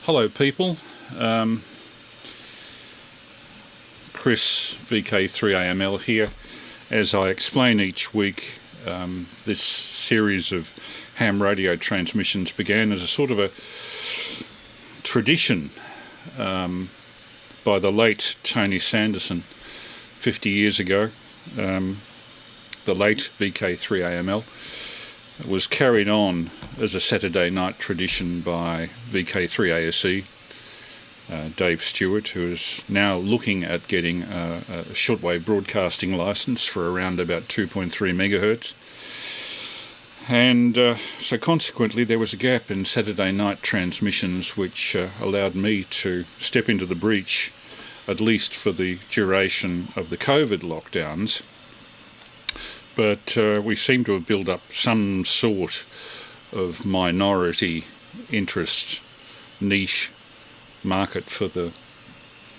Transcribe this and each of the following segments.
Hello people, Chris VK3AML here. As I explain each week, this series of ham radio transmissions began as a sort of a tradition by the late Tony Sanderson 50 years ago. The late VK3AML was carried on as a Saturday night tradition by VK3ASE, Dave Stewart, who is now looking at getting a shortwave broadcasting license for around about 2.3 megahertz. And so consequently there was a gap in Saturday night transmissions which allowed me to step into the breach, at least for the duration of the COVID lockdowns. But we seem to have built up some sort of minority interest niche market for the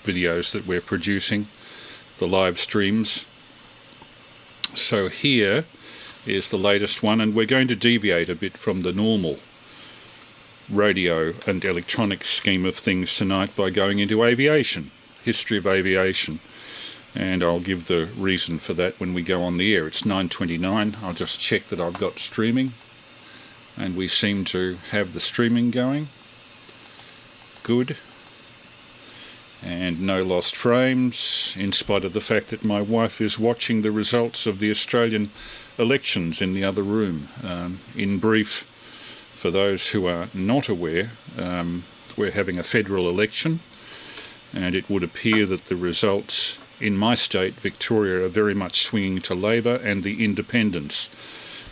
videos that we're producing, the live streams. So here is the latest one, and we're going to deviate a bit from the normal radio and electronics scheme of things tonight by going into aviation, history of aviation. And I'll give the reason for that when we go on the air. It's 9:29. I'll just check that I've got streaming, and we seem to have the streaming going. Good. And no lost frames, in spite of the fact that my wife is watching the results of the Australian elections in the other room. In brief, for those who are not aware, we're having a federal election, and it would appear that the results in my state, Victoria, are very much swinging to Labor and the Independents,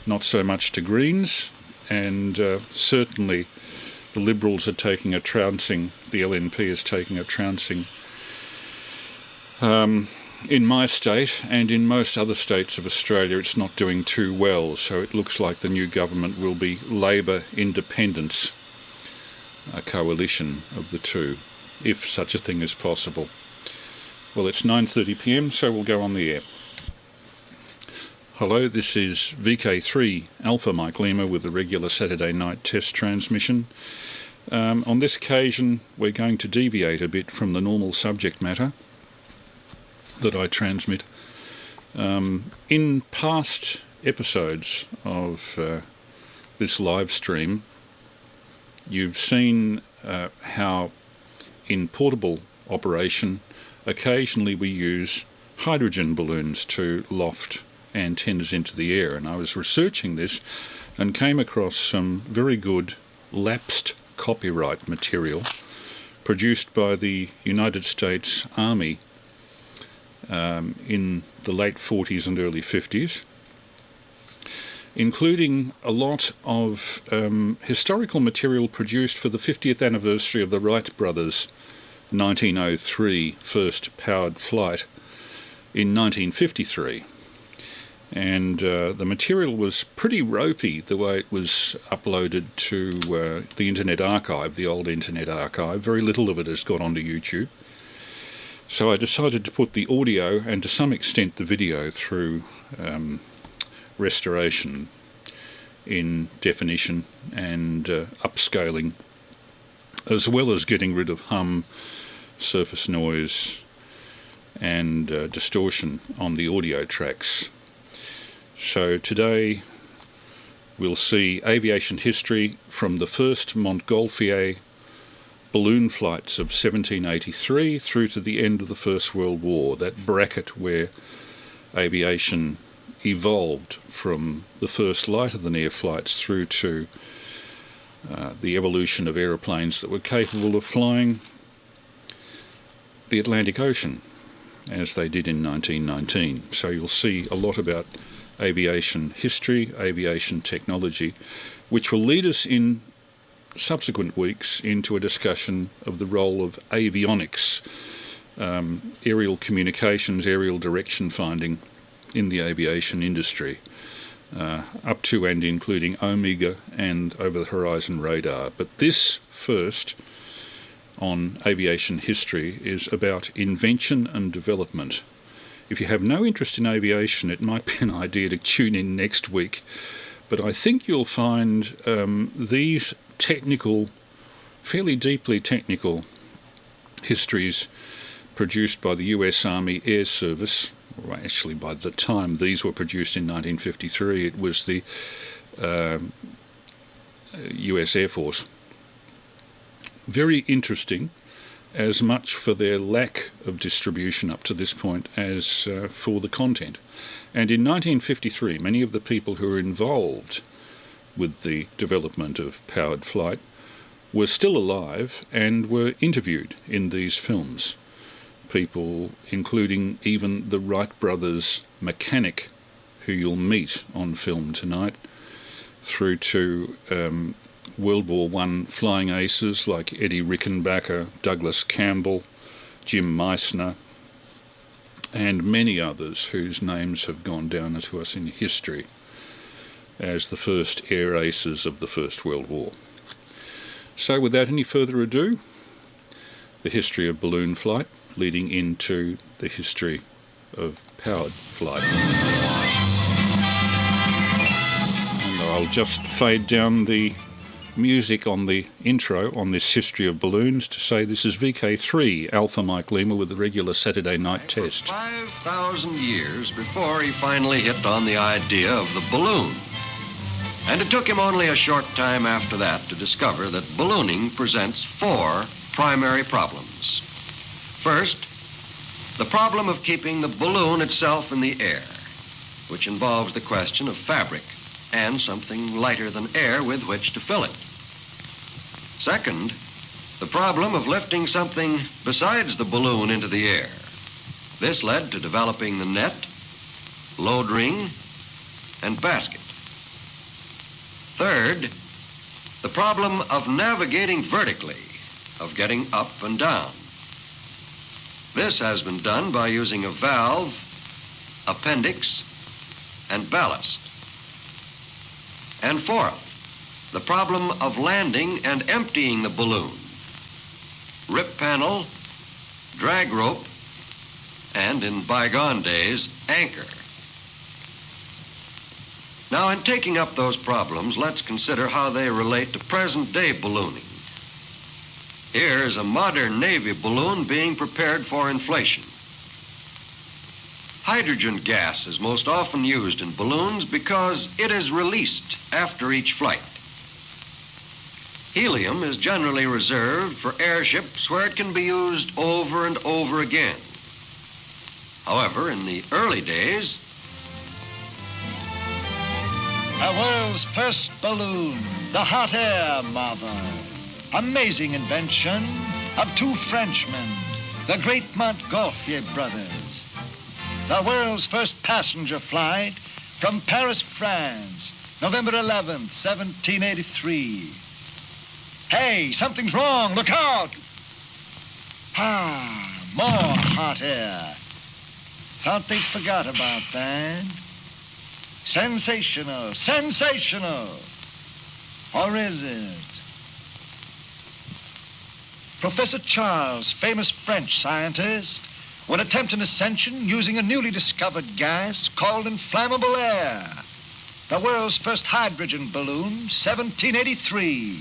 not so much to Greens, and certainly the Liberals are taking a trouncing, the LNP is taking a trouncing in my state, and in most other states of Australia it's not doing too well, so it looks like the new government will be Labor Independents, a coalition of the two, if such a thing is possible. Well, it's 9:30 p.m, so we'll go on the air. Hello, this is VK3 Alpha Mike Lima with a regular Saturday night test transmission. On this occasion, we're going to deviate a bit from the normal subject matter that I transmit. In past episodes of this live stream, you've seen how in portable operation occasionally we use hydrogen balloons to loft antennas into the air, and I was researching this and came across some very good lapsed copyright material produced by the United States Army in the late 40s and early 50s, including a lot of historical material produced for the 50th anniversary of the Wright brothers' 1903 first powered flight in 1953. And the material was pretty ropey the way it was uploaded to the Internet Archive, the old Internet Archive. Very little of it has got onto YouTube. So I decided to put the audio and to some extent the video through restoration in definition and upscaling, as well as getting rid of hum, surface noise and distortion on the audio tracks. So today we'll see aviation history from the first Montgolfier balloon flights of 1783 through to the end of the First World War, that bracket where aviation evolved from the first lighter-than-air flights through to the evolution of aeroplanes that were capable of flying the Atlantic Ocean, as they did in 1919. So you'll see a lot about aviation history, aviation technology, which will lead us in subsequent weeks into a discussion of the role of avionics, aerial communications, aerial direction finding in the aviation industry, up to and including Omega and over-the-horizon radar. But this first on aviation history is about invention and development. If you have no interest in aviation, it might be an idea to tune in next week, but I think you'll find these technical fairly deeply technical histories produced by the US Army Air Service. Or actually, by the time these were produced in 1953, it was the US Air Force. Very interesting, as much for their lack of distribution up to this point as for the content. And in 1953, many of the people who were involved with the development of powered flight were still alive and were interviewed in these films. People including even the Wright brothers' mechanic, who you'll meet on film tonight, through to World War I flying aces like Eddie Rickenbacker, Douglas Campbell, Jim Meissner, and many others whose names have gone down to us in history as the first air aces of the First World War. So without any further ado, the history of balloon flight leading into the history of powered flight. And I'll just fade down the music on the intro on this history of balloons to say this is VK3 Alpha Mike Lima with the regular Saturday night test. 5,000 years before he finally hit on the idea of the balloon. And it took him only a short time after that to discover that ballooning presents 4 primary problems. First, the problem of keeping the balloon itself in the air, which involves the question of fabric and something lighter than air with which to fill it. Second, the problem of lifting something besides the balloon into the air. This led to developing the net, load ring, and basket. Third, the problem of navigating vertically, of getting up and down. This has been done by using a valve, appendix, and ballast. And fourth, the problem of landing and emptying the balloon. Rip panel, drag rope, and in bygone days, anchor. Now, in taking up those problems, let's consider how they relate to present-day ballooning. Here is a modern Navy balloon being prepared for inflation. Hydrogen gas is most often used in balloons because it is released after each flight. Helium is generally reserved for airships where it can be used over and over again. However, in the early days, the world's first balloon, the hot air marvel. Amazing invention of 2 Frenchmen, the great Montgolfier brothers. The world's first passenger flight from Paris, France, November 11th, 1783. Hey, something's wrong, look out! More hot air. Thought they forgot about that. Sensational, sensational. Or is it? Professor Charles, famous French scientist, would attempt an ascension using a newly discovered gas called inflammable air. The world's first hydrogen balloon, 1783.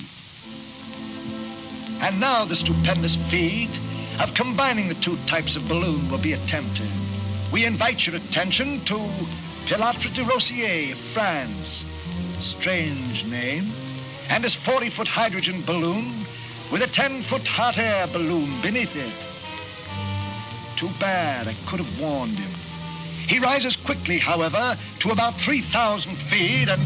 And now the stupendous feat of combining the 2 types of balloon will be attempted. We invite your attention to Pilote de Rossier of France. Strange name. And his 40-foot hydrogen balloon with a 10-foot hot air balloon beneath it. Too bad, I could have warned him. He rises quickly, however, to about 3,000 feet and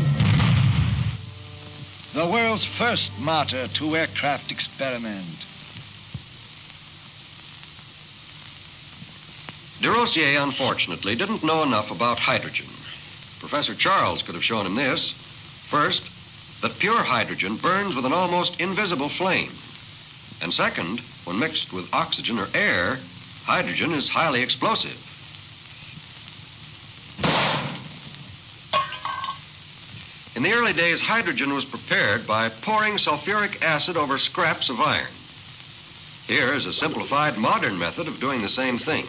the world's first martyr to aircraft experiment. de Rossier, unfortunately, didn't know enough about hydrogen. Professor Charles could have shown him this. First, that pure hydrogen burns with an almost invisible flame. And second, when mixed with oxygen or air, hydrogen is highly explosive. In the early days, hydrogen was prepared by pouring sulfuric acid over scraps of iron. Here is a simplified modern method of doing the same thing.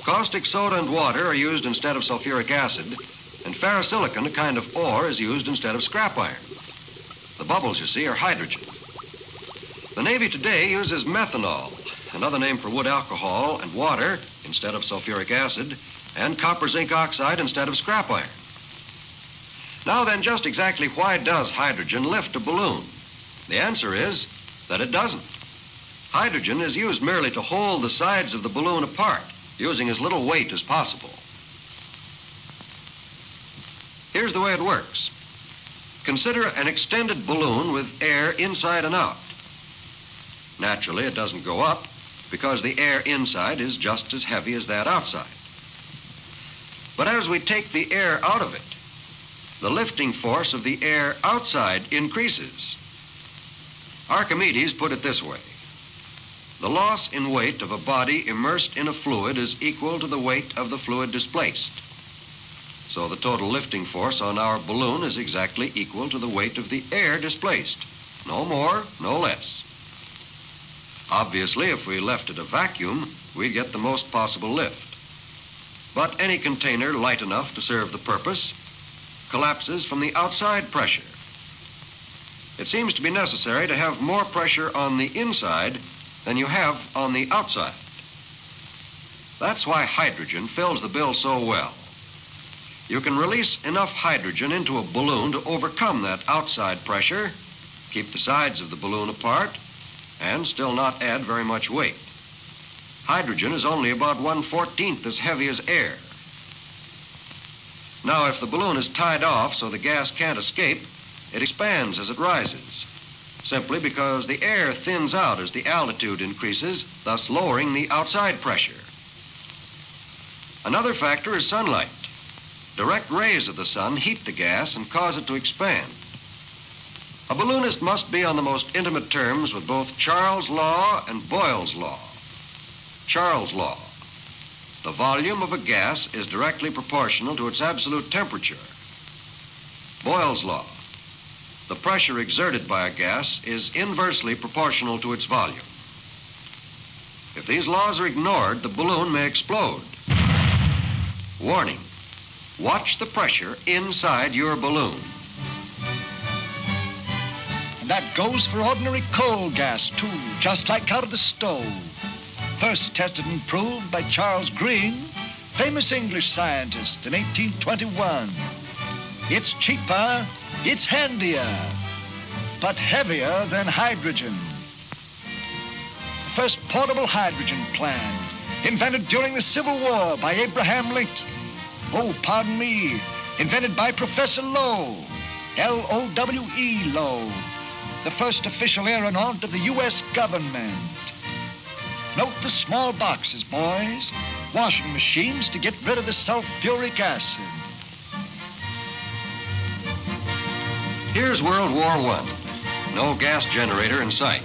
Caustic soda and water are used instead of sulfuric acid, and ferrosilicon, a kind of ore, is used instead of scrap iron. The bubbles, you see, are hydrogen. The Navy today uses methanol, another name for wood alcohol, and water instead of sulfuric acid, and copper zinc oxide instead of scrap iron. Now then, just exactly why does hydrogen lift a balloon? The answer is that it doesn't. Hydrogen is used merely to hold the sides of the balloon apart, using as little weight as possible. Here's the way it works. Consider an extended balloon with air inside and out. Naturally, it doesn't go up because the air inside is just as heavy as that outside. But as we take the air out of it, the lifting force of the air outside increases. Archimedes put it this way. The loss in weight of a body immersed in a fluid is equal to the weight of the fluid displaced. So the total lifting force on our balloon is exactly equal to the weight of the air displaced. No more, no less. Obviously, if we left it a vacuum, we'd get the most possible lift. But any container light enough to serve the purpose collapses from the outside pressure. It seems to be necessary to have more pressure on the inside than you have on the outside. That's why hydrogen fills the bill so well. You can release enough hydrogen into a balloon to overcome that outside pressure, keep the sides of the balloon apart, and still not add very much weight. Hydrogen is only about 1/14 as heavy as air. Now, if the balloon is tied off so the gas can't escape, it expands as it rises, simply because the air thins out as the altitude increases, thus lowering the outside pressure. Another factor is sunlight. Direct rays of the sun heat the gas and cause it to expand. A balloonist must be on the most intimate terms with both Charles' law and Boyle's law. Charles' law. The volume of a gas is directly proportional to its absolute temperature. Boyle's law. The pressure exerted by a gas is inversely proportional to its volume. If these laws are ignored, the balloon may explode. Warning. Watch the pressure inside your balloon. And that goes for ordinary coal gas, too, just like out of the stove. First tested and proved by Charles Green, famous English scientist, in 1821. It's cheaper, it's handier, but heavier than hydrogen. The first portable hydrogen plant, invented during the Civil War by Abraham Lincoln. Oh, pardon me, invented by Professor Lowe, L-O-W-E, Lowe, the first official aeronaut of the U.S. government. Note the small boxes, boys, washing machines to get rid of the sulfuric acid. Here's World War I. No gas generator in sight.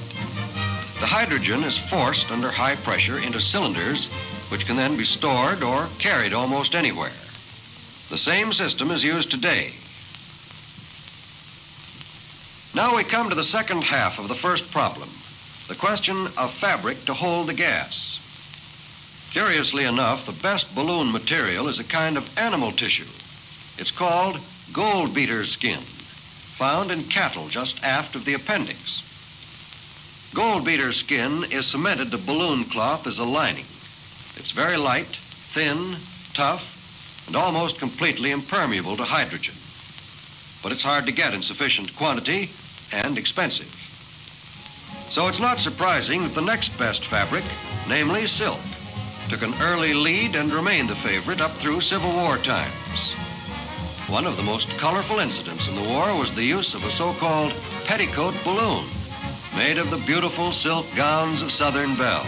The hydrogen is forced under high pressure into cylinders, which can then be stored or carried almost anywhere. The same system is used today. Now we come to the second half of the first problem, the question of fabric to hold the gas. Curiously enough, the best balloon material is a kind of animal tissue. It's called gold beater's skin, found in cattle just aft of the appendix. Gold beater's skin is cemented to balloon cloth as a lining. It's very light, thin, tough, and almost completely impermeable to hydrogen. But it's hard to get in sufficient quantity and expensive. So it's not surprising that the next best fabric, namely silk, took an early lead and remained the favorite up through Civil War times. One of the most colorful incidents in the war was the use of a so-called petticoat balloon, made of the beautiful silk gowns of Southern belles.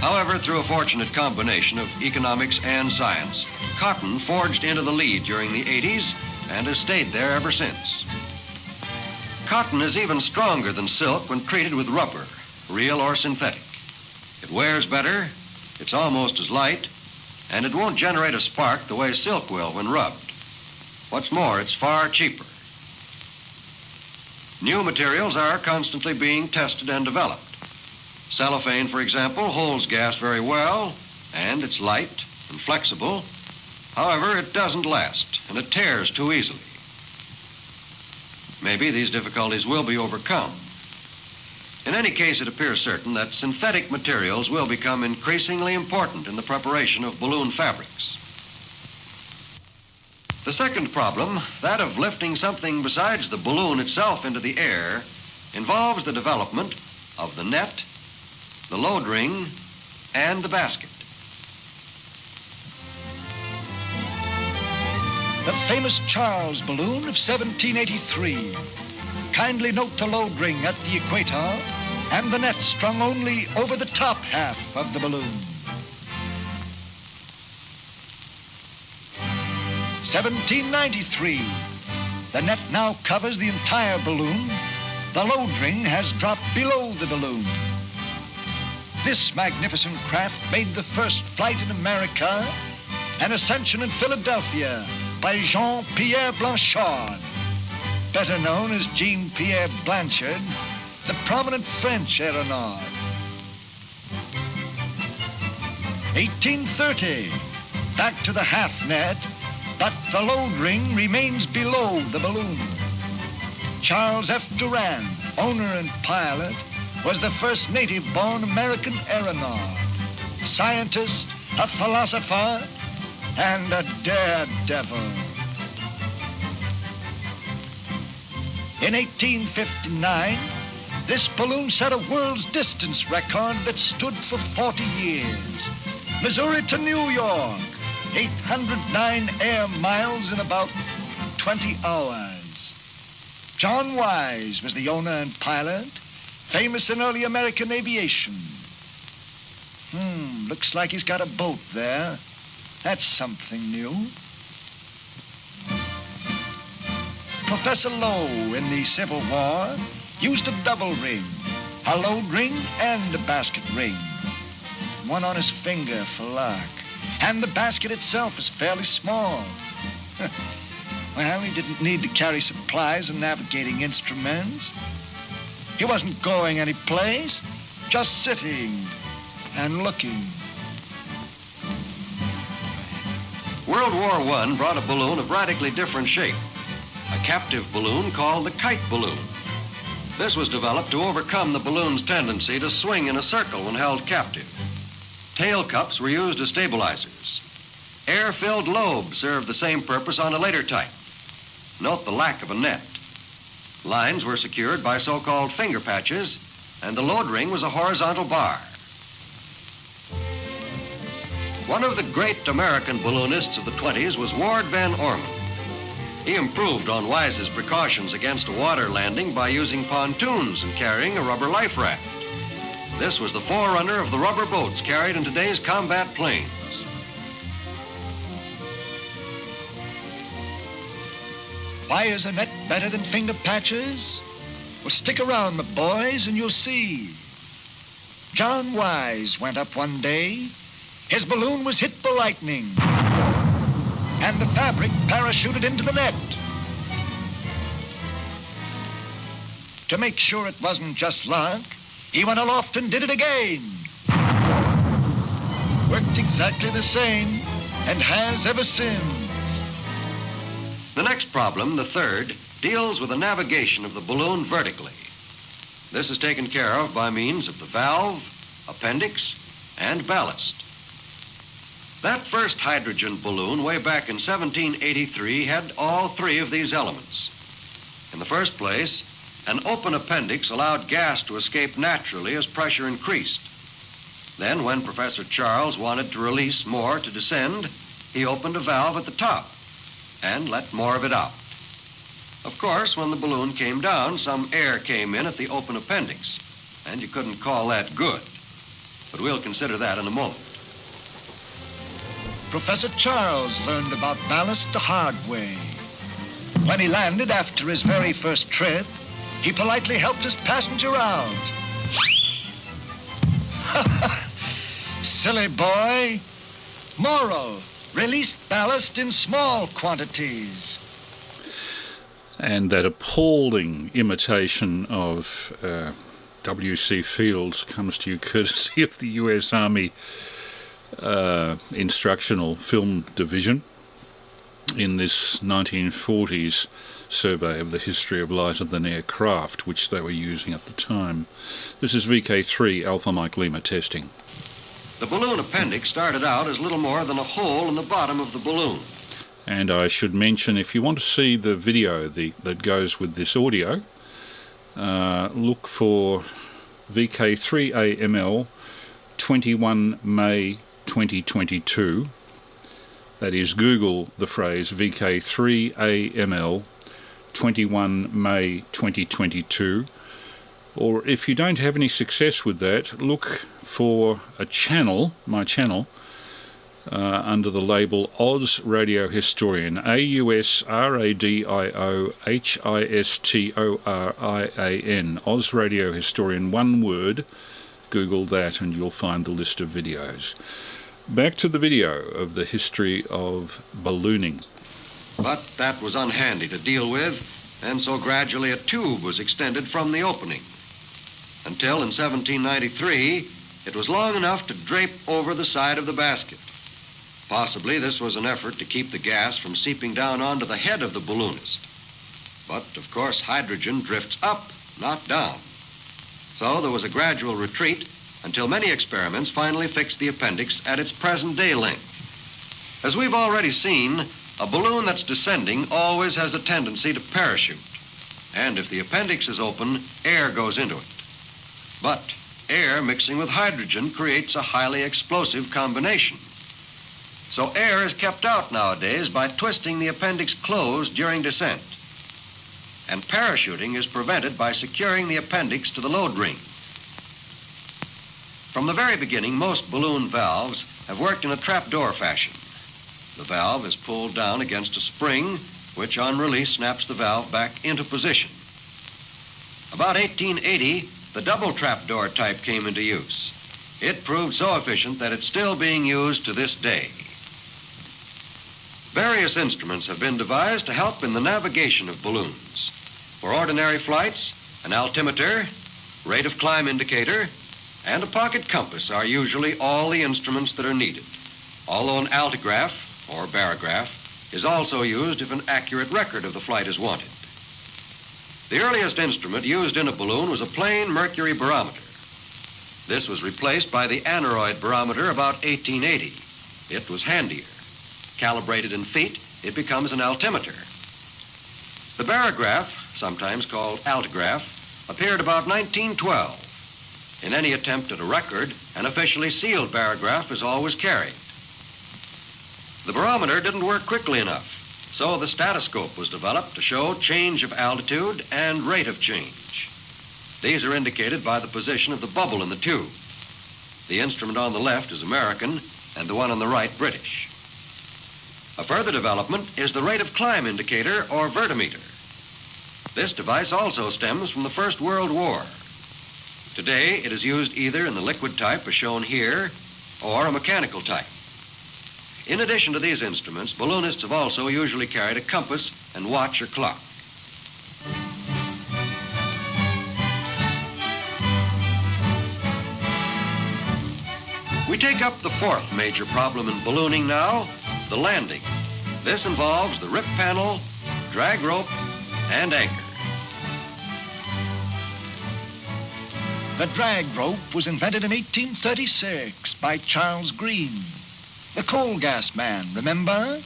However, through a fortunate combination of economics and science, cotton forged into the lead during the 80s and has stayed there ever since. Cotton is even stronger than silk when treated with rubber, real or synthetic. It wears better, it's almost as light, and it won't generate a spark the way silk will when rubbed. What's more, it's far cheaper. New materials are constantly being tested and developed. Cellophane, for example, holds gas very well, and it's light and flexible. However, it doesn't last, and it tears too easily. Maybe these difficulties will be overcome. In any case, it appears certain that synthetic materials will become increasingly important in the preparation of balloon fabrics. The second problem, that of lifting something besides the balloon itself into the air, involves the development of the net, the load ring, and the basket. The famous Charles balloon of 1783. Kindly note the load ring at the equator and the net strung only over the top half of the balloon. 1793. The net now covers the entire balloon. The load ring has dropped below the balloon. This magnificent craft made the first flight in America, an ascension in Philadelphia by Jean-Pierre Blanchard, better known as Jean-Pierre Blanchard, the prominent French aeronaut. 1830, back to the half net, but the load ring remains below the balloon. Charles F. Durand, owner and pilot, was the first native-born American aeronaut, a scientist, a philosopher, and a daredevil. In 1859, this balloon set a world's distance record that stood for 40 years. Missouri to New York, 809 air miles in about 20 hours. John Wise was the owner and pilot, famous in early American aviation. Looks like he's got a boat there. That's something new. Professor Lowe in the Civil War used a double ring, a load ring and a basket ring. One on his finger for luck. And the basket itself is fairly small. Well, he didn't need to carry supplies and navigating instruments. He wasn't going any place, just sitting and looking. World War I brought a balloon of radically different shape, a captive balloon called the kite balloon. This was developed to overcome the balloon's tendency to swing in a circle when held captive. Tail cups were used as stabilizers. Air-filled lobes served the same purpose on a later type. Note the lack of a net. Lines were secured by so-called finger patches, and the load ring was a horizontal bar. One of the great American balloonists of the 20s was Ward Van Orman. He improved on Wise's precautions against a water landing by using pontoons and carrying a rubber life raft. This was the forerunner of the rubber boats carried in today's combat planes. Why is a net better than finger patches? Well, stick around, my boys, and you'll see. John Wise went up one day. His balloon was hit by lightning, and the fabric parachuted into the net. To make sure it wasn't just luck, he went aloft and did it again. Worked exactly the same, and has ever since. The next problem, the third, deals with the navigation of the balloon vertically. This is taken care of by means of the valve, appendix, and ballast. That first hydrogen balloon way back in 1783 had all three of these elements. In the first place, an open appendix allowed gas to escape naturally as pressure increased. Then, when Professor Charles wanted to release more to descend, he opened a valve at the top and let more of it out. Of course, when the balloon came down, some air came in at the open appendix, and you couldn't call that good. But we'll consider that in a moment. Professor Charles learned about ballast the hard way. When he landed after his very first trip, he politely helped his passenger out. Silly boy. Moral, release ballast in small quantities. And that appalling imitation of W.C. Fields comes to you courtesy of the U.S. Army Instructional Film Division in this 1940s survey of the history of lighter than air craft, which they were using at the time. This is VK3 Alpha Mike Lima testing. The balloon appendix started out as little more than a hole in the bottom of the balloon. And I should mention, if you want to see the video that goes with this audio, look for VK3AML 21 May 2022. That is, Google the phrase VK3AML 21 May 2022. Or if you don't have any success with that, look for a channel, my channel, under the label Oz Radio Historian, AUSRADIOHISTORIAN, Oz Radio Historian, one word. Google that and you'll find the list of videos. Back to the video of the history of ballooning. But that was unhandy to deal with, and so gradually a tube was extended from the opening, until in 1793 it was long enough to drape over the side of the basket. Possibly this was an effort to keep the gas from seeping down onto the head of the balloonist. But, of course, hydrogen drifts up, not down. So there was a gradual retreat until many experiments finally fixed the appendix at its present-day length. As we've already seen, a balloon that's descending always has a tendency to parachute. And if the appendix is open, air goes into it. But air mixing with hydrogen creates a highly explosive combination. So air is kept out nowadays by twisting the appendix closed during descent. And parachuting is prevented by securing the appendix to the load ring. From the very beginning, most balloon valves have worked in a trapdoor fashion. The valve is pulled down against a spring, which on release snaps the valve back into position. About 1880, the double trapdoor type came into use. It proved so efficient that it's still being used to this day. Various instruments have been devised to help in the navigation of balloons. For ordinary flights, an altimeter, rate of climb indicator, and a pocket compass are usually all the instruments that are needed, although an altigraph, or barograph, is also used if an accurate record of the flight is wanted. The earliest instrument used in a balloon was a plain mercury barometer. This was replaced by the aneroid barometer about 1880. It was handier. Calibrated in feet, it becomes an altimeter. The barograph, sometimes called altigraph, appeared about 1912. In any attempt at a record, an officially sealed barograph is always carried. The barometer didn't work quickly enough, so the statoscope was developed to show change of altitude and rate of change. These are indicated by the position of the bubble in the tube. The instrument on the left is American, and the one on the right British. A further development is the rate of climb indicator, or vertimeter. This device also stems from the First World War. Today, it is used either in the liquid type, as shown here, or a mechanical type. In addition to these instruments, balloonists have also usually carried a compass and watch or clock. We take up the fourth major problem in ballooning now, the landing. This involves the rip panel, drag rope, and anchor. The drag rope was invented in 1836 by Charles Green, the coal gas man, remember?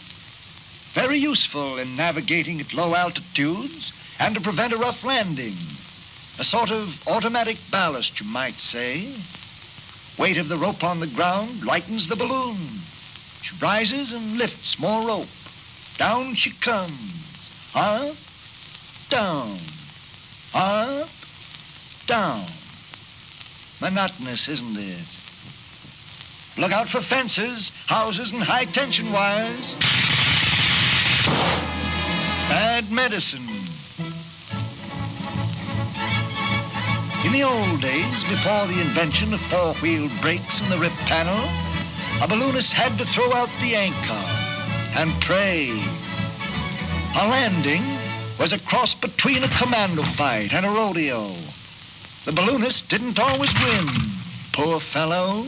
Very useful in navigating at low altitudes and to prevent a rough landing. A sort of automatic ballast, you might say. Weight of the rope on the ground lightens the balloon. She rises and lifts more rope. Down she comes. Up, down, up, down. Monotonous, isn't it? Look out for fences, houses, and high-tension wires. Bad medicine. In the old days, before the invention of four-wheel brakes and the rip panel, a balloonist had to throw out the anchor and pray. A landing was a cross between a commando fight and a rodeo. The balloonist didn't always win, poor fellow.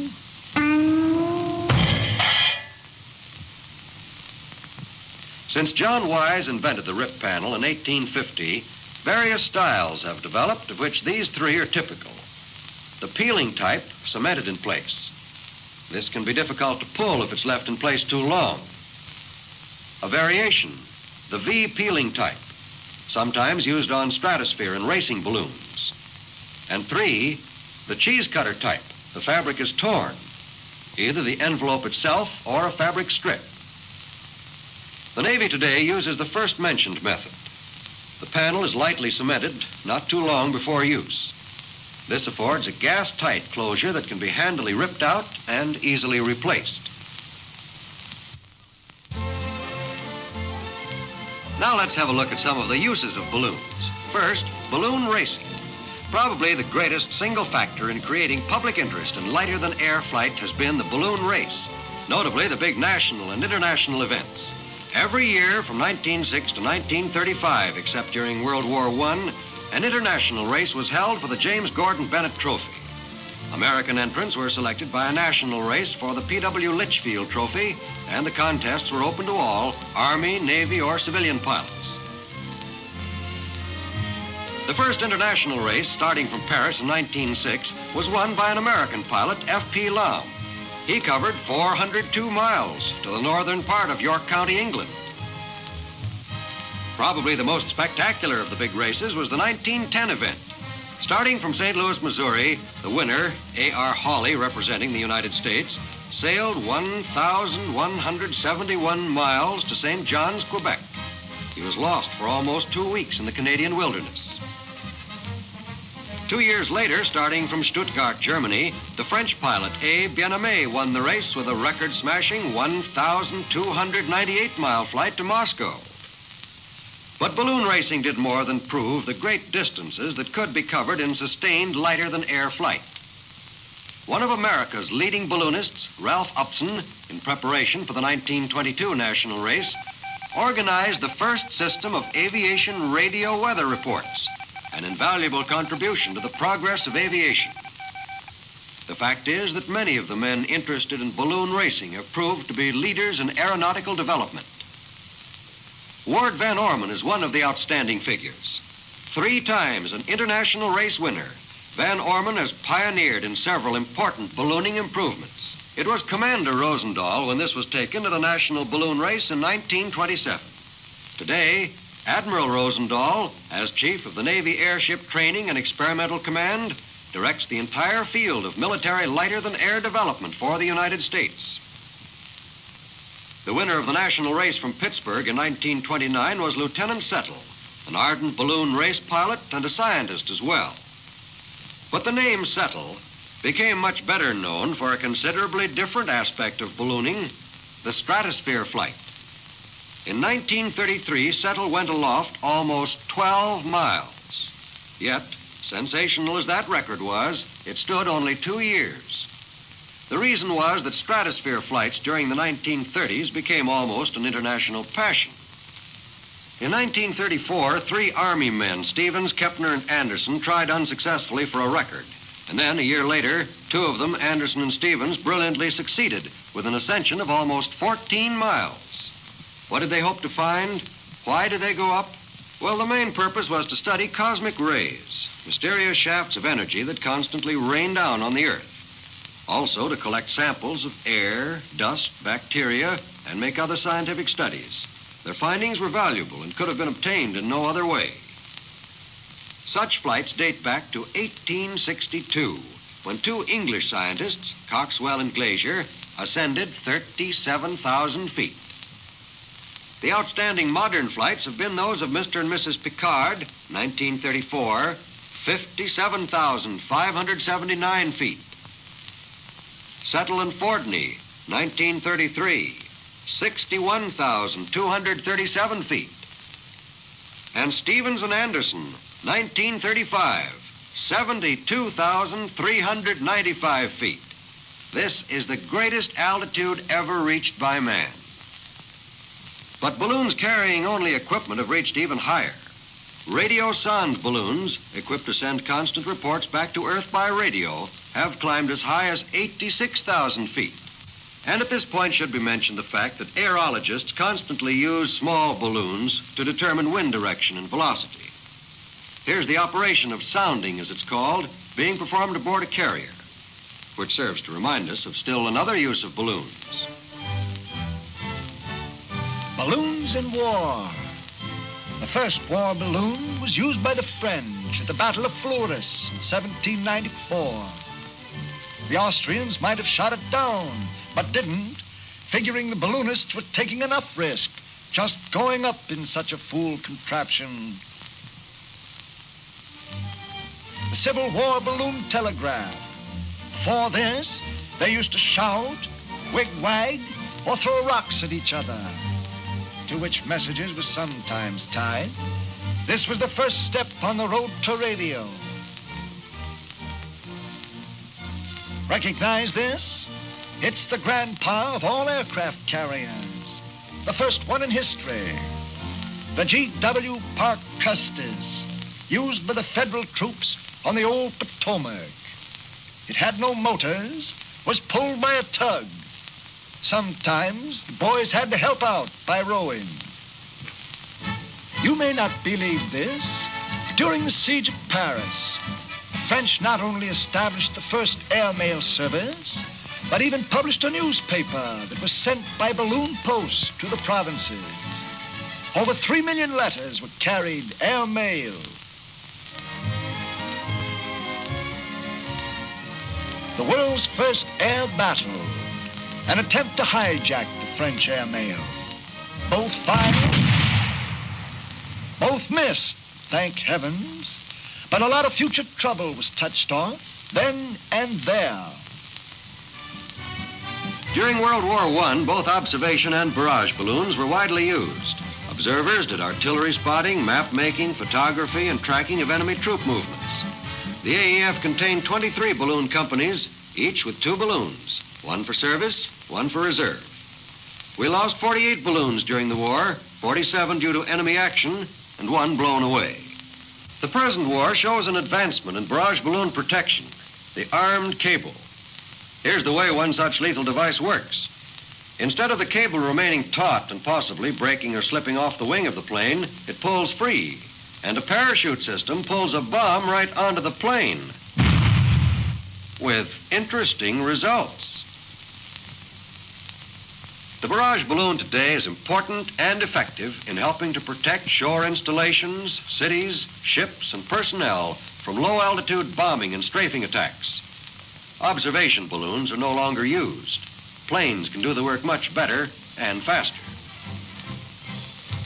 Since John Wise invented the rip panel in 1850, various styles have developed, of which these three are typical. The peeling type, cemented in place. This can be difficult to pull if it's left in place too long. A variation, the V peeling type, sometimes used on stratosphere and racing balloons. And three, the cheese cutter type. The fabric is torn, either the envelope itself or a fabric strip. The Navy today uses the first mentioned method. The panel is lightly cemented not too long before use. This affords a gas-tight closure that can be handily ripped out and easily replaced. Now let's have a look at some of the uses of balloons. First, balloon racing. Probably the greatest single factor in creating public interest in lighter-than-air flight has been the balloon race, notably the big national and international events. Every year from 1906 to 1935, except during World War I, an international race was held for the James Gordon Bennett Trophy. American entrants were selected by a national race for the P.W. Litchfield Trophy, and the contests were open to all, Army, Navy, or civilian pilots. The first international race, starting from Paris in 1906, was won by an American pilot, F.P. Lamb. He covered 402 miles to the northern part of York County, England. Probably the most spectacular of the big races was the 1910 event. Starting from St. Louis, Missouri, the winner, A.R. Hawley, representing the United States, sailed 1,171 miles to St. John's, Quebec. He was lost for almost 2 weeks in the Canadian wilderness. 2 years later, starting from Stuttgart, Germany, the French pilot A. Bien-Aimé won the race with a record-smashing 1,298-mile flight to Moscow. But balloon racing did more than prove the great distances that could be covered in sustained lighter-than-air flight. One of America's leading balloonists, Ralph Upson, in preparation for the 1922 national race, organized the first system of aviation radio weather reports, an invaluable contribution to the progress of aviation. The fact is that many of the men interested in balloon racing have proved to be leaders in aeronautical development. Ward Van Orman is one of the outstanding figures. 3 times an international race winner, Van Orman has pioneered in several important ballooning improvements. It was Commander Rosendahl when this was taken at a national balloon race in 1927. Today, Admiral Rosendahl, as Chief of the Navy Airship Training and Experimental Command, directs the entire field of military lighter-than-air development for the United States. The winner of the national race from Pittsburgh in 1929 was Lieutenant Settle, an ardent balloon race pilot and a scientist as well. But the name Settle became much better known for a considerably different aspect of ballooning, the Stratosphere Flight. In 1933, Settle went aloft almost 12 miles. Yet, sensational as that record was, it stood only 2 years. The reason was that stratosphere flights during the 1930s became almost an international passion. In 1934, 3 Army men, Stevens, Kepner, and Anderson, tried unsuccessfully for a record. And then, a year later, 2 of them, Anderson and Stevens, brilliantly succeeded with an ascension of almost 14 miles. What did they hope to find? Why did they go up? Well, the main purpose was to study cosmic rays, mysterious shafts of energy that constantly rain down on the Earth. Also to collect samples of air, dust, bacteria, and make other scientific studies. Their findings were valuable and could have been obtained in no other way. Such flights date back to 1862, when 2 English scientists, Coxwell and Glazier, ascended 37,000 feet. The outstanding modern flights have been those of Mr. and Mrs. Piccard, 1934, 57,579 feet. Settle and Fordney, 1933, 61,237 feet. And Stevens and Anderson, 1935, 72,395 feet. This is the greatest altitude ever reached by man. But balloons carrying only equipment have reached even higher. Radio sonde balloons, equipped to send constant reports back to Earth by radio, have climbed as high as 86,000 feet. And at this point should be mentioned the fact that aerologists constantly use small balloons to determine wind direction and velocity. Here's the operation of sounding, as it's called, being performed aboard a carrier, which serves to remind us of still another use of balloons. Balloons in war. The first war balloon was used by the French at the Battle of Flores in 1794. The Austrians might have shot it down, but didn't, figuring the balloonists were taking enough risk, just going up in such a fool contraption. The Civil War balloon telegraph. For this, they used to shout, wig-wag, or throw rocks at each other, to which messages were sometimes tied. This was the first step on the road to radio. Recognize this? It's the grandpa of all aircraft carriers, the first one in history. The G.W. Parke Custis, used by the federal troops on the old Potomac. It had no motors, was pulled by a tug. Sometimes the boys had to help out by rowing. You may not believe this. During the siege of Paris, the French not only established the first airmail service, but even published a newspaper that was sent by balloon post to the provinces. Over 3 million letters were carried airmail. The world's first air battle, an attempt to hijack the French airmail. Both fired, both missed, thank heavens. But a lot of future trouble was touched off then and there. During World War I, both observation and barrage balloons were widely used. Observers did artillery spotting, map making, photography, and tracking of enemy troop movements. The AEF contained 23 balloon companies, each with 2 balloons, one for service, one for reserve. We lost 48 balloons during the war, 47 due to enemy action, and 1 blown away. The present war shows an advancement in barrage balloon protection, the armed cable. Here's the way one such lethal device works. Instead of the cable remaining taut and possibly breaking or slipping off the wing of the plane, it pulls free, and a parachute system pulls a bomb right onto the plane, with interesting results. The barrage balloon today is important and effective in helping to protect shore installations, cities, ships, and personnel from low-altitude bombing and strafing attacks. Observation balloons are no longer used. Planes can do the work much better and faster.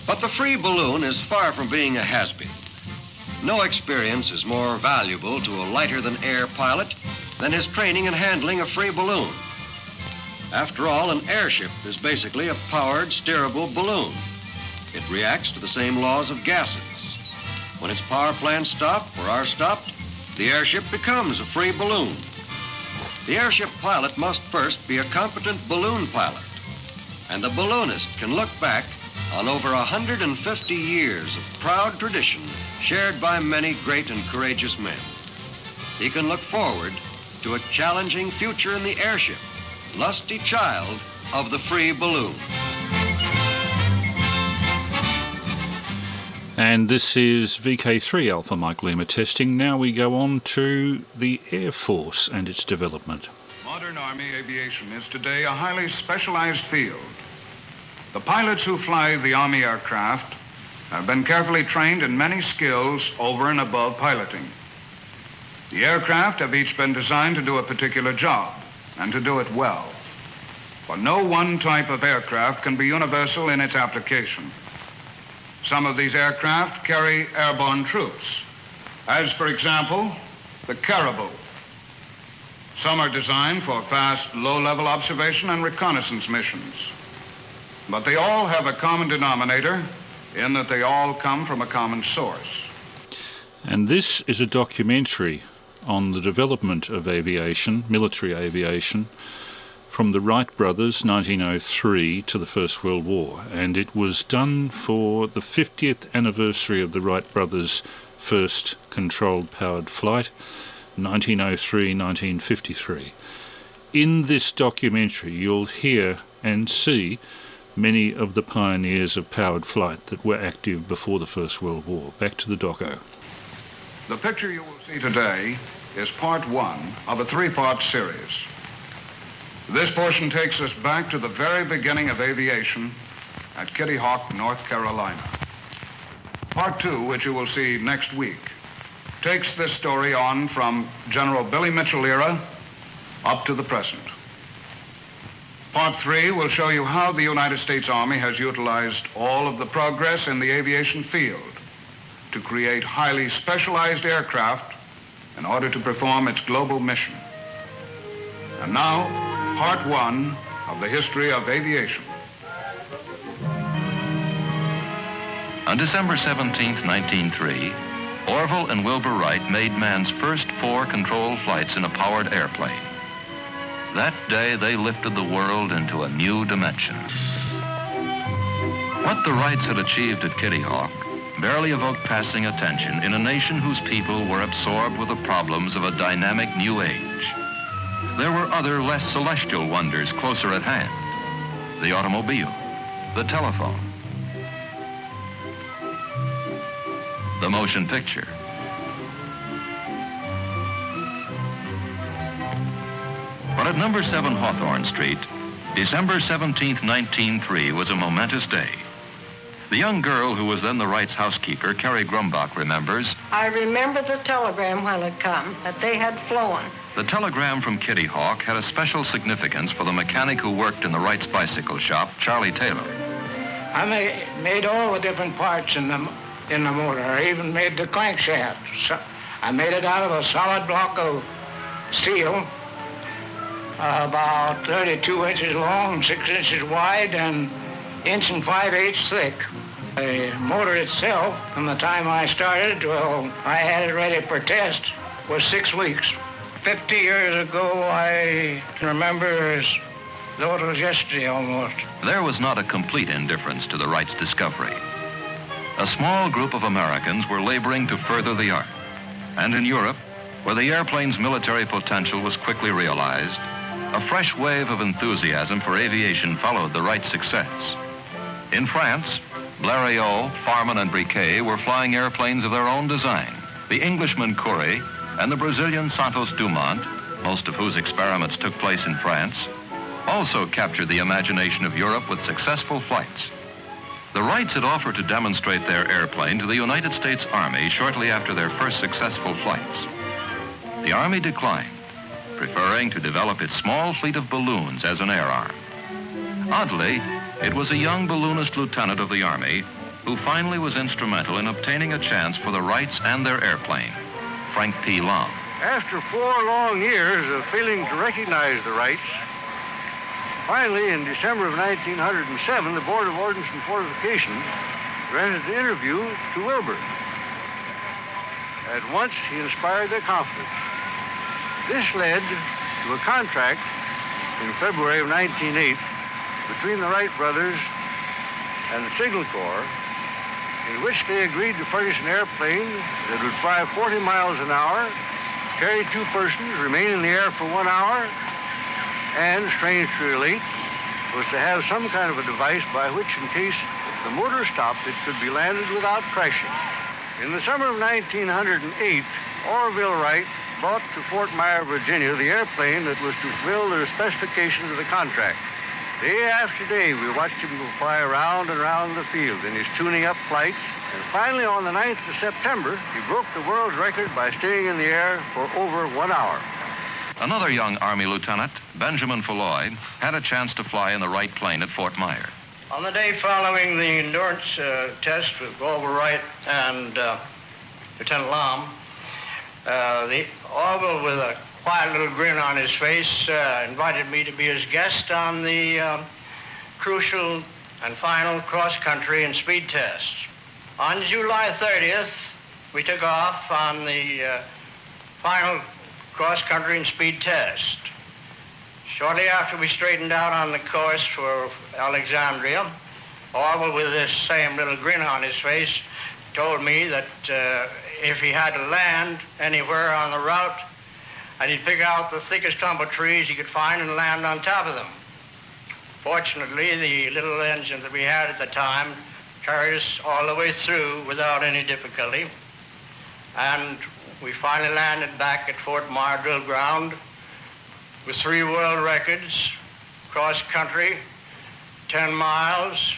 But the free balloon is far from being a has-been. No experience is more valuable to a lighter-than-air pilot than his training in handling a free balloon. After all, an airship is basically a powered, steerable balloon. It reacts to the same laws of gases. When its power plants stop or are stopped, the airship becomes a free balloon. The airship pilot must first be a competent balloon pilot, and the balloonist can look back on over 150 years of proud tradition shared by many great and courageous men. He can look forward to a challenging future in the airship, lusty child of the free balloon. And this is VK3 Alpha Mike Lima testing. Now we go on to the Air Force and its development. Modern Army aviation is today a highly specialized field. The pilots who fly the Army aircraft have been carefully trained in many skills over and above piloting. The aircraft have each been designed to do a particular job and to do it well. For no one type of aircraft can be universal in its application. Some of these aircraft carry airborne troops, as for example, the Caribou. Some are designed for fast, low-level observation and reconnaissance missions. But they all have a common denominator in that they all come from a common source. And this is a documentary on the development of aviation, military aviation, from the Wright brothers, 1903 to the First World War. And it was done for the 50th anniversary of the Wright brothers' first controlled powered flight, 1903-1953. in this documentary you'll hear and see many of the pioneers of powered flight that were active before the First World War. Back to the doco. The picture you will see today is part one of a three-part series. This portion takes us back to the very beginning of aviation at Kitty Hawk, North Carolina. Part two, which you will see next week, takes this story on from General Billy Mitchell era up to the present. Part three will show you how the United States Army has utilized all of the progress in the aviation field to create highly specialized aircraft in order to perform its global mission. And now, part one of the history of aviation. On December 17, 1903, Orville and Wilbur Wright made man's first 4 controlled flights in a powered airplane. That day, they lifted the world into a new dimension. What the Wrights had achieved at Kitty Hawk barely evoked passing attention in a nation whose people were absorbed with the problems of a dynamic new age. There were other, less celestial wonders closer at hand. The automobile, the telephone, the motion picture. But at number 7 Hawthorne Street, December 17, 1903 was a momentous day. The young girl who was then the Wrights' housekeeper, Carrie Grumbach, remembers. I remember the telegram when it come, that they had flown. The telegram from Kitty Hawk had a special significance for the mechanic who worked in the Wrights' bicycle shop, Charlie Taylor. I made all the different parts in the motor. I even made the crankshaft. So I made it out of a solid block of steel, about 32 inches long, 6 inches wide, and 1.5 thick. The motor itself, from the time I started till I had it ready for test, was 6 weeks. 50 years ago, I remember as though it was yesterday almost. There was not a complete indifference to the Wrights' discovery. A small group of Americans were laboring to further the art. And in Europe, where the airplane's military potential was quickly realized, a fresh wave of enthusiasm for aviation followed the Wrights' success. In France, Blériot, Farman, and Briquet were flying airplanes of their own design. The Englishman Coury and the Brazilian Santos Dumont, most of whose experiments took place in France, also captured the imagination of Europe with successful flights. The Wrights had offered to demonstrate their airplane to the United States Army shortly after their first successful flights. The Army declined, preferring to develop its small fleet of balloons as an air arm. Oddly, it was a young balloonist lieutenant of the Army who finally was instrumental in obtaining a chance for the Wrights and their airplane, Frank P. Long. After 4 long years of failing to recognize the Wrights, finally in December of 1907, the Board of Ordnance and Fortification granted the interview to Wilbur. At once, he inspired their confidence. This led to a contract in February of 1908 between the Wright brothers and the Signal Corps, in which they agreed to furnish an airplane that would fly 40 miles an hour, carry 2 persons, remain in the air for 1 hour, and, strange to relate, was to have some kind of a device by which, in case the motor stopped, it could be landed without crashing. In the summer of 1908, Orville Wright brought to Fort Myer, Virginia, the airplane that was to fulfill the specifications of the contract. Day after day, we watched him go fly around and around the field in his tuning-up flights, and finally, on the 9th of September, he broke the world's record by staying in the air for over 1 hour. Another young Army lieutenant, Benjamin Falloy, had a chance to fly in the Wright plane at Fort Myer. On the day following the endurance test with Orville Wright and Lieutenant Lom, the Orville, with a quiet little grin on his face, invited me to be his guest on the crucial and final cross-country and speed tests. On July 30th, we took off on the final cross-country and speed test. Shortly after we straightened out on the course for Alexandria, Orville, with this same little grin on his face, told me that if he had to land anywhere on the route, and he'd pick out the thickest clump of trees he could find and land on top of them. Fortunately, the little engine that we had at the time carried us all the way through without any difficulty. And we finally landed back at Fort Myer Drill Ground with 3 world records, cross country, 10 miles,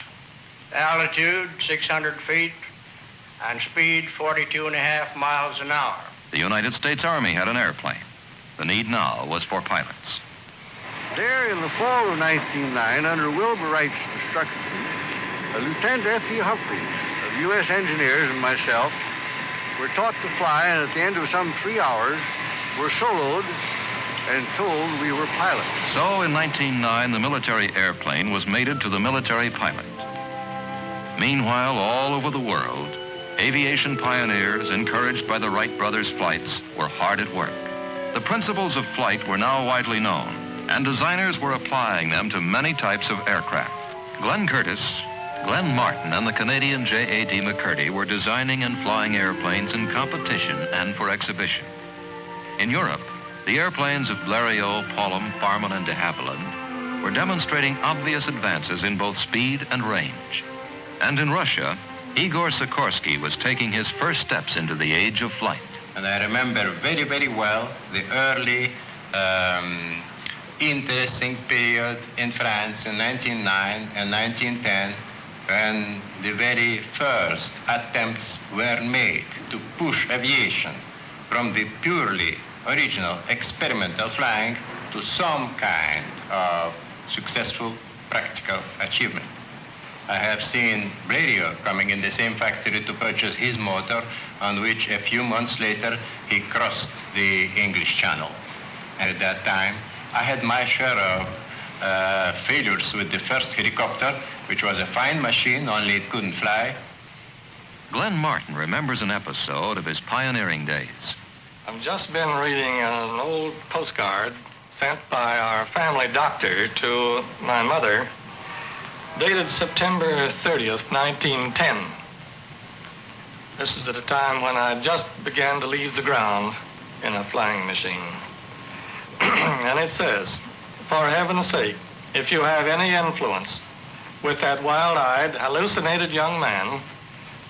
altitude 600 feet, and speed 42.5 miles an hour. The United States Army had an airplane. The need now was for pilots. There in the fall of 1909, under Wilbur Wright's instruction, Lieutenant F.E. Humphreys of U.S. Engineers and myself were taught to fly, and at the end of some 3 hours, were soloed and told we were pilots. So in 1909, the military airplane was mated to the military pilot. Meanwhile, all over the world, aviation pioneers, encouraged by the Wright brothers' flights, were hard at work. The principles of flight were now widely known, and designers were applying them to many types of aircraft. Glenn Curtiss, Glenn Martin, and the Canadian J.A.D. McCurdy were designing and flying airplanes in competition and for exhibition. In Europe, the airplanes of Blériot, Paulhan, Farman, and de Havilland were demonstrating obvious advances in both speed and range. And in Russia, Igor Sikorsky was taking his first steps into the age of flight. And I remember very, very well the early interesting period in France in 1909 and 1910, when the very first attempts were made to push aviation from the purely original experimental flying to some kind of successful practical achievement. I have seen Blériot coming in the same factory to purchase his motor, on which a few months later he crossed the English Channel. And at that time, I had my share of failures with the first helicopter, which was a fine machine, only it couldn't fly. Glenn Martin remembers an episode of his pioneering days. I've just been reading an old postcard sent by our family doctor to my mother, dated September 30th, 1910. This is at a time when I just began to leave the ground in a flying machine. And it says, "For heaven's sake, if you have any influence with that wild-eyed, hallucinated young man,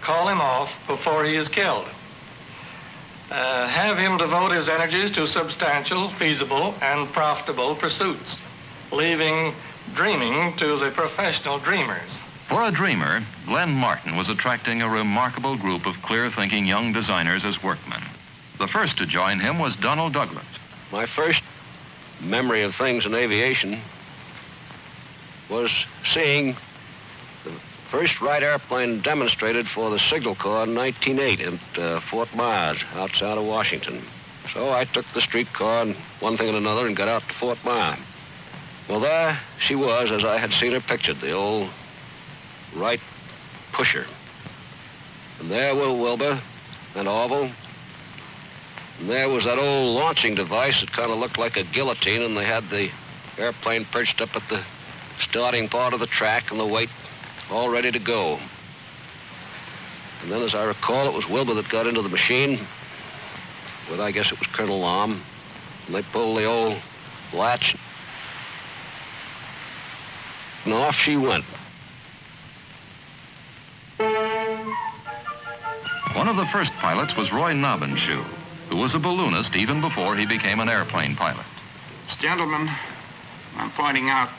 call him off before he is killed. Have him devote his energies to substantial, feasible, and profitable pursuits, leaving dreaming to the professional dreamers." For a dreamer, Glenn Martin was attracting a remarkable group of clear-thinking young designers as workmen. The first to join him was Donald Douglas. My first memory of things in aviation was seeing the first Wright airplane demonstrated for the Signal Corps in 1908 at Fort Myers, outside of Washington. So I took the streetcar and one thing and another and got out to Fort Myers. Well, there she was, as I had seen her pictured, the old Wright pusher. And there were Wilbur and Orville. And there was that old launching device that kind of looked like a guillotine, and they had the airplane perched up at the starting part of the track and the weight all ready to go. And then, as I recall, it was Wilbur that got into the machine with, I guess it was Colonel Lom, and they pulled the old latch, and off she went. One of the first pilots was Roy Nobbenshoe, who was a balloonist even before he became an airplane pilot. This gentleman I'm pointing out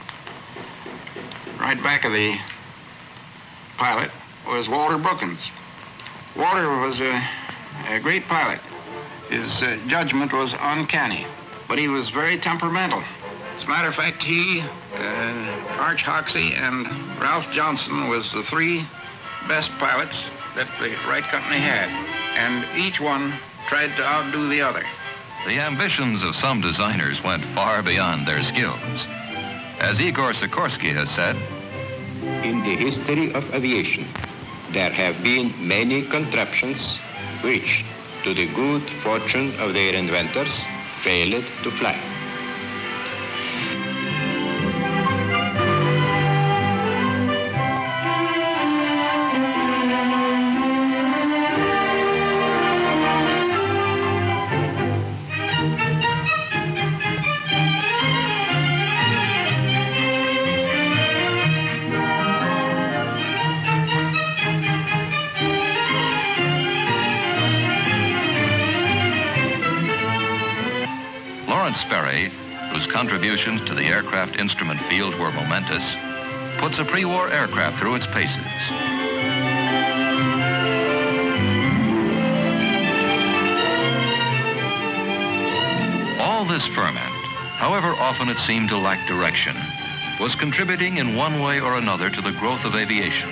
right back of the pilot was Walter Brookins. Walter was a great pilot. His judgment was uncanny, but he was very temperamental. As a matter of fact, he, Arch Hoxie, and Ralph Johnson was the 3 best pilots that the Wright Company had, and each one tried to outdo the other. The ambitions of some designers went far beyond their skills. As Igor Sikorsky has said, In the history of aviation, there have been many contraptions which, to the good fortune of their inventors, failed to fly. Lawrence Sperry, whose contributions to the aircraft instrument field were momentous, puts a pre-war aircraft through its paces. All this ferment, however often it seemed to lack direction, was contributing in one way or another to the growth of aviation.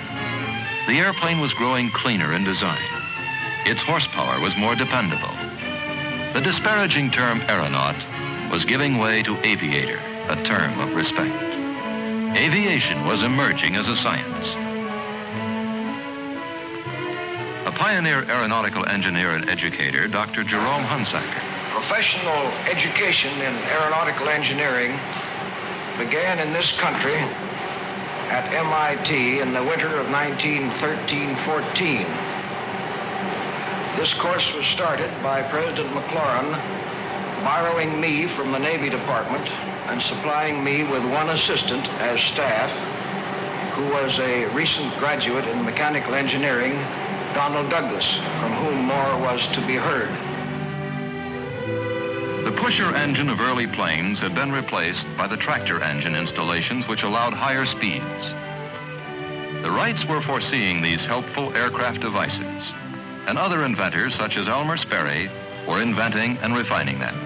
The airplane was growing cleaner in design. Its horsepower was more dependable. The disparaging term aeronaut was giving way to aviator, a term of respect. Aviation was emerging as a science. A pioneer aeronautical engineer and educator, Dr. Jerome Hunsaker. Professional education in aeronautical engineering began in this country at MIT in the winter of 1913-14. This course was started by President McLaurin borrowing me from the Navy Department and supplying me with one assistant as staff, who was a recent graduate in mechanical engineering, Donald Douglas, from whom more was to be heard. The pusher engine of early planes had been replaced by the tractor engine installations, which allowed higher speeds. The Wrights were foreseeing these helpful aircraft devices, and other inventors, such as Elmer Sperry, were inventing and refining them.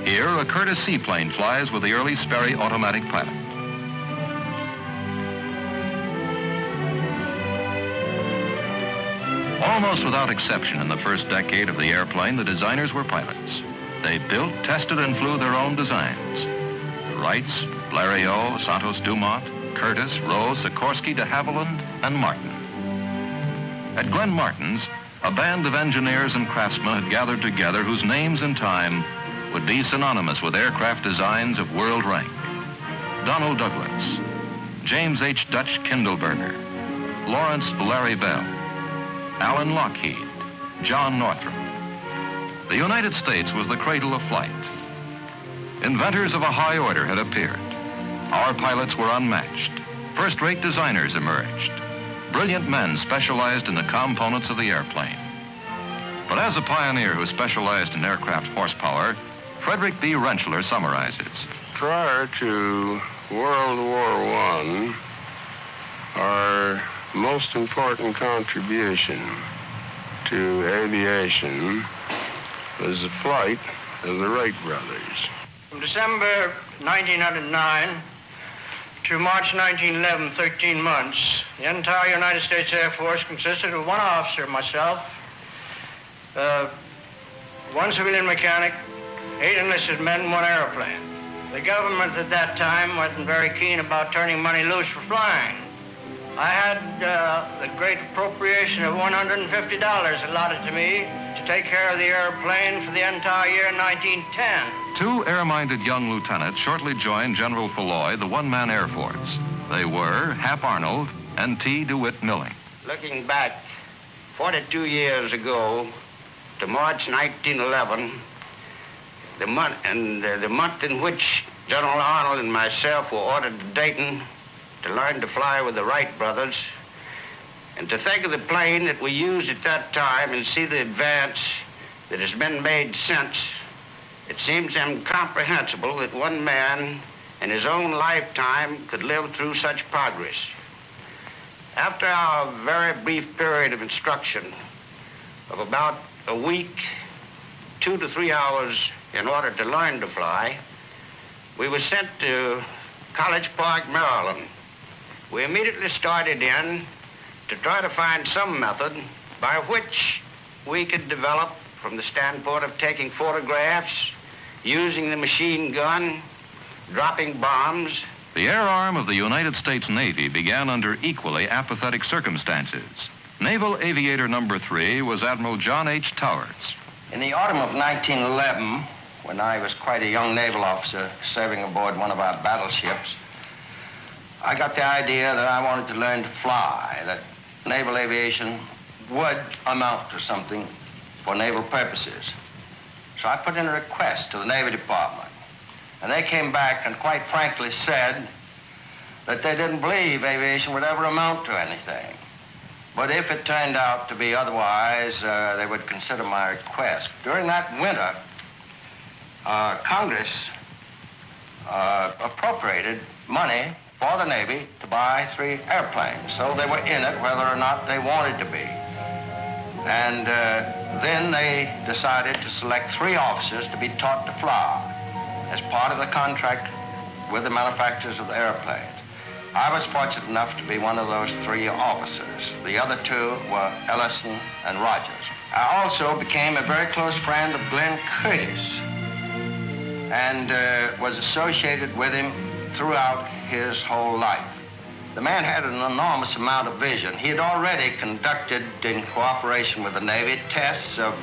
Here, a Curtiss seaplane flies with the early Sperry automatic pilot. Almost without exception in the first decade of the airplane, the designers were pilots. They built, tested, and flew their own designs. The Wrights, Blériot, Santos Dumont, Curtiss, Rose, Sikorsky, de Havilland, and Martin. At Glenn Martin's, a band of engineers and craftsmen had gathered together whose names in time would be synonymous with aircraft designs of world rank. Donald Douglas, James H. Dutch Kindleberger, Lawrence Larry Bell, Alan Lockheed, John Northrop. The United States was the cradle of flight. Inventors of a high order had appeared. Our pilots were unmatched. First-rate designers emerged. Brilliant men specialized in the components of the airplane. But as a pioneer who specialized in aircraft horsepower, Frederick B. Rentschler summarizes. Prior to World War I, our most important contribution to aviation was the flight of the Wright brothers. From December 1909 to March 1911, 13 months, the entire United States Air Force consisted of one officer, myself, one civilian mechanic, 8 enlisted men, 1 airplane. The government at that time wasn't very keen about turning money loose for flying. I had the great appropriation of $150 allotted to me to take care of the airplane for the entire year 1910. 2 air-minded young lieutenants shortly joined General Falloy, the one-man Air Force. They were Hap Arnold and T. DeWitt Milling. Looking back 42 years ago to March 1911, the month in which General Arnold and myself were ordered to Dayton to learn to fly with the Wright brothers, and to think of the plane that we used at that time and see the advance that has been made since, it seems incomprehensible that one man in his own lifetime could live through such progress. After our very brief period of instruction of about a week, 2 to 3 hours in order to learn to fly, we were sent to College Park, Maryland. We immediately started in to try to find some method by which we could develop from the standpoint of taking photographs, using the machine gun, dropping bombs. The air arm of the United States Navy began under equally apathetic circumstances. Naval Aviator Number 3 was Admiral John H. Towers. In the autumn of 1911, when I was quite a young naval officer serving aboard one of our battleships, I got the idea that I wanted to learn to fly, that naval aviation would amount to something for naval purposes. So I put in a request to the Navy Department, and they came back and quite frankly said that they didn't believe aviation would ever amount to anything. But if it turned out to be otherwise, they would consider my request. During that winter, Congress appropriated money for the Navy to buy 3 airplanes. So they were in it whether or not they wanted to be. And then they decided to select 3 officers to be taught to fly as part of the contract with the manufacturers of the airplanes. I was fortunate enough to be one of those 3 officers. The other 2 were Ellison and Rogers. I also became a very close friend of Glenn Curtis and was associated with him throughout his whole life. The man had an enormous amount of vision. He had already conducted, in cooperation with the Navy, tests of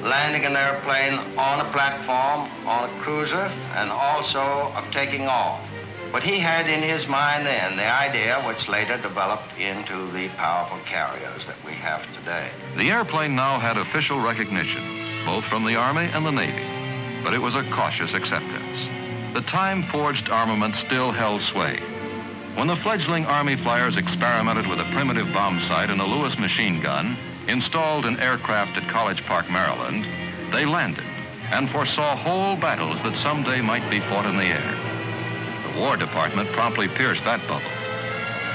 landing an airplane on a platform, on a cruiser, and also of taking off. But he had in his mind then the idea which later developed into the powerful carriers that we have today. The airplane now had official recognition, both from the Army and the Navy, but it was a cautious acceptance. The time-forged armament still held sway. When the fledgling Army flyers experimented with a primitive bomb sight and a Lewis machine gun, installed in aircraft at College Park, Maryland, they landed and foresaw whole battles that someday might be fought in the air. The War Department promptly pierced that bubble.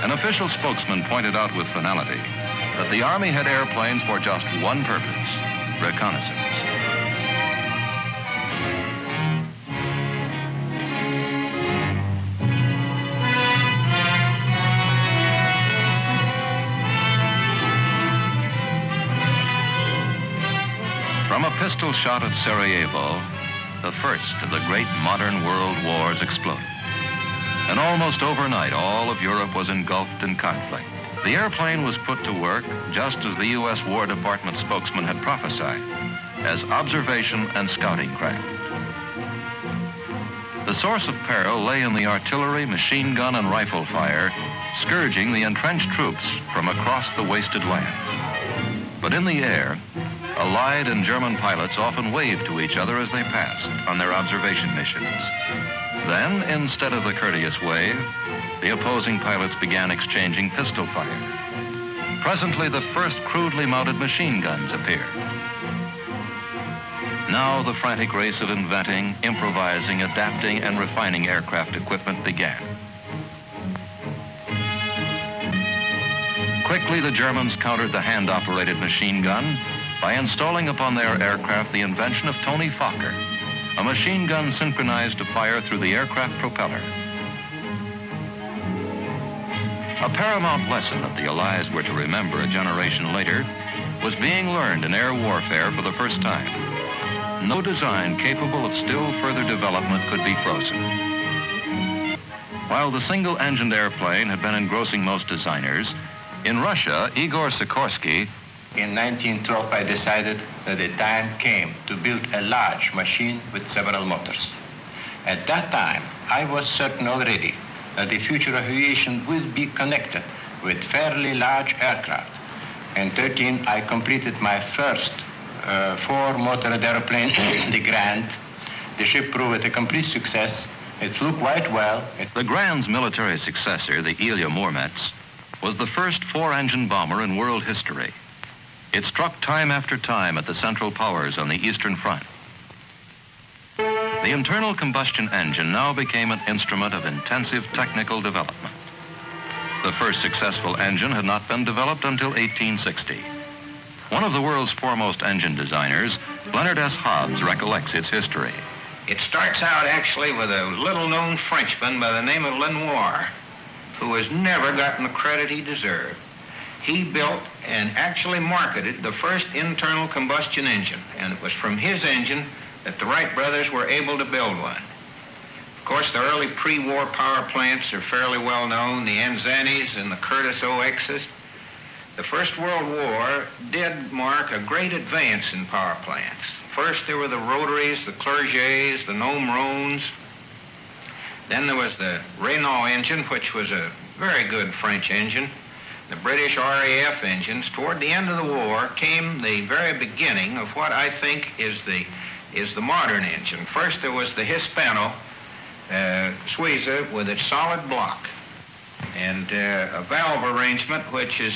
An official spokesman pointed out with finality that the Army had airplanes for just one purpose: reconnaissance. From a pistol shot at Sarajevo, the first of the great modern world wars exploded. And almost overnight, all of Europe was engulfed in conflict. The airplane was put to work, just as the U.S. War Department spokesman had prophesied, as observation and scouting craft. The source of peril lay in the artillery, machine gun, and rifle fire, scourging the entrenched troops from across the wasted land. But in the air, Allied and German pilots often waved to each other as they passed on their observation missions. Then, instead of the courteous wave, the opposing pilots began exchanging pistol fire. Presently, the first crudely mounted machine guns appeared. Now the frantic race of inventing, improvising, adapting, and refining aircraft equipment began. Quickly, the Germans countered the hand-operated machine gun by installing upon their aircraft the invention of Tony Fokker, a machine gun synchronized to fire through the aircraft propeller. A paramount lesson that the Allies were to remember a generation later was being learned in air warfare for the first time. No design capable of still further development could be frozen. While the single-engined airplane had been engrossing most designers, in Russia, Igor Sikorsky. In 1912, I decided that the time came to build a large machine with several motors. At that time, I was certain already that the future of aviation would be connected with fairly large aircraft. In 13, I completed my first 4-motored airplane, the Grand. The ship proved a complete success. It flew quite well. The Grand's military successor, the Ilya Muromets, was the first 4-engine bomber in world history. It struck time after time at the Central Powers on the Eastern Front. The internal combustion engine now became an instrument of intensive technical development. The first successful engine had not been developed until 1860. One of the world's foremost engine designers, Leonard S. Hobbs, recollects its history. It starts out actually with a little-known Frenchman by the name of Lenoir, who has never gotten the credit he deserved. He built and actually marketed the first internal combustion engine, and it was from his engine that the Wright brothers were able to build one. Of course, the early pre-war power plants are fairly well known, the Anzanis and the Curtiss OXs. The First World War did mark a great advance in power plants. First, there were the rotaries, the Clergets, the Nomrones. Then there was the Renault engine, which was a very good French engine. The British RAF engines. Toward the end of the war came the very beginning of what I think is the modern engine. First, there was the Hispano Suiza with its solid block and a valve arrangement which is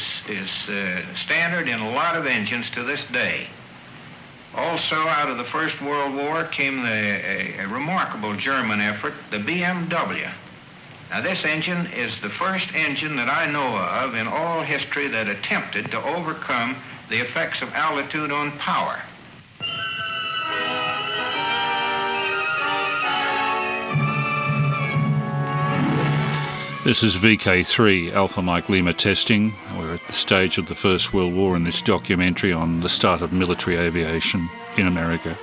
standard in a lot of engines to this day. Also, out of the First World War came a remarkable German effort, the BMW. Now, this engine is the first engine that I know of in all history that attempted to overcome the effects of altitude on power. This is VK3 Alpha Mike Lima testing. We're at the stage of the First World War in this documentary on the start of military aviation in America.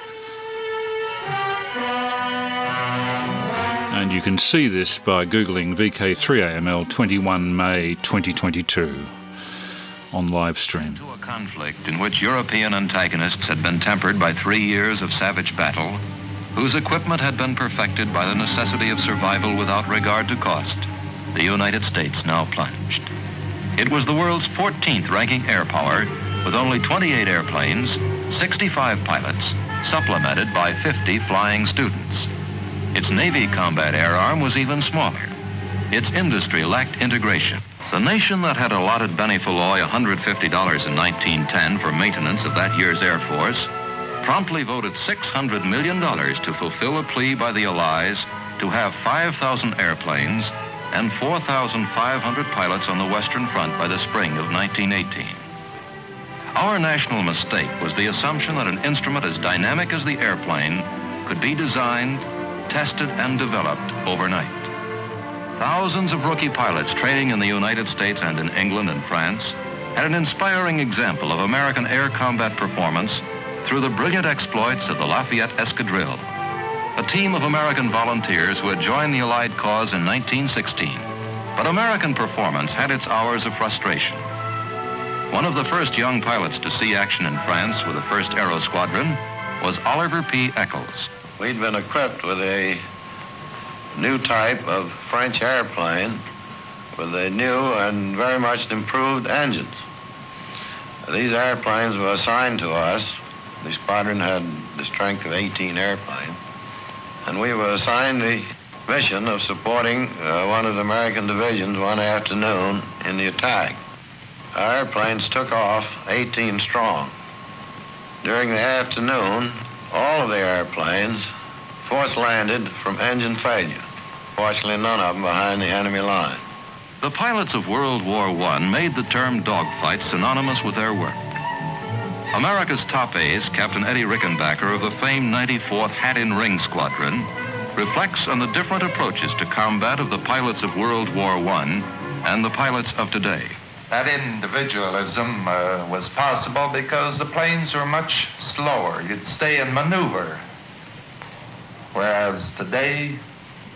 And you can see this by Googling VK3AML 21 May 2022 on live stream. To a conflict in which European antagonists had been tempered by 3 years of savage battle, whose equipment had been perfected by the necessity of survival without regard to cost, the United States now plunged. It was the world's 14th ranking air power, with only 28 airplanes, 65 pilots, supplemented by 50 flying students. Its Navy combat air arm was even smaller. Its industry lacked integration. The nation that had allotted Benny Falloy $150 in 1910 for maintenance of that year's Air Force promptly voted $600 million to fulfill a plea by the Allies to have 5,000 airplanes and 4,500 pilots on the Western Front by the spring of 1918. Our national mistake was the assumption that an instrument as dynamic as the airplane could be designed, tested, and developed overnight. Thousands of rookie pilots training in the United States and in England and France had an inspiring example of American air combat performance through the brilliant exploits of the Lafayette Escadrille, a team of American volunteers who had joined the Allied cause in 1916. But American performance had its hours of frustration. One of the first young pilots to see action in France with the first Aero Squadron was Oliver P. Eccles. We'd been equipped with a new type of French airplane with a new and very much improved engines. These airplanes were assigned to us. The squadron had the strength of 18 airplanes, and we were assigned the mission of supporting one of the American divisions one afternoon in the attack. Our airplanes took off 18 strong. During the afternoon, all of the airplanes force landed from engine failure. Fortunately, none of them behind the enemy line. The pilots of World War I made the term dogfight synonymous with their work. America's top ace, Captain Eddie Rickenbacker of the famed 94th Hat-in-Ring Squadron, reflects on the different approaches to combat of the pilots of World War I and the pilots of today. That individualism was possible because the planes were much slower. You'd stay in maneuver. Whereas today,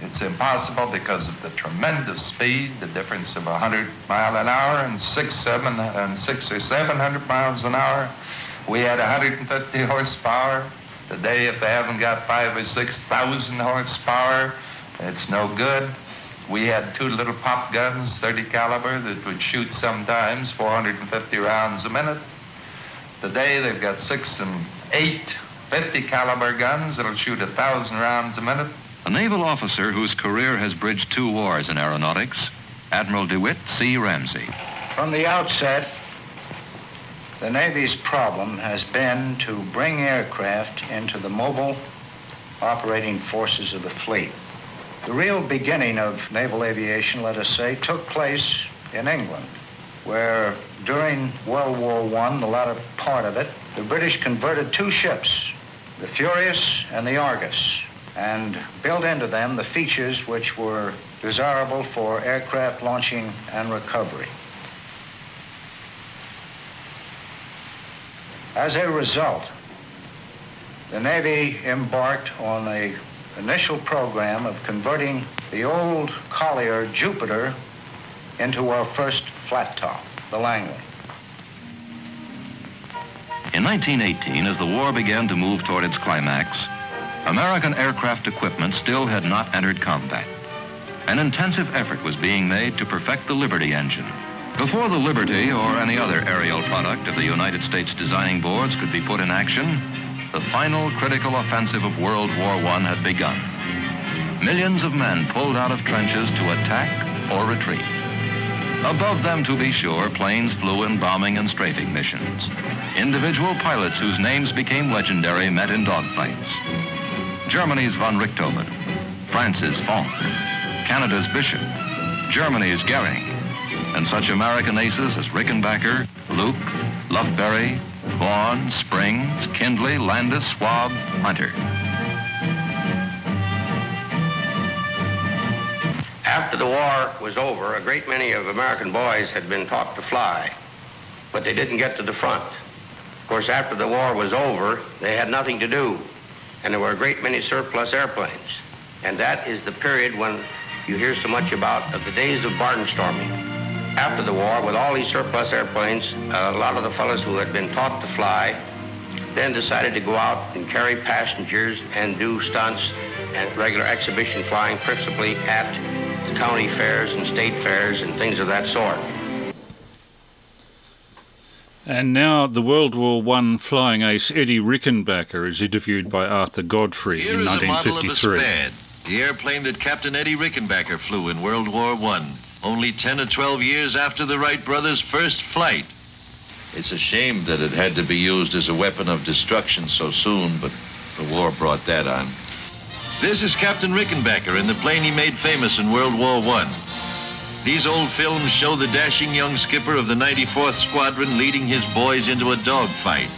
it's impossible because of the tremendous speed, the difference of 100 miles an hour and 600 or 700 miles an hour. We had 150 horsepower. Today, if they haven't got 5,000 or 6,000 horsepower, it's no good. We had two little pop guns, 30 caliber, that would shoot sometimes 450 rounds a minute. Today, they've got 6 and 8 50 caliber guns that'll shoot 1,000 rounds a minute. A naval officer whose career has bridged 2 wars in aeronautics, Admiral DeWitt C. Ramsey. From the outset, the Navy's problem has been to bring aircraft into the mobile operating forces of the fleet. The real beginning of naval aviation, let us say, took place in England, where during World War I, the latter part of it, the British converted 2 ships, the Furious and the Argus, and built into them the features which were desirable for aircraft launching and recovery. As a result, the Navy embarked on an initial program of converting the old Collier Jupiter into our first flat top, the Langley. In 1918, as the war began to move toward its climax, American aircraft equipment still had not entered combat. An intensive effort was being made to perfect the Liberty engine. Before the Liberty or any other aerial product of the United States designing boards could be put in action, the final critical offensive of World War I had begun. Millions of men pulled out of trenches to attack or retreat. Above them, to be sure, planes flew in bombing and strafing missions. Individual pilots whose names became legendary met in dogfights. Germany's von Richthofen, France's Fonck, Canada's Bishop, Germany's Goering, and such American aces as Rickenbacker, Luke, Lufberry, Vaughn, Springs, Kindley, Landis, Schwab, Hunter. After the war was over, a great many of American boys had been taught to fly, but they didn't get to the front. Of course, after the war was over, they had nothing to do, and there were a great many surplus airplanes. And that is the period when you hear so much about of the days of barnstorming. After the war, with all these surplus airplanes, a lot of the fellows who had been taught to fly then decided to go out and carry passengers and do stunts and regular exhibition flying, principally at the county fairs and state fairs and things of that sort. And now the World War I flying ace Eddie Rickenbacker is interviewed by Arthur Godfrey Here in is a model of a 1953. Spad, the airplane that Captain Eddie Rickenbacker flew in World War I, only 10 or 12 years after the Wright brothers' first flight. It's a shame that it had to be used as a weapon of destruction so soon, but the war brought that on. This is Captain Rickenbacker in the plane he made famous in World War I. These old films show the dashing young skipper of the 94th Squadron leading his boys into a dogfight.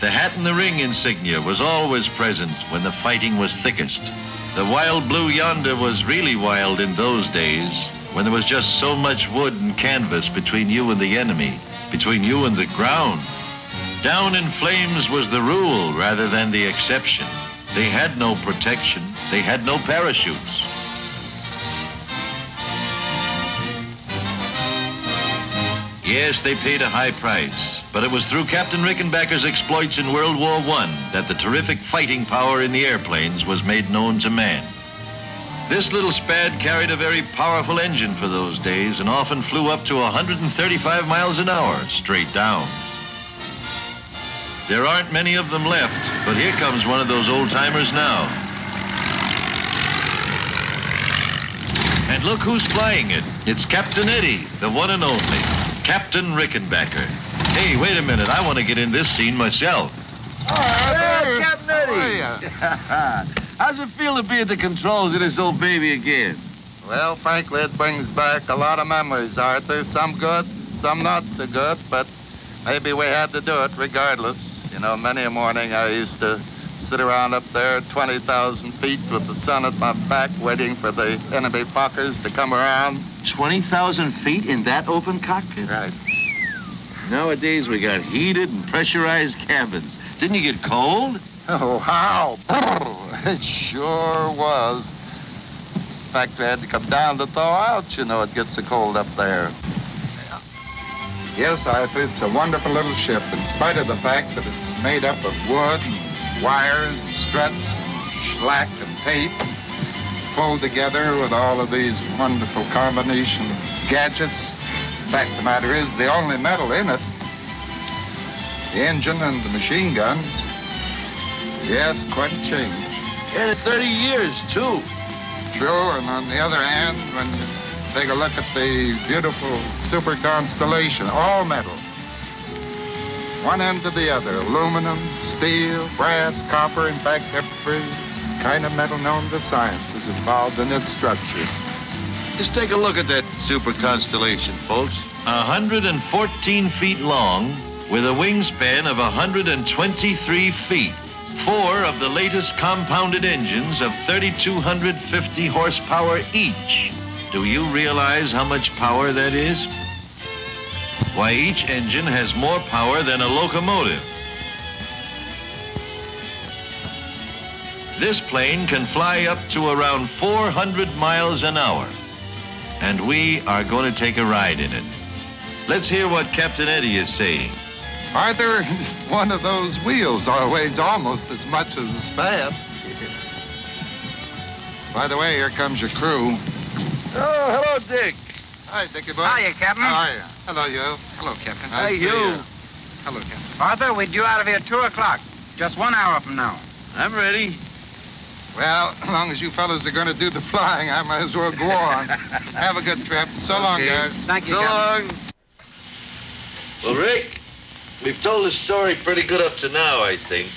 The hat and the ring insignia was always present when the fighting was thickest. The wild blue yonder was really wild in those days, when there was just so much wood and canvas between you and the enemy, between you and the ground. Down in flames was the rule rather than the exception. They had no protection. They had no parachutes. Yes, they paid a high price, but it was through Captain Rickenbacker's exploits in World War I that the terrific fighting power in the airplanes was made known to man. This little Spad carried a very powerful engine for those days and often flew up to 135 miles an hour, straight down. There aren't many of them left, but here comes one of those old-timers now. And look who's flying it. It's Captain Eddie, the one and only, Captain Rickenbacker. Hey, wait a minute, I want to get in this scene myself. Hey, Captain Eddie! How's it feel to be at the controls of this old baby again? Well, frankly, it brings back a lot of memories, Arthur. Some good, some not so good, but maybe we had to do it regardless. You know, many a morning I used to sit around up there 20,000 feet with the sun at my back waiting for the enemy Fokkers to come around. 20,000 feet in that open cockpit? Right. Nowadays we got heated and pressurized cabins. Didn't you get cold? Oh, how? It sure was. In fact, we had to come down to thaw out. You know, it gets so cold up there. Yes, Arthur, it's a wonderful little ship, in spite of the fact that it's made up of wood and wires and struts and slack and tape, pulled together with all of these wonderful combination gadgets. In fact, the matter is, the only metal in it, the engine and the machine guns. Yes, quite a change. And in 30 years, too. True, and on the other hand, when you take a look at the beautiful super constellation, all metal. One end to the other, aluminum, steel, brass, copper, in fact, every kind of metal known to science is involved in its structure. Just take a look at that super constellation, folks. 114 feet long with a wingspan of 123 feet. 4 of the latest compounded engines of 3,250 horsepower each. Do you realize how much power that is? Why, each engine has more power than a locomotive. This plane can fly up to around 400 miles an hour. And we are going to take a ride in it. Let's hear what Captain Eddie is saying. Arthur, one of those wheels weighs almost as much as a Spad. By the way, here comes your crew. Oh, hello, Dick. Hi, Dickie boy. Hiya, Captain. How are you? Hello, you. Hello, Captain. Hey, you. Hello, Captain. Arthur, we're due out of here at 2 o'clock. Just 1 hour from now. I'm ready. Well, as long as you fellas are going to do the flying, I might as well go on. Have a good trip. So long, guys. Thank you, So Captain. long. Well, Rick, we've told the story pretty good up to now, I think.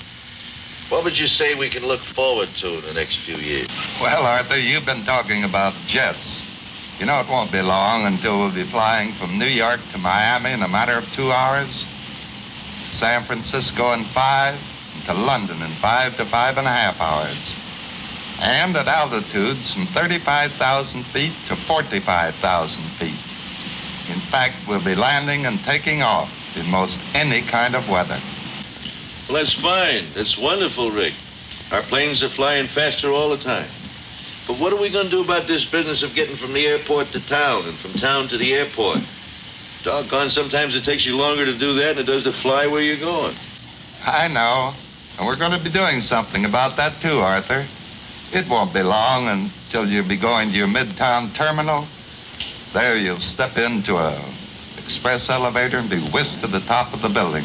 What would you say we can look forward to in the next few years? Well, Arthur, you've been talking about jets. You know, it won't be long until we'll be flying from New York to Miami in a matter of 2 hours, San Francisco in 5, and to London in 5 to 5.5 hours. And at altitudes from 35,000 feet to 45,000 feet. In fact, we'll be landing and taking off in most any kind of weather. Well, that's fine. That's wonderful, Rick. Our planes are flying faster all the time. But what are we going to do about this business of getting from the airport to town and from town to the airport? Doggone, sometimes it takes you longer to do that than it does to fly where you're going. I know. And we're going to be doing something about that too, Arthur. It won't be long until you'll be going to your midtown terminal. There you'll step into a express elevator and be whisked to the top of the building.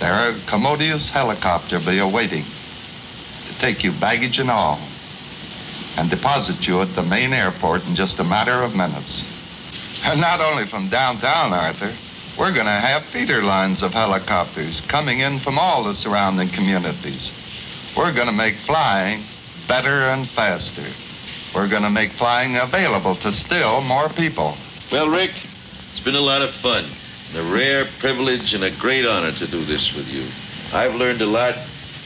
There a commodious helicopter will be awaiting to take you baggage and all and deposit you at the main airport in just a matter of minutes. And not only from downtown, Arthur, we're going to have feeder lines of helicopters coming in from all the surrounding communities. We're going to make flying better and faster. We're going to make flying available to still more people. Well, Rick, it's been a lot of fun. A rare privilege and a great honor to do this with you. I've learned a lot,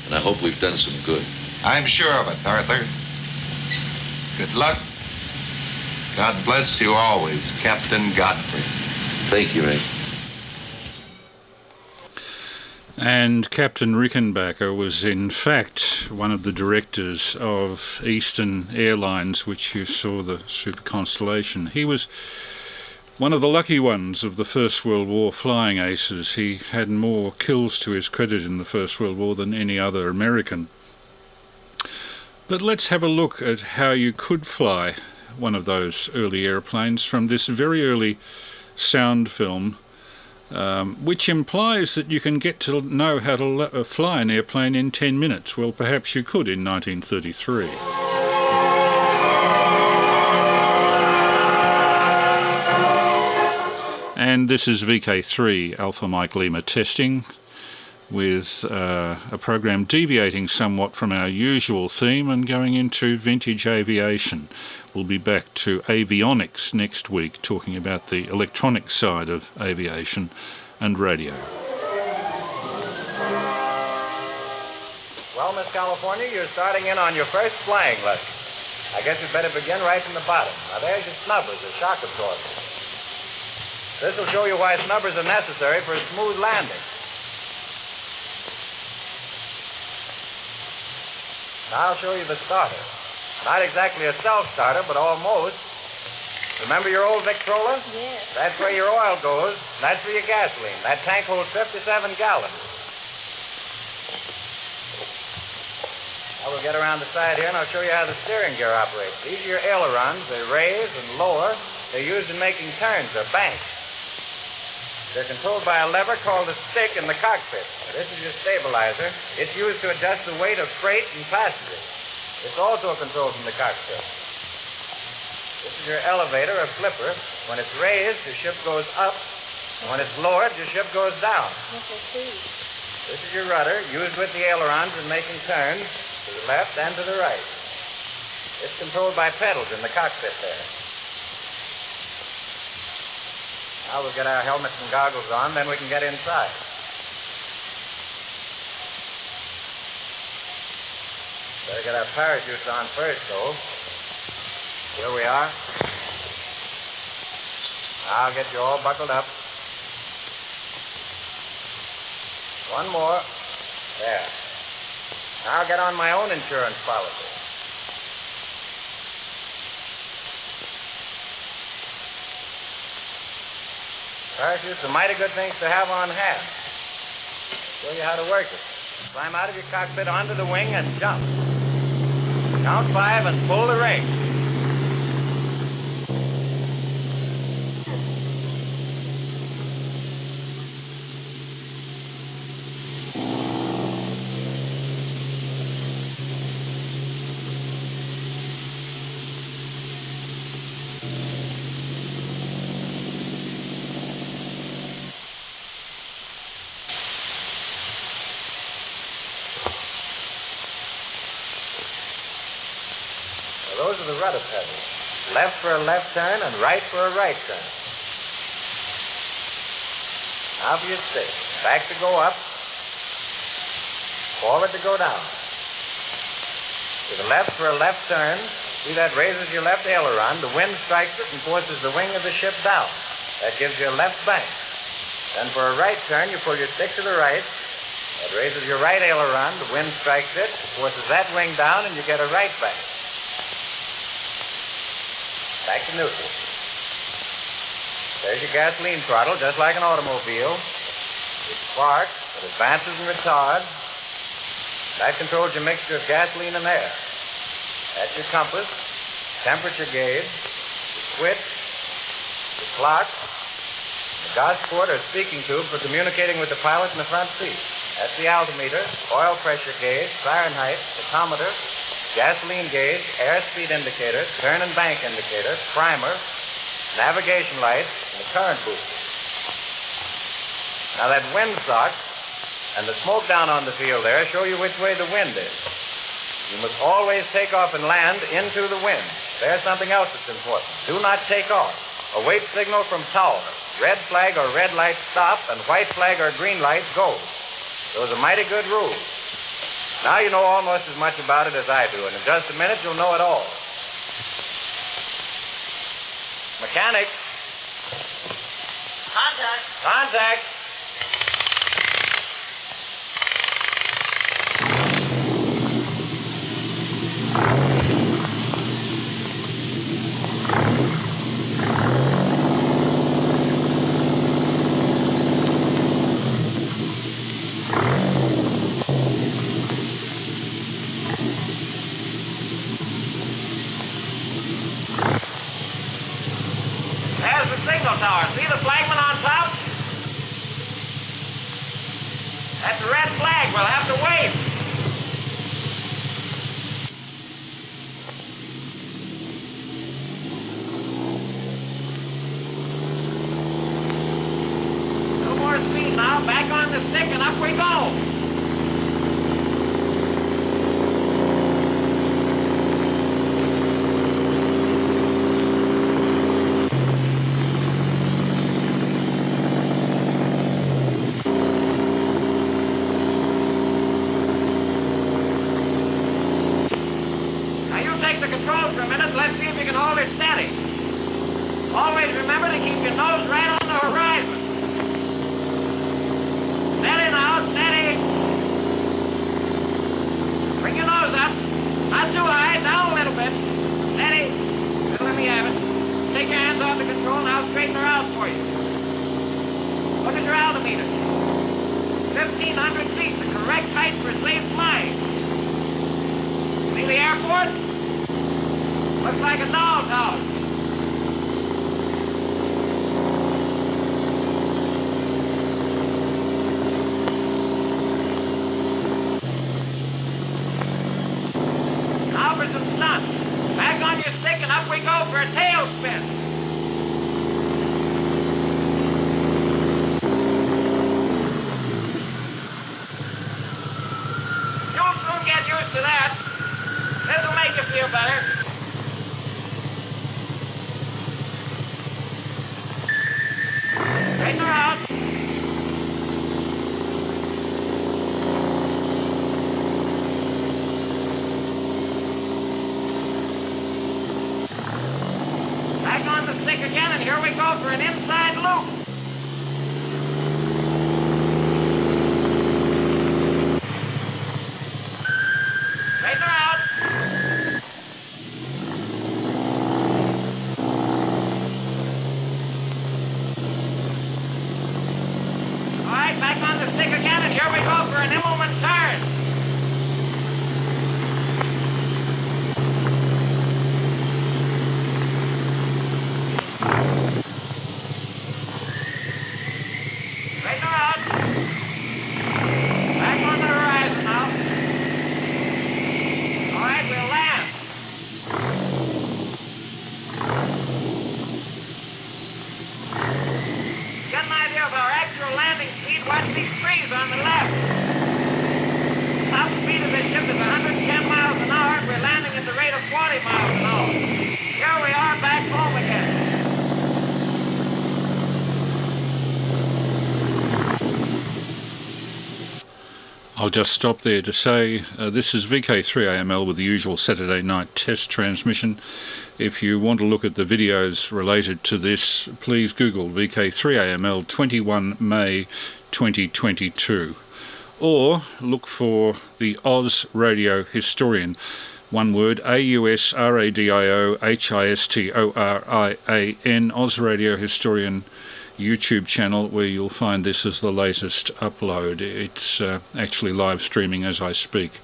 and I hope we've done some good. I'm sure of it, Arthur. Good luck. God bless you always, Captain Godfrey. Thank you, Rick. And Captain Rickenbacker was in fact one of the directors of Eastern Airlines, which you saw the Super Constellation. He was one of the lucky ones of the First World War flying aces. He had more kills to his credit in the First World War than any other American. But let's have a look at how you could fly one of those early airplanes from this very early sound film, which implies that you can get to know how to fly an airplane in 10 minutes. Well, perhaps you could in 1933. And this is VK3 Alpha Mike Lima testing with a program deviating somewhat from our usual theme and going into vintage aviation. We'll be back to avionics next week, talking about the electronic side of aviation and radio. Well, Miss California, you're starting in on your first flying lesson. I guess you'd better begin right from the bottom. Now, there's your snubbers, the shock absorbers. This will show you why snubbers are necessary for a smooth landing. Now I'll show you the starter. Not exactly a self-starter, but almost. Remember your old Victrola? Yes. That's where your oil goes. That's for your gasoline. That tank holds 57 gallons. Now we'll get around the side here, and I'll show you how the steering gear operates. These are your ailerons. They raise and lower. They're used in making turns or banks. They're controlled by a lever called a stick in the cockpit. Now, this is your stabilizer. It's used to adjust the weight of freight and passengers. It's also controlled from the cockpit. This is your elevator or flipper. When it's raised, your ship goes up. And when it's lowered, your ship goes down. Yes, I see. This is your rudder, used with the ailerons in making turns to the left and to the right. It's controlled by pedals in the cockpit there. Now we'll get our helmets and goggles on, then we can get inside. Better get our parachutes on first, though. Here we are. I'll get you all buckled up. One more. There. Now I'll get on my own insurance policy. Parachutes are mighty good things to have on hand. Show you how to work it. Climb out of your cockpit onto the wing and jump. Count 5 and pull the ring. Those are the rudder pedals. Left for a left turn and right for a right turn. Now for your stick. Back to go up. Forward to go down. To the left for a left turn. See, that raises your left aileron. The wind strikes it and forces the wing of the ship down. That gives you a left bank. Then for a right turn, you pull your stick to the right. That raises your right aileron. The wind strikes it, forces that wing down, and you get a right bank. Back to neutral. There's your gasoline throttle, just like an automobile. It sparks, it advances and retards. That controls your mixture of gasoline and air. That's your compass, temperature gauge, the switch, the clock, the Gosport or speaking tube for communicating with the pilot in the front seat. That's the altimeter, oil pressure gauge, Fahrenheit, tachometer, gasoline gauge, airspeed indicator, turn and bank indicator, primer, navigation light, and the current booster. Now that windsock and the smoke down on the field there show you which way the wind is. You must always take off and land into the wind. There's something else that's important. Do not take off. A wait signal from tower. Red flag or red light, stop, and white flag or green light, go. Those are mighty good rules. Now you know almost as much about it as I do, and in just a minute you'll know it all. Mechanic. Contact. Contact. I'll just stop there to say this is VK3AML with the usual Saturday night test transmission. If you want to look at the videos related to this, please Google VK3AML 21 May 2022. Or look for the Oz Radio Historian. One word, AUSRADIOHISTORIAN, Oz Radio Historian YouTube channel, where you'll find this as the latest upload. It's actually live streaming as I speak.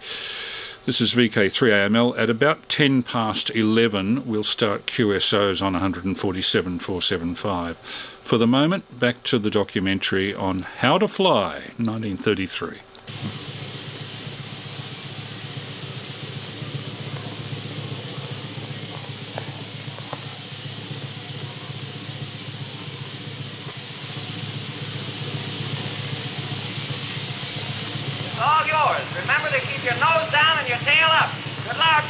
This is VK3AML. At about 10 past 11, we'll start QSOs on 147.475. For the moment, back to the documentary on How to Fly, 1933. All yours. Remember to keep your nose down and your tail up. Good luck.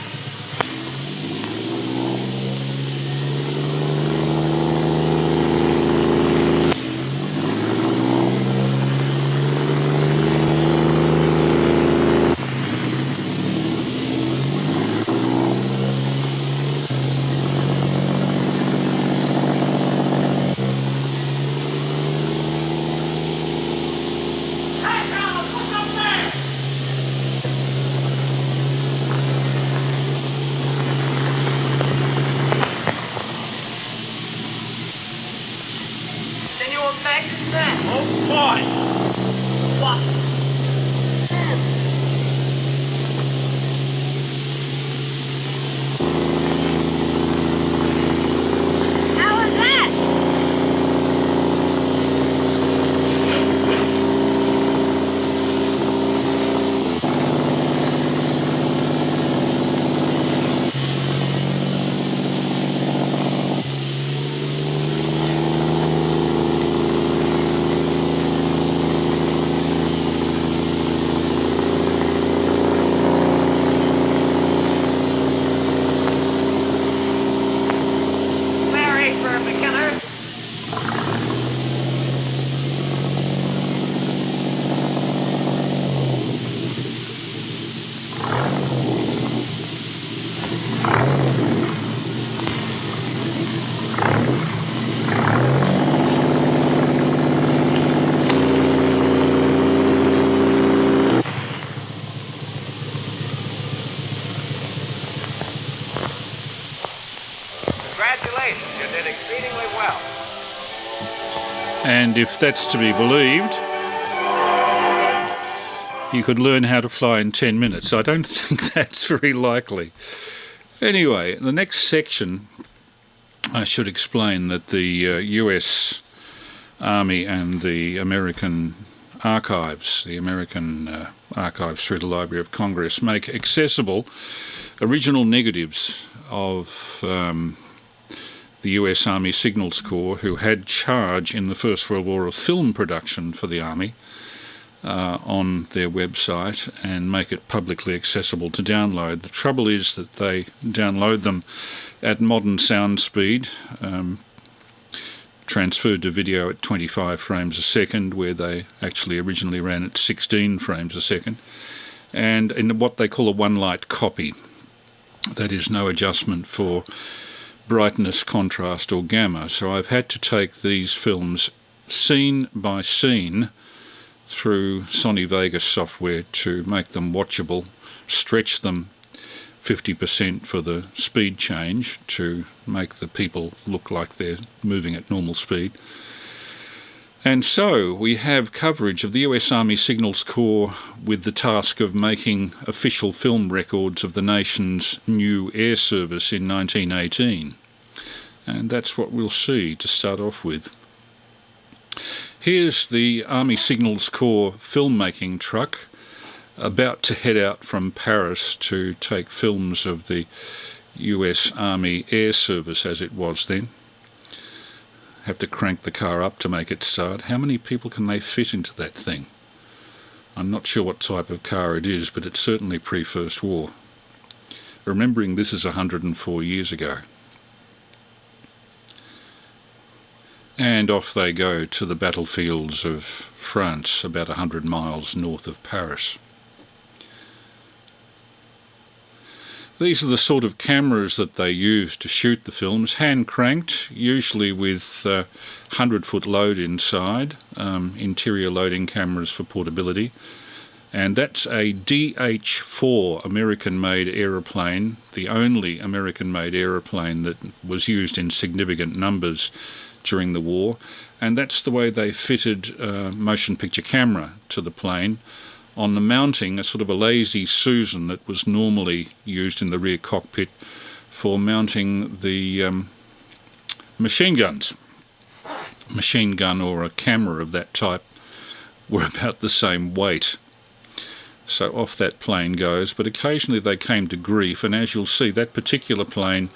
And if that's to be believed, you could learn how to fly in 10 minutes. I don't think that's very likely. Anyway, the next section, I should explain that the US Army and the American Archives, through the Library of Congress, make accessible original negatives of the US Army Signals Corps, who had charge in the First World War of film production for the Army, on their website, and make it publicly accessible to download. The trouble is that they download them at modern sound speed, transferred to video at 25 frames a second, where they actually originally ran at 16 frames a second, and in what they call a one-light copy. That is, no adjustment for brightness, contrast or gamma. So I've had to take these films scene by scene through Sony Vegas software to make them watchable, stretch them 50% for the speed change to make the people look like they're moving at normal speed. And so we have coverage of the US Army Signals Corps with the task of making official film records of the nation's new air service in 1918. And that's what we'll see to start off with. Here's the Army Signals Corps filmmaking truck about to head out from Paris to take films of the US Army Air Service as it was then. Have to crank the car up to make it start. How many people can they fit into that thing? I'm not sure what type of car it is, but it's certainly pre-First War. Remembering this is 104 years ago. And off they go to the battlefields of France, about 100 miles north of Paris. These are the sort of cameras that they use to shoot the films, hand-cranked, usually with 100-foot load inside, interior loading cameras for portability. And that's a DH-4 American-made aeroplane, the only American-made aeroplane that was used in significant numbers during the war. And that's the way they fitted a motion picture camera to the plane. On the mounting, a sort of a lazy Susan that was normally used in the rear cockpit for mounting the machine guns. Machine gun or a camera of that type were about the same weight. So off that plane goes, but occasionally they came to grief, and as you'll see, that particular plane,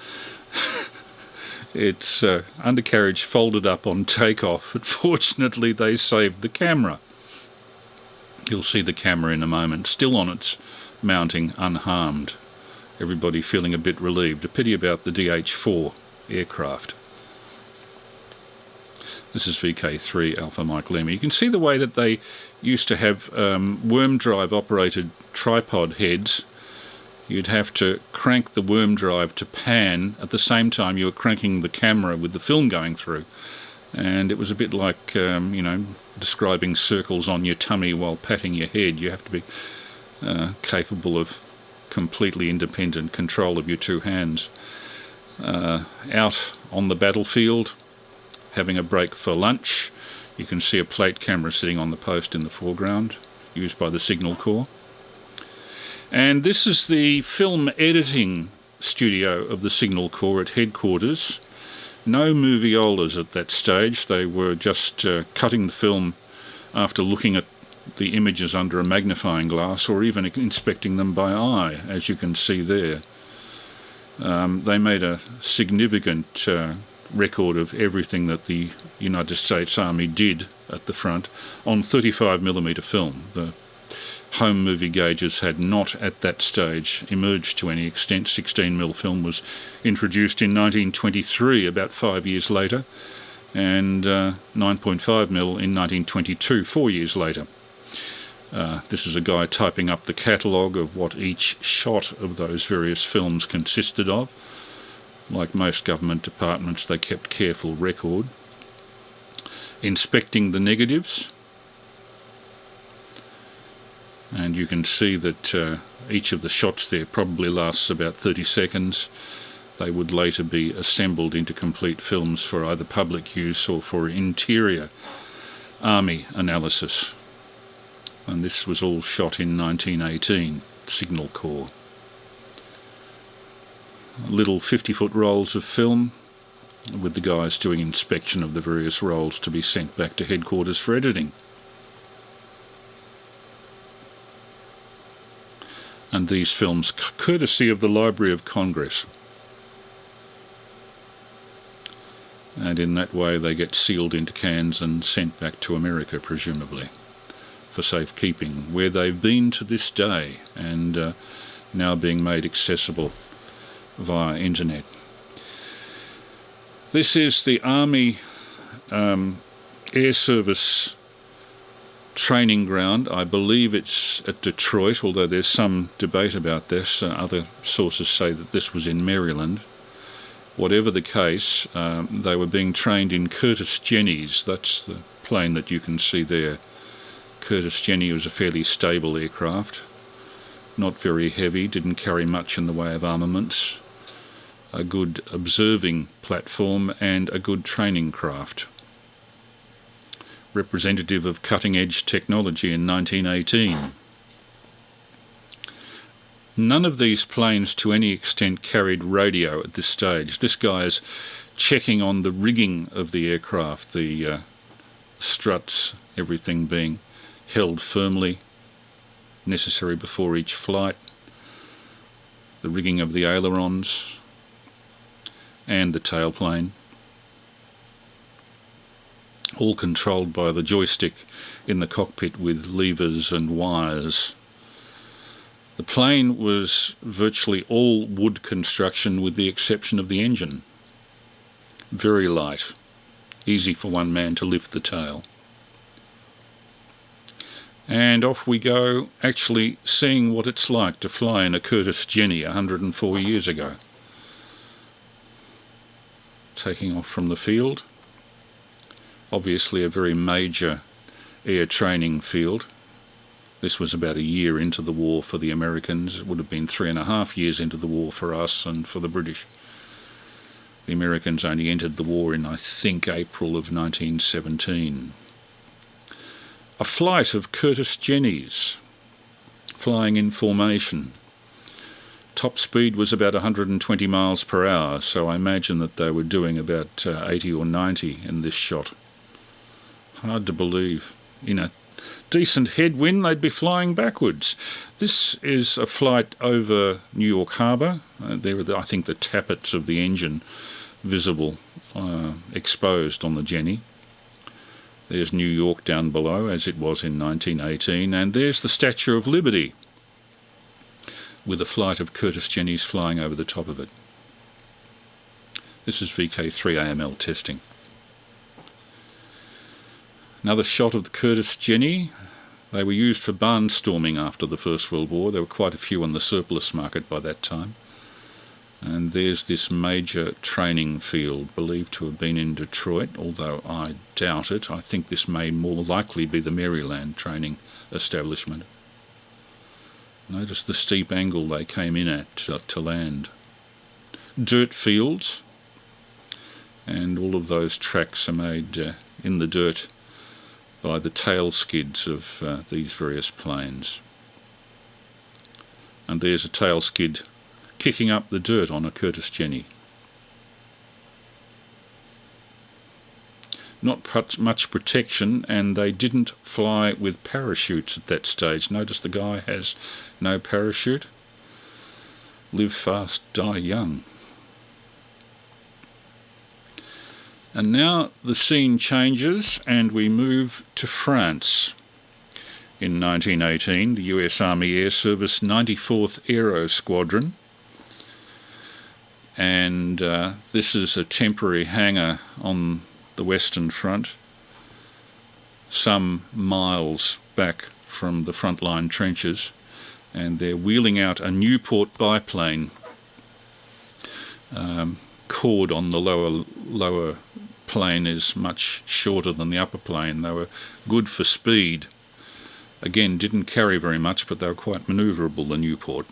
its undercarriage folded up on takeoff, but fortunately they saved the camera. You'll see the camera in a moment, still on its mounting, unharmed. Everybody feeling a bit relieved. A pity about the DH-4 aircraft. This is VK3 Alpha Mike Lima. You can see the way that they used to have worm drive operated tripod heads. You'd have to crank the worm drive to pan at the same time you were cranking the camera with the film going through. And it was a bit like, describing circles on your tummy while patting your head. You have to be capable of completely independent control of your two hands. Out on the battlefield, having a break for lunch, you can see a plate camera sitting on the post in the foreground, used by the Signal Corps. And this is the film editing studio of the Signal Corps at headquarters. No moviolas at that stage. They were just cutting the film after looking at the images under a magnifying glass or even inspecting them by eye, as you can see there. They made a significant record of everything that the United States Army did at the front on 35mm film. The home movie gauges had not at that stage emerged to any extent. 16mm film was introduced in 1923, about 5 years later, and 9.5mm in 1922, 4 years later. This is a guy typing up the catalogue of what each shot of those various films consisted of. Like most government departments, they kept careful record. Inspecting the negatives. And you can see that each of the shots there probably lasts about 30 seconds. They would later be assembled into complete films for either public use or for interior army analysis. And this was all shot in 1918, Signal Corps. Little 50-foot rolls of film with the guys doing inspection of the various rolls to be sent back to headquarters for editing. And these films courtesy of the Library of Congress. And in that way they get sealed into cans and sent back to America, presumably, for safekeeping, where they've been to this day and now being made accessible via internet. This is the Army Air Service training ground. I believe it's at Detroit, although there's some debate about this. Other sources say that this was in Maryland. Whatever the case, they were being trained in Curtiss Jennies. That's the plane that you can see there. Curtiss Jenny was a fairly stable aircraft, not very heavy, didn't carry much in the way of armaments, a good observing platform and a good training craft. Representative of cutting-edge technology in 1918. None of these planes to any extent carried radio at this stage. This guy is checking on the rigging of the aircraft, the struts, everything being held firmly, necessary before each flight, the rigging of the ailerons and the tailplane, all controlled by the joystick in the cockpit with levers and wires. The plane was virtually all wood construction with the exception of the engine. Very light, easy for one man to lift the tail. And off we go, actually seeing what it's like to fly in a Curtiss Jenny 104 years ago. Taking off from the field. Obviously a very major air training field. This was about a year into the war for the Americans. It would have been 3.5 years into the war for us and for the British. The Americans only entered the war in, I think, April of 1917. A flight of Curtiss Jennies flying in formation. Top speed was about 120 miles per hour, so I imagine that they were doing about 80 or 90 in this shot. Hard to believe. In a decent headwind, they'd be flying backwards. This is a flight over New York Harbour. There are, I think, the tappets of the engine visible, exposed on the Jenny. There's New York down below, as it was in 1918, and there's the Statue of Liberty, with a flight of Curtiss Jennies flying over the top of it. This is VK3AML testing. Another shot of the Curtiss Jenny. They were used for barnstorming after the First World War. There were quite a few on the surplus market by that time. And there's this major training field, believed to have been in Detroit, although I doubt it. I think this may more likely be the Maryland training establishment. Notice the steep angle they came in at to land. Dirt fields, and all of those tracks are made in the dirt by the tail skids of these various planes. And there's a tail skid kicking up the dirt on a Curtiss Jenny. Not much protection, and they didn't fly with parachutes at that stage. Notice the guy has no parachute. Live fast, die young. And now the scene changes and we move to France. In 1918, the US Army Air Service 94th Aero Squadron, and this is a temporary hangar on the Western Front, some miles back from the frontline trenches, and they're wheeling out a Newport biplane. Chord on the lower plane is much shorter than the upper plane. They were good for speed. Again, didn't carry very much, but they were quite manoeuvrable, the Newport.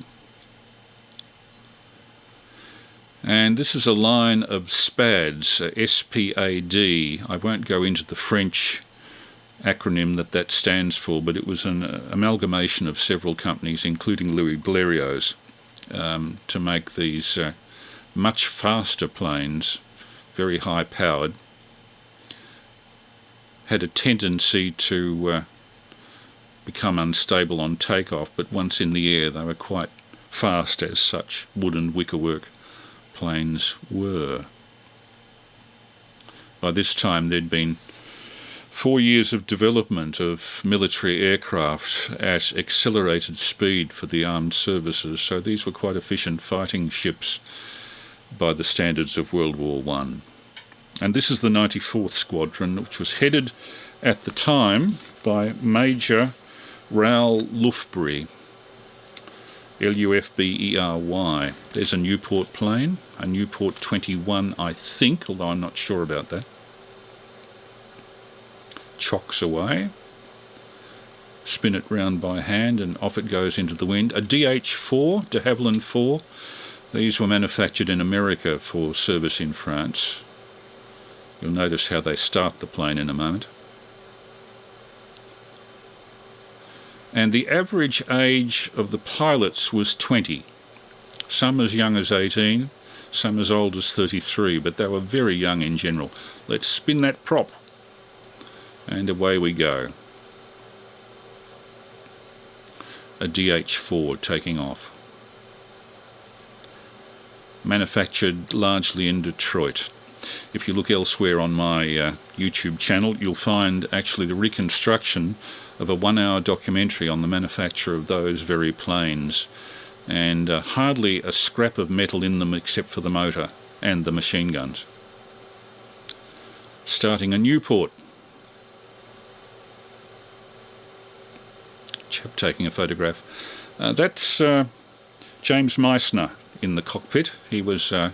And this is a line of SPADs, S-P-A-D. I won't go into the French acronym that stands for, but it was an amalgamation of several companies, including Louis Blériot's, to make these much faster planes, very high powered. Had a tendency to become unstable on takeoff, but once in the air they were quite fast, as such wood and wickerwork planes were. By this time there'd been 4 years of development of military aircraft at accelerated speed for the armed services, so these were quite efficient fighting ships by the standards of World War I. And this is the 94th Squadron, which was headed at the time by Major Raoul Lufbery, Lufbery. There's a Newport plane, a Newport 21, I think, although I'm not sure about that. Chocks away, spin it round by hand, and off it goes into the wind. A DH-4, de Havilland 4. These were manufactured in America for service in France. You'll notice how they start the plane in a moment. And the average age of the pilots was 20. Some as young as 18, some as old as 33, but they were very young in general. Let's spin that prop. And away we go. A DH-4 taking off. Manufactured largely in Detroit. If you look elsewhere on my YouTube channel, you'll find actually the reconstruction of a 1-hour documentary on the manufacture of those very planes, and hardly a scrap of metal in them except for the motor and the machine guns. Starting a Newport. chap taking a photograph. That's James Meissner in the cockpit. He was a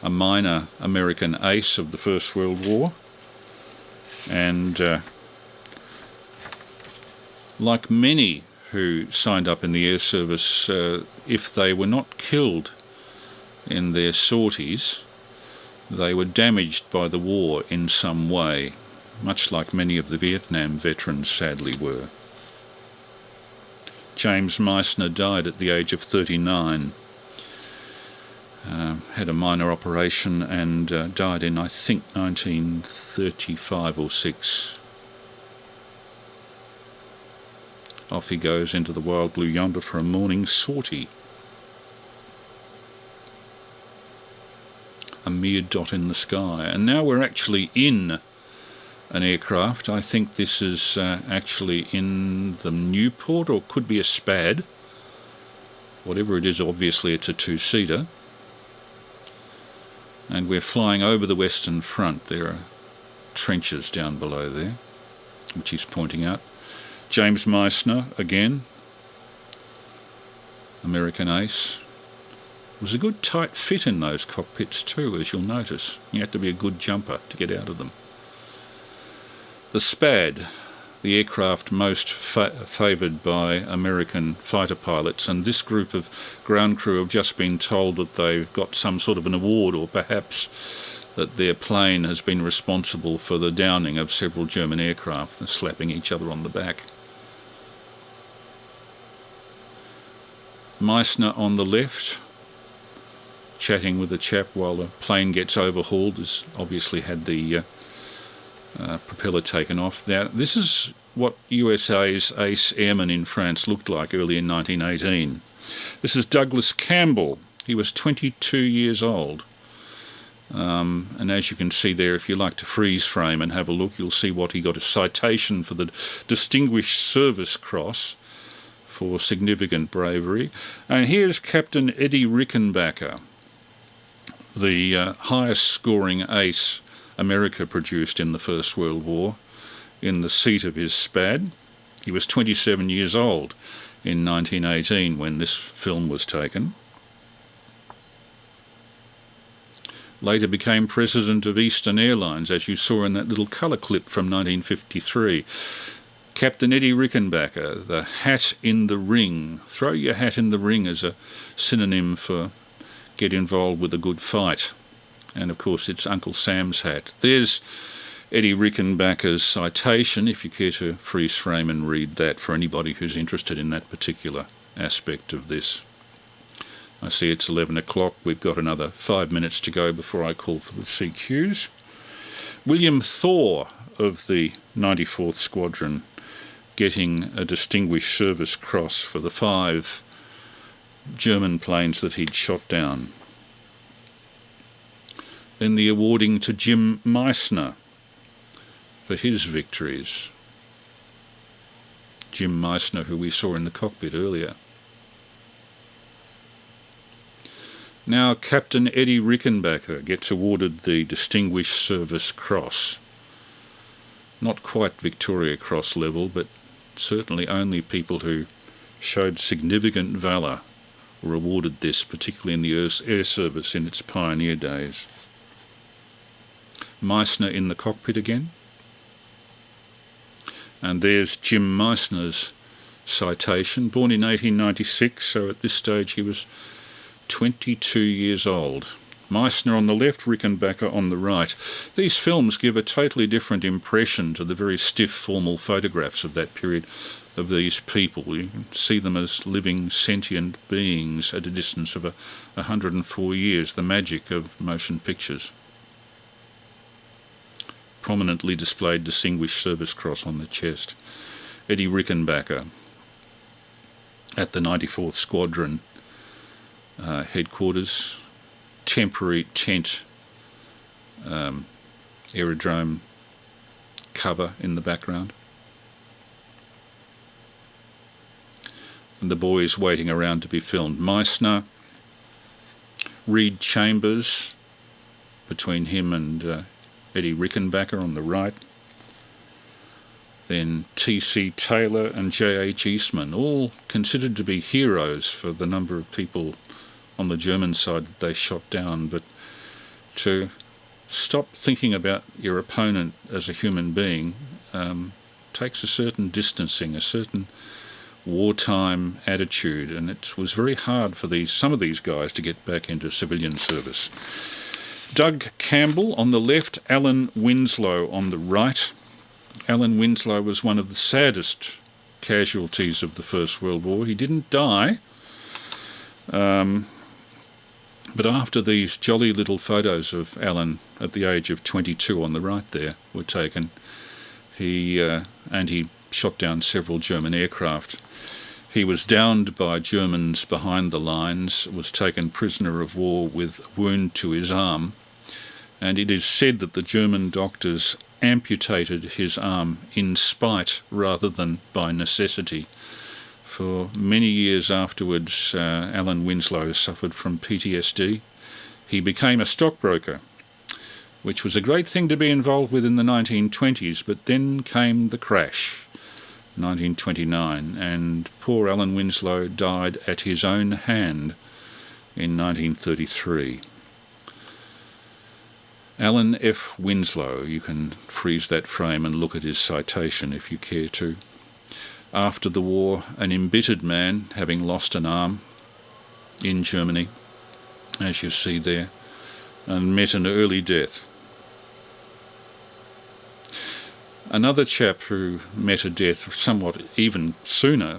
minor American ace of the First World War, and like many who signed up in the air service, if they were not killed in their sorties, they were damaged by the war in some way, much like many of the Vietnam veterans sadly were. James Meissner died at the age of 39, had a minor operation and died in, I think, 1935 or 6. Off he goes into the wild blue yonder for a morning sortie. A mere dot in the sky. And now we're actually in an aircraft. I think this is actually in the Newport, or could be a SPAD. Whatever it is, obviously it's a two-seater. And we're flying over the Western Front. There are trenches down below there, which he's pointing out. James Meissner, again, American ace. It was a good tight fit in those cockpits too, as you'll notice. You had to be a good jumper to get out of them. The SPAD, the aircraft most favoured by American fighter pilots, and this group of ground crew have just been told that they've got some sort of an award, or perhaps that their plane has been responsible for the downing of several German aircraft, and slapping each other on the back. Meissner on the left, chatting with a chap while the plane gets overhauled, has obviously had the propeller taken off. Now, this is what USA's ace airman in France looked like early in 1918. This is Douglas Campbell. He was 22 years old. And as you can see there, if you like to freeze frame and have a look, you'll see what he got: a citation for the Distinguished Service Cross for significant bravery. And here's Captain Eddie Rickenbacker, the highest scoring ace America produced in the First World War, in the seat of his SPAD. He was 27 years old in 1918 when this film was taken. Later became president of Eastern Airlines, as you saw in that little colour clip from 1953. Captain Eddie Rickenbacker, the hat in the ring. Throw your hat in the ring as a synonym for get involved with a good fight. And of course it's Uncle Sam's hat. There's Eddie Rickenbacker's citation, if you care to freeze frame and read that for anybody who's interested in that particular aspect of this. I see it's 11 o'clock. We've got another 5 minutes to go before I call for the CQs. William Thor of the 94th Squadron getting a Distinguished Service Cross for the 5 German planes that he'd shot down. Then the awarding to Jim Meissner for his victories. Jim Meissner, who we saw in the cockpit earlier. Now Captain Eddie Rickenbacker gets awarded the Distinguished Service Cross. Not quite Victoria Cross level, but certainly only people who showed significant valour were awarded this, particularly in the air service in its pioneer days. Meissner in the cockpit again. And there's Jim Meissner's citation, born in 1896, so at this stage he was 22 years old. Meissner on the left, Rickenbacker on the right. These films give a totally different impression to the very stiff, formal photographs of that period of these people. You can see them as living, sentient beings at a distance of 104 years, the magic of motion pictures. Prominently displayed Distinguished Service Cross on the chest. Eddie Rickenbacker at the 94th Squadron headquarters, temporary tent aerodrome cover in the background. And the boys waiting around to be filmed. Meissner, Reed Chambers between him and Eddie Rickenbacker on the right. then T.C. Taylor and J.H. Eastman, all considered to be heroes for the number of people on the German side that they shot down. But to stop thinking about your opponent as a human being takes a certain distancing, a certain wartime attitude, and it was very hard for some of these guys to get back into civilian service. Doug Campbell on the left, Alan Winslow on the right. Alan Winslow was one of the saddest casualties of the First World War. He didn't die, but after these jolly little photos of Alan at the age of 22 on the right there were taken, he shot down several German aircraft. He was downed by Germans behind the lines, was taken prisoner of war with a wound to his arm, and it is said that the German doctors amputated his arm in spite rather than by necessity. For many years afterwards, Alan Winslow suffered from PTSD. He became a stockbroker, which was a great thing to be involved with in the 1920s, but then came the crash. 1929, and poor Alan Winslow died at his own hand in 1933. Alan F. Winslow, you can freeze that frame and look at his citation if you care to. After the war, an embittered man, having lost an arm in Germany, as you see there, and met an early death. Another chap who met a death somewhat even sooner,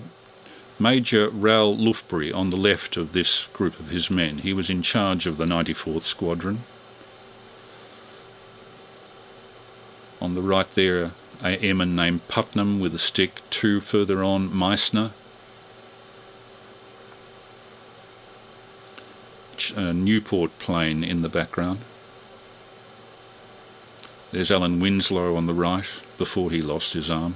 Major Raoul Lufbery on the left of this group of his men. He was in charge of the 94th Squadron. On the right there, a airman named Putnam with a stick. Two further on, Meissner. A Newport plane in the background. There's Alan Winslow on the right, before he lost his arm.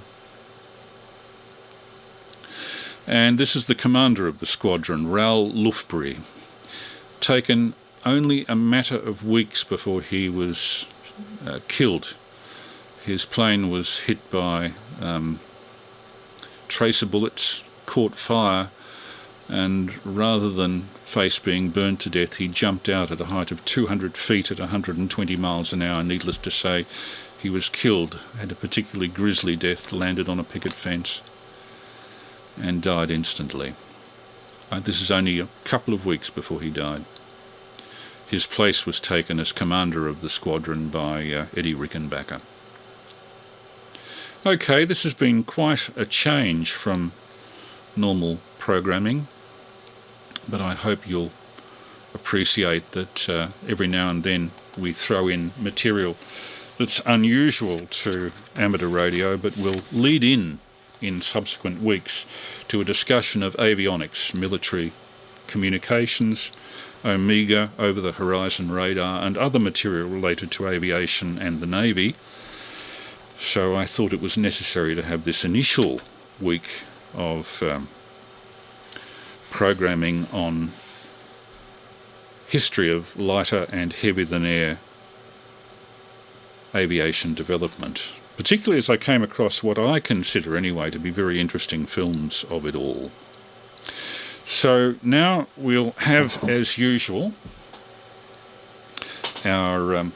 And this is the commander of the squadron, Raoul Lufbery, taken only a matter of weeks before he was killed. His plane was hit by tracer bullets, caught fire, and rather than face being burned to death, he jumped out at a height of 200 feet at 120 miles an hour. Needless to say, he was killed, had a particularly grisly death, landed on a picket fence, and died instantly. This is only a couple of weeks before he died. His place was taken as commander of the squadron by Eddie Rickenbacker. Okay, this has been quite a change from normal programming, but I hope you'll appreciate that every now and then we throw in material that's unusual to amateur radio, but will lead in subsequent weeks to a discussion of avionics, military communications, Omega, over-the-horizon radar, and other material related to aviation and the Navy. So I thought it was necessary to have this initial week of programming on history of lighter and heavier than air aviation development, particularly as I came across what I consider anyway to be very interesting films of it all. So now we'll have, as usual, our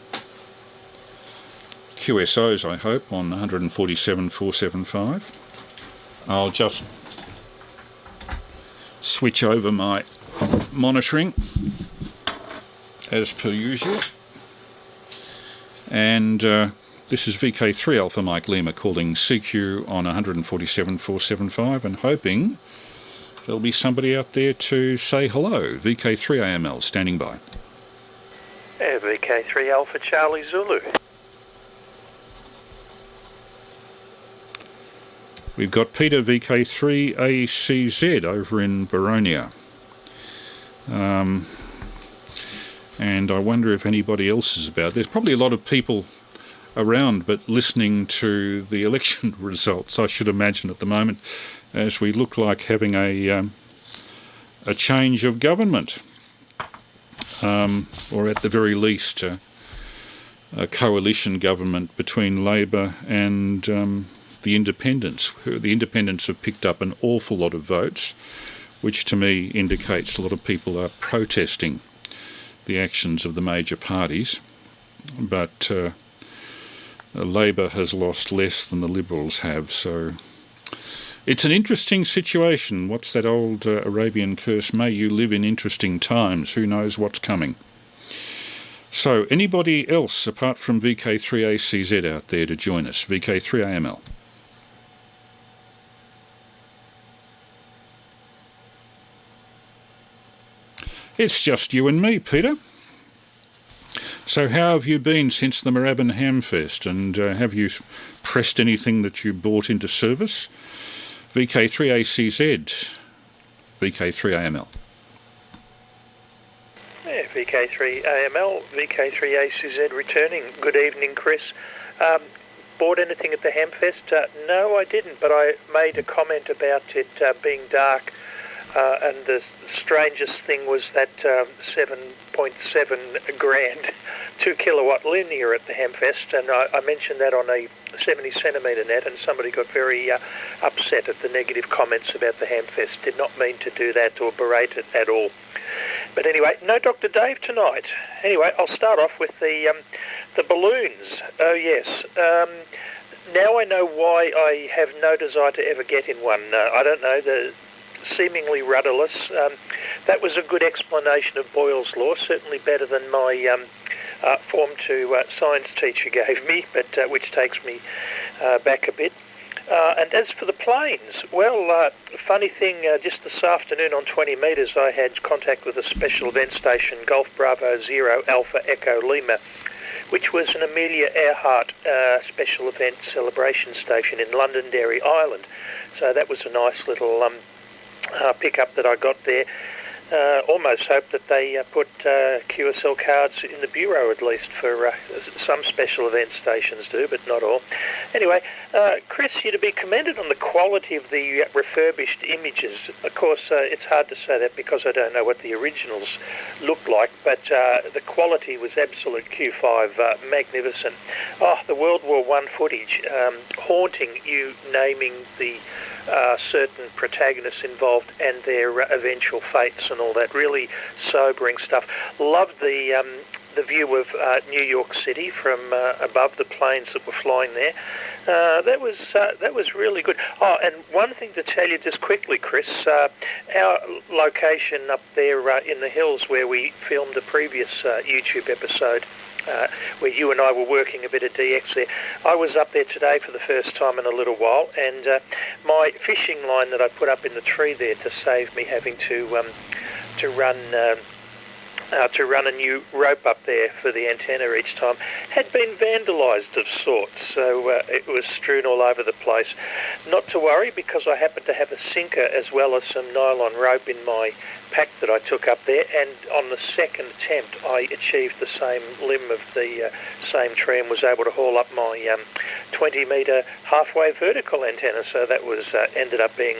QSOs, I hope, on 147.475. I'll just switch over my monitoring as per usual. And this is VK3 Alpha Mike Lima calling CQ on 147.475 and hoping there'll be somebody out there to say hello. VK3AML standing by. VK3 Alpha Charlie Zulu. We've got Peter VK3ACZ over in Baronia. And I wonder if anybody else is about. There's probably a lot of people around, but listening to the election results, I should imagine at the moment, as we look like having a change of government, or at the very least a coalition government between Labor and the the independents. The independents have picked up an awful lot of votes, which to me indicates a lot of people are protesting the actions of the major parties. But Labor has lost less than the Liberals have, so it's an interesting situation. What's that old Arabian curse? May you live in interesting times. Who knows what's coming? So, anybody else apart from VK3ACZ out there to join us? VK3AML. It's just you and me, Peter. So how have you been since the Moorabbin Hamfest, and have you pressed anything that you brought into service? VK3ACZ, VK3AML. Yeah, VK3AML, VK3ACZ returning. Good evening, Chris. Bought anything at the Hamfest? No, I didn't, but I made a comment about it being dark, and the strangest thing was that 7.7 grand 2 kilowatt linear at the Hamfest, and I mentioned that on a 70 centimetre net, and somebody got very upset at the negative comments about the Hamfest. Did not mean to do that or berate it at all. But anyway, no Dr. Dave tonight. Anyway, I'll start off with the balloons. Oh yes. Now I know why I have no desire to ever get in one. I don't know, the seemingly rudderless. That was a good explanation of Boyle's law, certainly better than my Form 2 science teacher gave me, but which takes me back a bit. And as for the planes, well, funny thing, just this afternoon on 20 metres I had contact with a special event station, Golf Bravo 0 Alpha Echo Lima, which was an Amelia Earhart special event celebration station in Londonderry, Ireland. So that was a nice little pickup that I got there. Almost hope that they put QSL cards in the bureau at least for some special event stations do, but not all. Anyway, Chris, you're to be commended on the quality of the refurbished images. Of course, it's hard to say that because I don't know what the originals look like, but the quality was absolute Q5, magnificent. Oh, the World War I footage, haunting, you naming the certain protagonists involved and their eventual fates and all that. Really sobering stuff. Loved the view of New York City from above the planes that were flying there. That was really good. Oh, and one thing to tell you just quickly, Chris, our location up there in the hills where we filmed a previous YouTube episode, where you and I were working a bit of DX there. I was up there today for the first time in a little while, and my fishing line that I put up in the tree there to save me having to run a new rope up there for the antenna each time had been vandalised of sorts, so it was strewn all over the place. Not to worry, because I happened to have a sinker as well as some nylon rope in my pack that I took up there, and on the second attempt I achieved the same limb of the same tree and was able to haul up my 20 metre halfway vertical antenna, so that was ended up being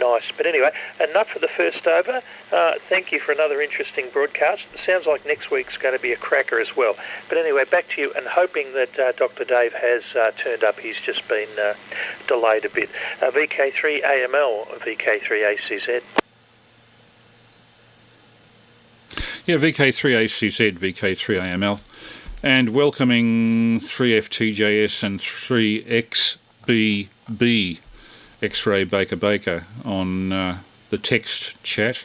nice. But anyway, enough for the first over. Thank you for another interesting broadcast. It sounds like next week's going to be a cracker as well. But anyway, back to you, and hoping that Dr. Dave has turned up. He's just been delayed a bit. VK3AML, VK3ACZ. Yeah, VK3ACZ, VK3AML, and welcoming 3FTJS and 3XBB, X-Ray Baker Baker, on the text chat,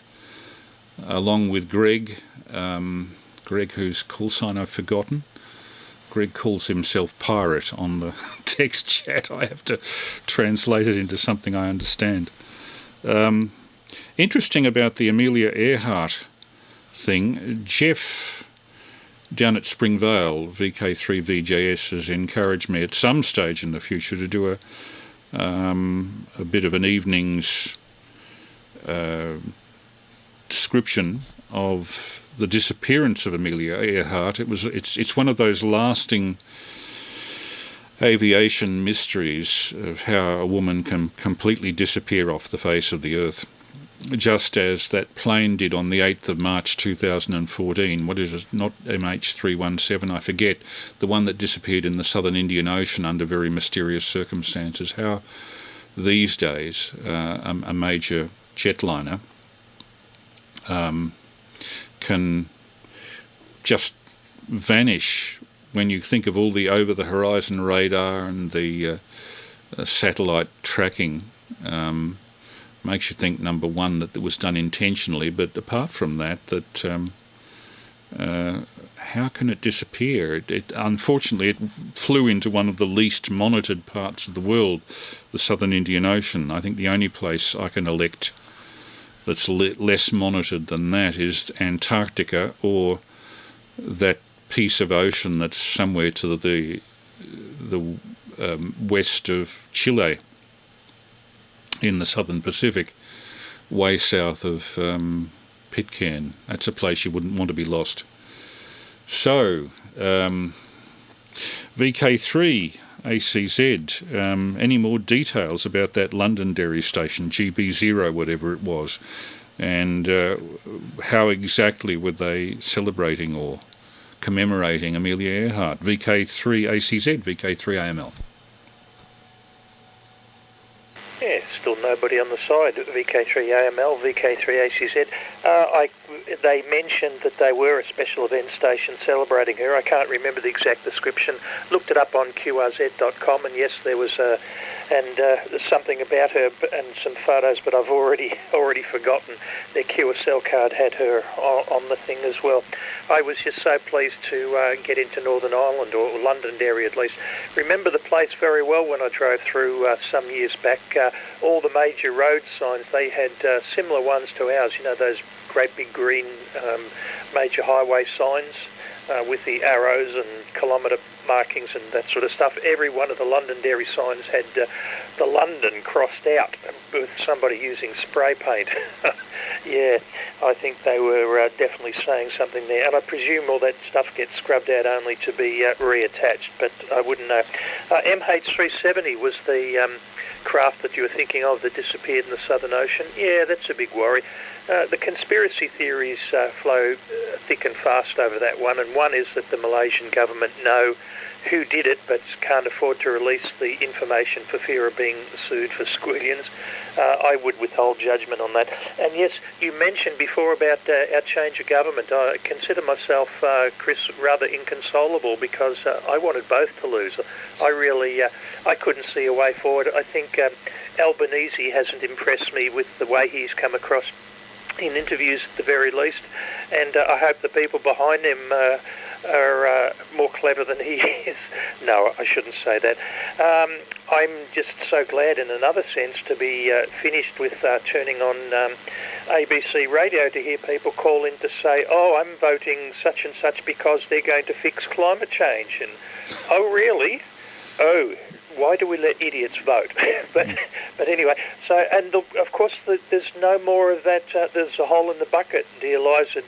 along with Greg, whose call sign I've forgotten. Greg calls himself Pirate on the text chat. I have to translate it into something I understand. Interesting about the Amelia Earhart thing, Jeff down at Springvale, VK3VJS, has encouraged me at some stage in the future to do a bit of an evening's description of the disappearance of Amelia Earhart. It's one of those lasting aviation mysteries of how a woman can completely disappear off the face of the earth. just as that plane did on the 8th of March 2014. What is it? Not MH317, I forget. The one that disappeared in the southern Indian Ocean under very mysterious circumstances. How these days a major jetliner can just vanish when you think of all the over-the-horizon radar and the satellite tracking. Makes you think, number one, that it was done intentionally, but apart from that, how can it disappear? Unfortunately, it flew into one of the least monitored parts of the world, the southern Indian Ocean. I think the only place I can elect that's less monitored than that is Antarctica, or that piece of ocean that's somewhere to the west of Chile, in the southern Pacific, way south of Pitcairn. That's a place you wouldn't want to be lost. So, VK3 ACZ, any more details about that Londonderry station, GB0, whatever it was, and how exactly were they celebrating or commemorating Amelia Earhart? VK3 ACZ, VK3AML. Yeah, still nobody on the side. VK3AML, VK3ACZ. They mentioned that they were a special event station celebrating her. I can't remember the exact description. Looked it up on QRZ.com, and yes, there was something about her and some photos, but I've already forgotten. Their QSL card had her on the thing as well. I was just so pleased to get into Northern Ireland, or Londonderry at least. Remember the place very well when I drove through some years back. All the major road signs, they had similar ones to ours, you know, those great big green major highway signs with the arrows and kilometre markings and that sort of stuff. Every one of the Londonderry signs had the London crossed out with somebody using spray paint. Yeah, I think they were definitely saying something there. And I presume all that stuff gets scrubbed out only to be reattached, but I wouldn't know. MH370 was the craft that you were thinking of that disappeared in the Southern Ocean. Yeah, that's a big worry. The conspiracy theories flow thick and fast over that one, and one is that the Malaysian government know who did it but can't afford to release the information for fear of being sued for squillions. I would withhold judgment on that. And yes, you mentioned before about our change of government. I consider myself, Chris, rather inconsolable because I wanted both to lose. I couldn't see a way forward. I think Albanese hasn't impressed me with the way he's come across in interviews at the very least, and I hope the people behind him are more clever than he is. No, I shouldn't say that. I'm just so glad in another sense to be finished with turning on ABC radio to hear people call in to say, oh, I'm voting such and such because they're going to fix climate change. And, oh, really? Oh, why do we let idiots vote? but anyway, so, and of course there's no more of that. There's a hole in the bucket, dear Liza,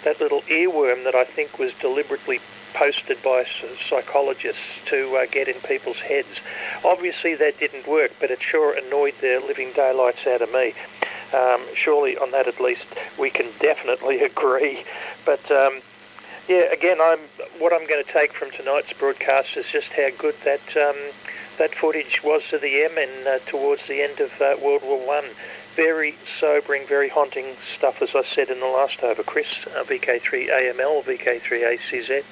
that little earworm that I think was deliberately posted by psychologists to get in people's heads. Obviously that didn't work, but it sure annoyed the living daylights out of me. Surely on that at least we can definitely agree. But yeah, again, what I'm going to take from tonight's broadcast is just how good that footage was to the M and towards the end of World War I. Very sobering, very haunting stuff, as I said in the last over. Chris, VK3AML, VK3ACZ.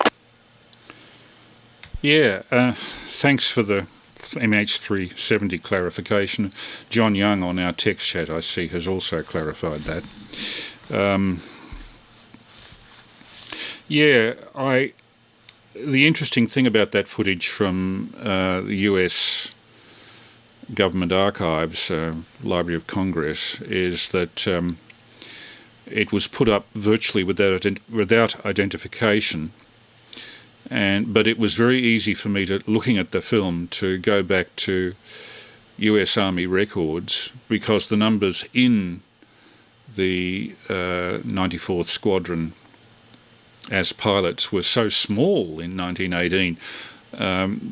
Yeah, thanks for the MH370 clarification. John Young on our text chat, I see, has also clarified that. Yeah, the interesting thing about that footage from the US Government Archives, Library of Congress, is that it was put up virtually without identification, but it was very easy for me, looking at the film, to go back to US Army records, because the numbers in the 94th Squadron as pilots were so small in 1918,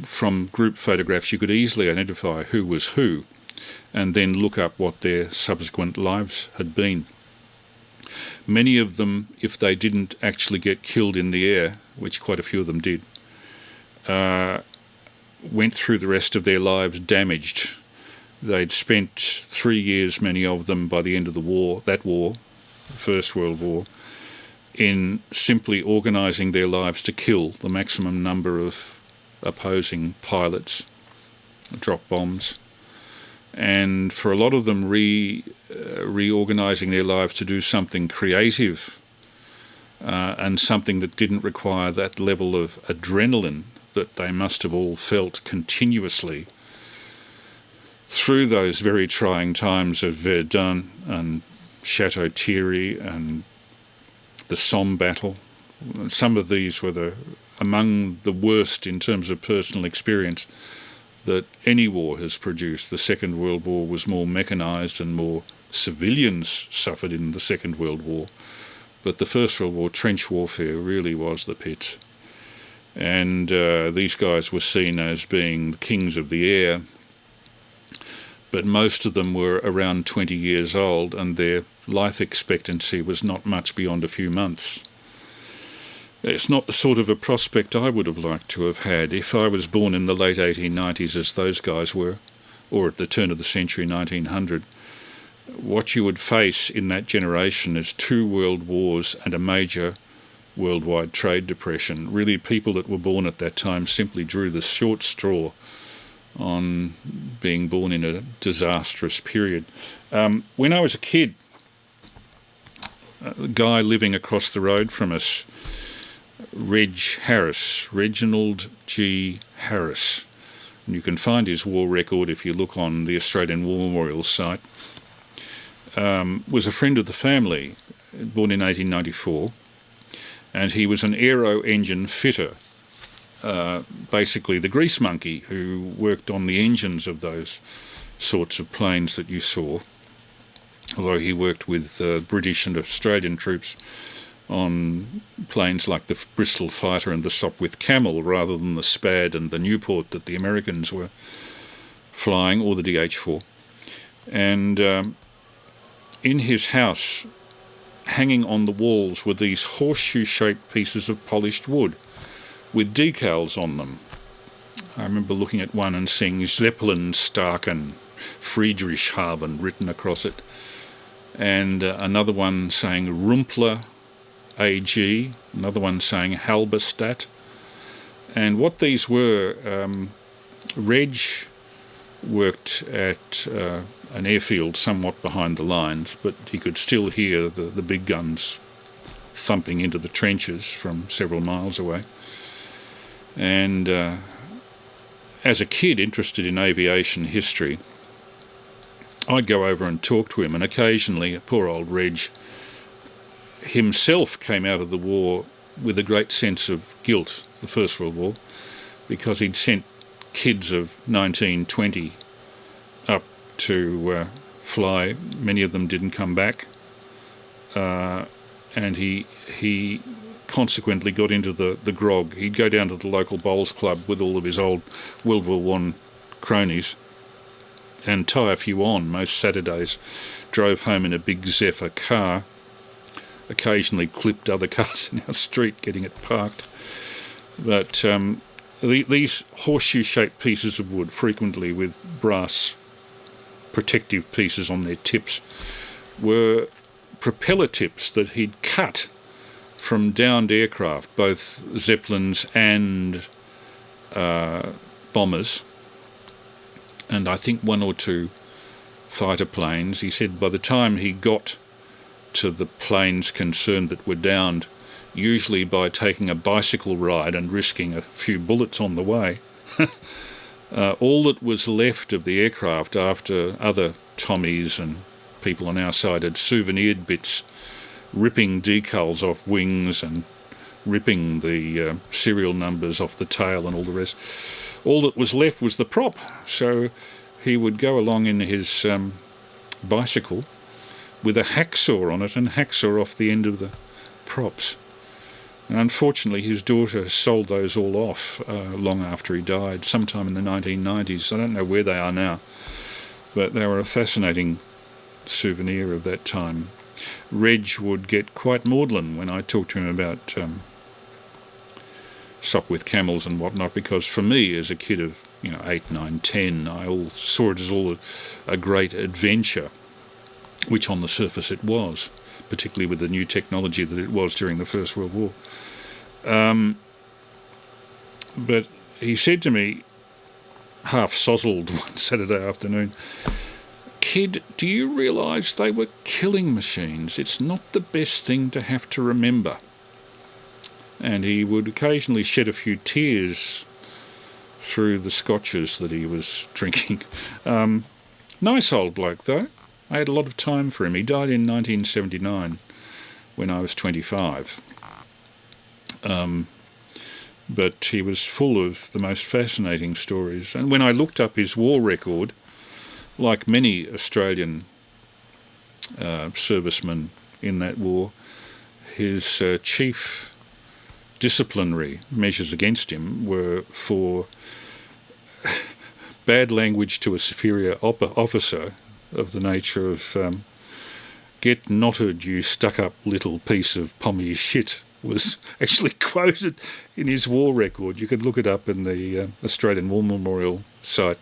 from group photographs you could easily identify who was who. and then look up what their subsequent lives had been. Many of them, if they didn't actually get killed in the air, which quite a few of them did, went through the rest of their lives damaged. They'd spent 3 years, many of them, by the end of the war, the First World War, in simply organising their lives to kill the maximum number of opposing pilots, drop bombs, and for a lot of them reorganising their lives to do something creative and something that didn't require that level of adrenaline that they must have all felt continuously through those very trying times of Verdun and Chateau Thierry and the Somme battle. Some of these were among the worst in terms of personal experience that any war has produced. The Second World War was more mechanised and more civilians suffered in the Second World War. But the First World War, trench warfare, really was the pits. And these guys were seen as being the kings of the air, but most of them were around 20 years old, and their life expectancy was not much beyond a few months. It's not the sort of a prospect I would have liked to have had if I was born in the late 1890s as those guys were, or at the turn of the century, 1900. What you would face in that generation is 2 world wars and a major worldwide trade depression. Really, people that were born at that time simply drew the short straw on being born in a disastrous period. When I was a kid, a guy living across the road from us, Reginald G. Harris, and you can find his war record if you look on the Australian War Memorial site, was a friend of the family, born in 1894, and he was an aero engine fitter, basically the grease monkey who worked on the engines of those sorts of planes that you saw, although he worked with British and Australian troops on planes like the Bristol Fighter and the Sopwith Camel rather than the Spad and the Newport that the Americans were flying, or the DH-4. And in his house, hanging on the walls, were these horseshoe-shaped pieces of polished wood with decals on them. I remember looking at one and seeing Zeppelin Starken Friedrichshafen written across it, and another one saying Rumpler AG, another one saying Halberstadt. And what these were, Reg worked at an airfield somewhat behind the lines, but he could still hear the big guns thumping into the trenches from several miles away. And as a kid interested in aviation history, I'd go over and talk to him, and occasionally poor old Reg himself came out of the war with a great sense of guilt, the First World War, because he'd sent kids of 19, 20 up to fly. Many of them didn't come back, and he consequently got into the grog. He'd go down to the local bowls club with all of his old World War I cronies and tie a few on most Saturdays, drove home in a big Zephyr car, occasionally clipped other cars in our street getting it parked. But these horseshoe-shaped pieces of wood, frequently with brass protective pieces on their tips, were propeller tips that he'd cut from downed aircraft, both Zeppelins and bombers, and I think 1 or 2 fighter planes. He said by the time he got to the planes concerned that were downed, usually by taking a bicycle ride and risking a few bullets on the way, all that was left of the aircraft after other Tommies and people on our side had souvenired bits, ripping decals off wings and ripping the serial numbers off the tail and all the rest. All that was left was the prop. So he would go along in his bicycle with a hacksaw on it and hacksaw off the end of the props. And unfortunately, his daughter sold those all off long after he died, sometime in the 1990s. I don't know where they are now. but they were a fascinating souvenir of that time. Reg would get quite maudlin when I talked to him about Stop with Camels and whatnot, because for me, as a kid of 8, 9, 10, I all saw it as all a great adventure, which on the surface it was, particularly with the new technology that it was during the First World War. But he said to me, half sozzled one Saturday afternoon, "Kid, do you realise they were killing machines? It's not the best thing to have to remember." And he would occasionally shed a few tears through the scotches that he was drinking. Nice old bloke, though. I had a lot of time for him. He died in 1979 when I was 25. But he was full of the most fascinating stories. And when I looked up his war record, like many Australian servicemen in that war, his chief disciplinary measures against him were for bad language to a superior officer of the nature of "get knotted, you stuck-up little piece of pommy shit," was actually quoted in his war record. You could look it up in the Australian War Memorial site.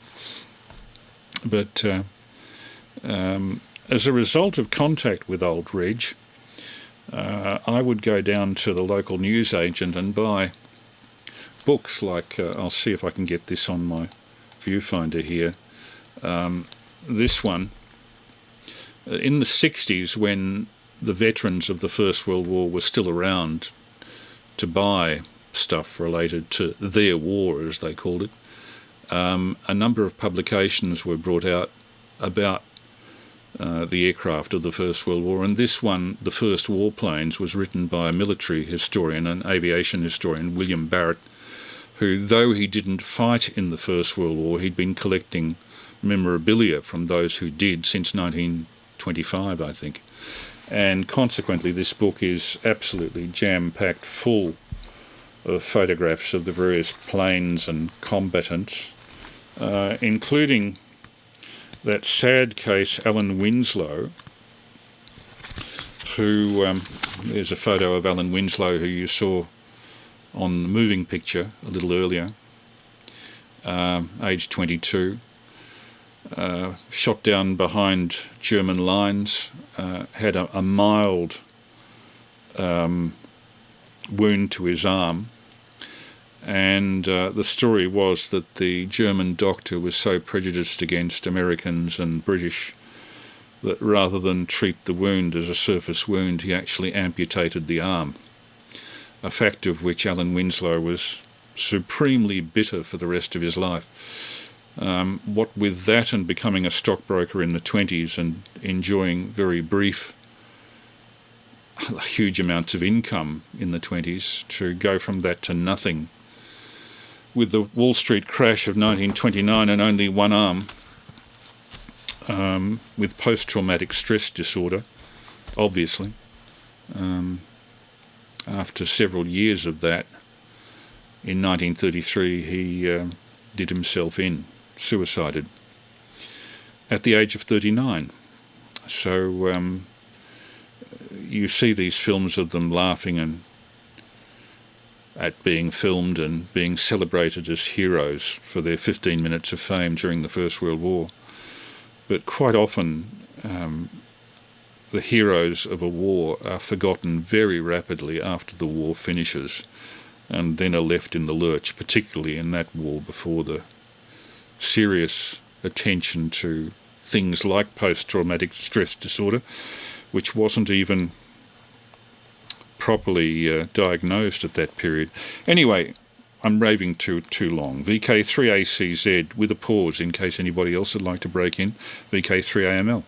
But as a result of contact with old Reg, I would go down to the local newsagent and buy books like, I'll see if I can get this on my viewfinder here, this one. In the 60s, when the veterans of the First World War were still around to buy stuff related to their war, as they called it, a number of publications were brought out about the aircraft of the First World War, and this one, The First Warplanes, was written by a military historian, an aviation historian, William Barrett, who, though he didn't fight in the First World War, he'd been collecting memorabilia from those who did since 1925, I think. And consequently, this book is absolutely jam-packed full of photographs of the various planes and combatants, including that sad case, Alan Winslow, who, there's a photo of Alan Winslow who you saw on the moving picture a little earlier, age 22, shot down behind German lines, had a mild wound to his arm, and the story was that the German doctor was so prejudiced against Americans and British that rather than treat the wound as a surface wound, he actually amputated the arm, a fact of which Alan Winslow was supremely bitter for the rest of his life. What with that and becoming a stockbroker in the 20s and enjoying very brief, huge amounts of income in the 20s, to go from that to nothing, with the Wall Street crash of 1929 and only one arm, with post-traumatic stress disorder, obviously. After several years of that, in 1933 he did himself in, suicided, at the age of 39. So you see these films of them laughing and at being filmed and being celebrated as heroes for their 15 minutes of fame during the First World War. But quite often the heroes of a war are forgotten very rapidly after the war finishes, and then are left in the lurch, particularly in that war before the serious attention to things like post-traumatic stress disorder, which wasn't even properly diagnosed at that period. Anyway, I'm raving too long. VK3ACZ, with a pause in case anybody else would like to break in. VK3AML.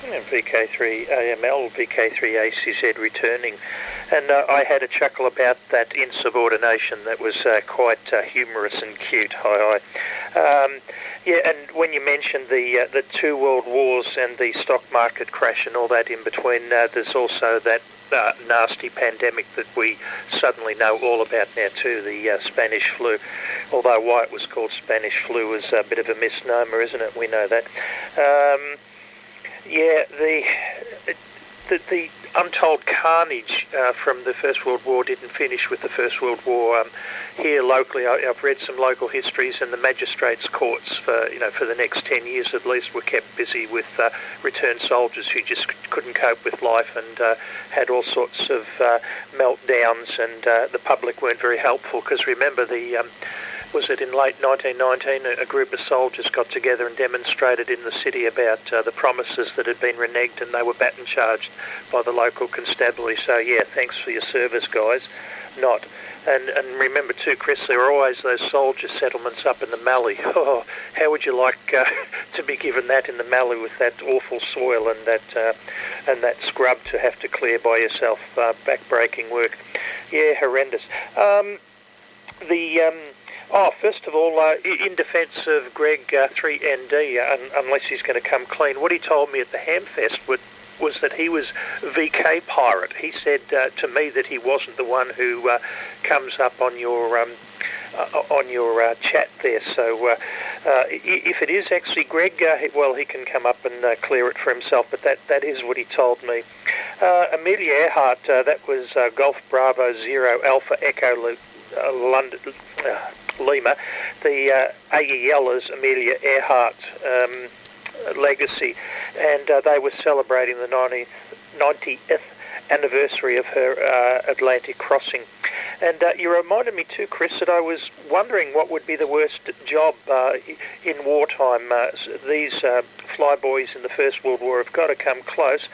And VK3AML, VK3ACZ returning. And I had a chuckle about that insubordination that was quite humorous and cute. Yeah, and when you mentioned the two world wars and the stock market crash and all that in between, there's also that nasty pandemic that we suddenly know all about now too, the Spanish flu. Although why it was called Spanish flu is a bit of a misnomer, isn't it? We know that. The untold carnage from the First World War didn't finish with the First World War. Here locally, I've read some local histories, and the magistrates' courts for the next 10 years at least were kept busy with returned soldiers who just couldn't cope with life and had all sorts of meltdowns, and the public weren't very helpful because remember was it in late 1919, a group of soldiers got together and demonstrated in the city about the promises that had been reneged, and they were baton charged by the local constabulary. So, yeah, thanks for your service, guys. Not. And remember too, Chris, there were always those soldier settlements up in the Mallee. Oh, how would you like to be given that in the Mallee with that awful soil and that scrub to have to clear by yourself, back-breaking work? Yeah, horrendous. First of all, in defence of Greg 3ND, unless he's going to come clean, what he told me at the Hamfest was that he was VK pirate. He said to me that he wasn't the one who comes up on your chat there. So if it is actually Greg, he can come up and clear it for himself. But that is what he told me. Amelia Earhart, that was Golf Bravo 0 Alpha Echo London. Lima. The AEL is Amelia Earhart legacy, and they were celebrating the 90th anniversary of her Atlantic crossing. And you reminded me too, Chris, that I was wondering what would be the worst job in wartime. These flyboys in the First World War have got to come close.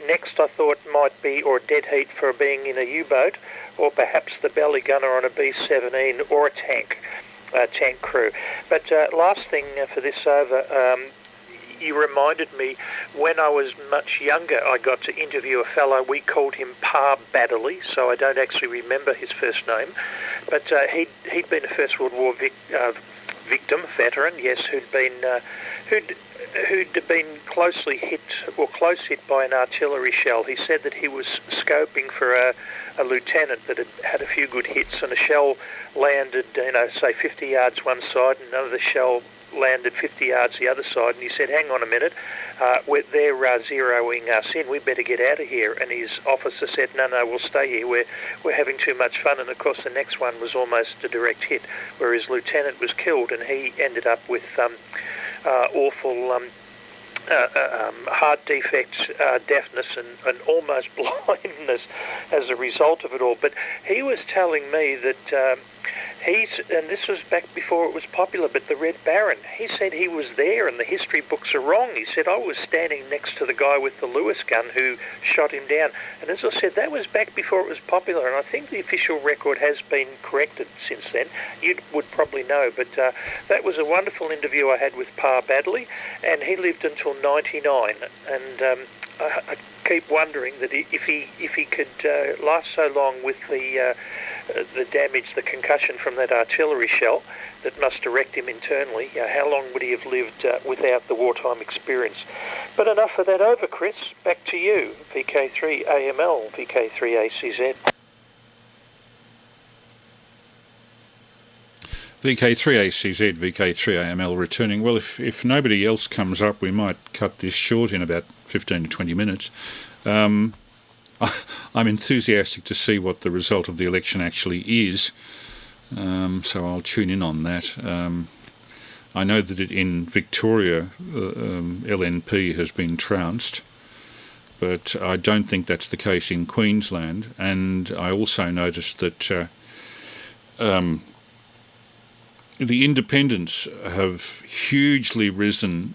Next I thought might be or dead heat for being in a U-boat, or perhaps the belly gunner on a B-17 or a tank crew. But last thing for this over, you reminded me when I was much younger I got to interview a fellow, we called him Pa Baddeley, so I don't actually remember his first name, but he'd been a First World War veteran, yes, who'd been close hit by an artillery shell. He said that he was scoping for a lieutenant that had a few good hits, and a shell landed, say 50 yards one side, and another shell landed 50 yards the other side, and he said, hang on a minute, they're zeroing us in, we better get out of here. And his officer said, no, we'll stay here, we're having too much fun. And of course the next one was almost a direct hit, where his lieutenant was killed, and he ended up with awful heart defects, deafness, and almost blindness as a result of it all. But he was telling me that and this was back before it was popular, but the Red Baron, he said he was there and the history books are wrong. He said, I was standing next to the guy with the Lewis gun who shot him down. And as I said, that was back before it was popular, and I think the official record has been corrected since then. You would probably know, but that was a wonderful interview I had with Pa Baddeley, and he lived until 99. And I keep wondering that if he could last so long with the damage, the concussion from that artillery shell that must have wrecked him internally, how long would he have lived without the wartime experience? But enough of that over, Chris. Back to you, VK3AML, VK3ACZ. VK3ACZ, VK3AML returning. Well, if nobody else comes up, we might cut this short in about 15 to 20 minutes. I'm enthusiastic to see what the result of the election actually is, so I'll tune in on that. I know that in Victoria, LNP has been trounced, but I don't think that's the case in Queensland. And I also noticed that the independents have hugely risen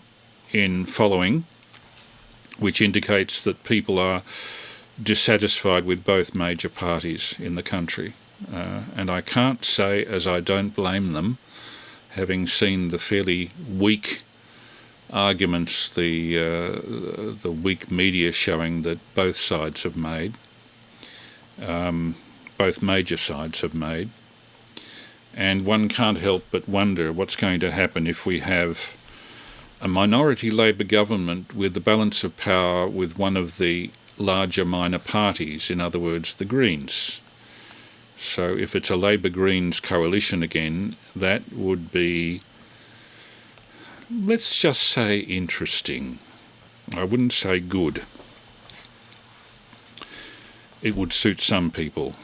in following, which indicates that people are dissatisfied with both major parties in the country. And I can't say as I don't blame them, having seen the fairly weak arguments, the weak media showing that both sides have made, both major sides have made. And one can't help but wonder what's going to happen if we have a minority Labor government with the balance of power with one of the larger minor parties, in other words, the Greens. So if it's a Labor-Greens coalition again, that would be, let's just say, interesting. I wouldn't say good. It would suit some people.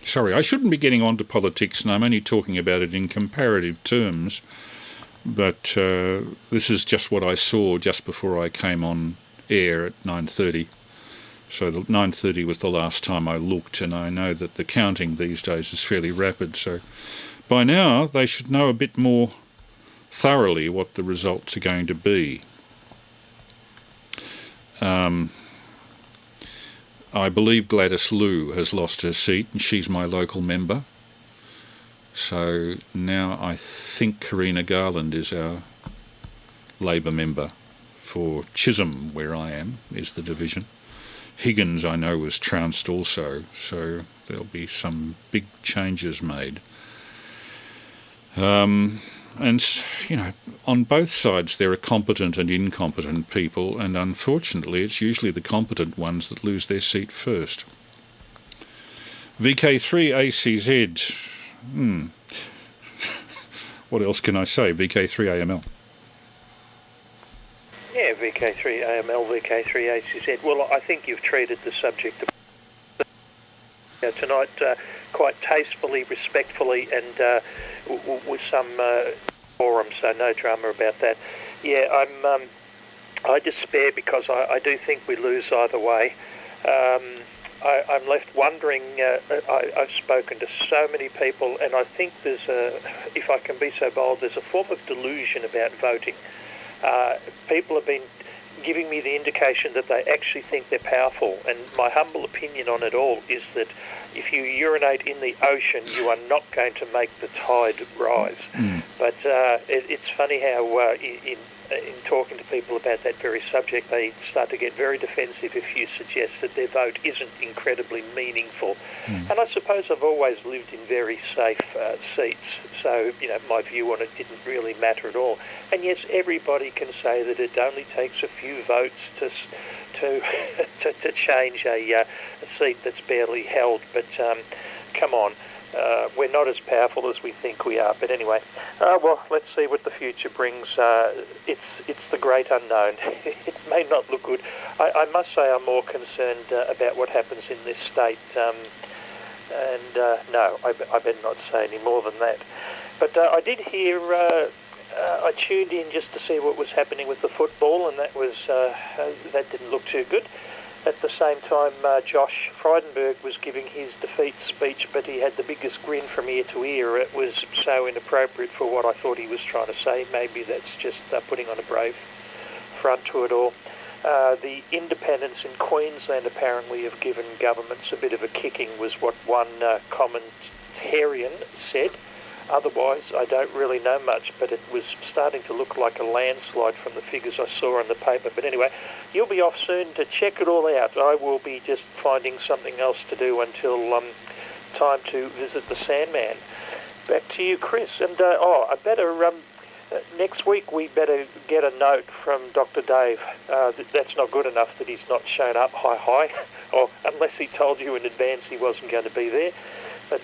Sorry, I shouldn't be getting on to politics, and I'm only talking about it in comparative terms, but this is just what I saw just before I came on air at 9:30. So 9:30 was the last time I looked, and I know that the counting these days is fairly rapid, so by now they should know a bit more thoroughly what the results are going to be. I believe Gladys Liu has lost her seat, and she's my local member. So now I think Karina Garland is our Labor member for Chisholm, where I am, is the division. Higgins, I know, was trounced also, so there'll be some big changes made. And, you know, on both sides there are competent and incompetent people, and unfortunately it's usually the competent ones that lose their seat first. VK3ACZ. What else can I say? VK3AML. Yeah, VK3AML, VK3ACZ. Well, I think you've treated the subject tonight quite tastefully, respectfully, and with some forum, so no drama about that. Yeah, I despair because I do think we lose either way. I'm left wondering. I've spoken to so many people, and I think there's if I can be so bold, there's a form of delusion about voting. People have been giving me the indication that they actually think they're powerful, and my humble opinion on it all is that if you urinate in the ocean, you are not going to make the tide rise. But it's funny how in talking to people about that very subject, they start to get very defensive if you suggest that their vote isn't incredibly meaningful. And I suppose I've always lived in very safe seats, so you know my view on it didn't really matter at all. And yes, everybody can say that it only takes a few votes to change a seat that's barely held, but come on. We're not as powerful as we think we are. But anyway, well, let's see what the future brings. It's the great unknown. It may not look good. I must say I'm more concerned about what happens in this state. No, I better not say any more than that. But I did hear, I tuned in just to see what was happening with the football, and that didn't look too good. At the same time, Josh Frydenberg was giving his defeat speech, but he had the biggest grin from ear to ear. It was so inappropriate for what I thought he was trying to say. Maybe that's just putting on a brave front to it all. The independents in Queensland apparently have given governments a bit of a kicking, was what one commentarian said. Otherwise, I don't really know much, but it was starting to look like a landslide from the figures I saw on the paper. But anyway, you'll be off soon to check it all out. I will be just finding something else to do until time to visit the Sandman. Back to you, Chris. And I better next week we better get a note from Dr. Dave. That's not good enough that he's not shown up. Hi, or unless he told you in advance he wasn't going to be there. But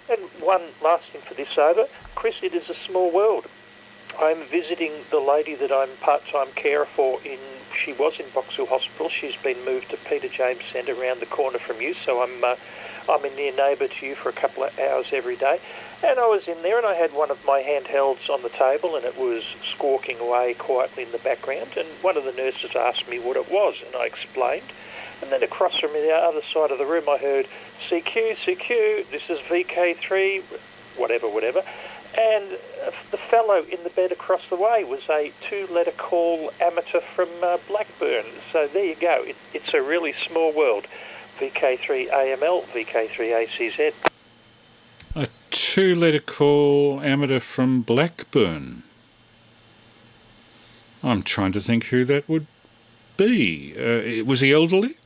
and one last thing for this over, Chris. It is a small world. I'm visiting the lady that I'm part-time carer for she was in Box Hill Hospital. She's been moved to Peter James Centre around the corner from you, so I'm a near neighbour to you for a couple of hours every day. And I was in there and I had one of my handhelds on the table and it was squawking away quietly in the background, and one of the nurses asked me what it was and I explained. And then across from me, the other side of the room, I heard, CQ, this is VK3, whatever. And the fellow in the bed across the way was a 2-letter call amateur from Blackburn. So there you go. It's a really small world. VK3AML, VK3ACZ. A 2-letter call amateur from Blackburn. I'm trying to think who that would be. Was he elderly?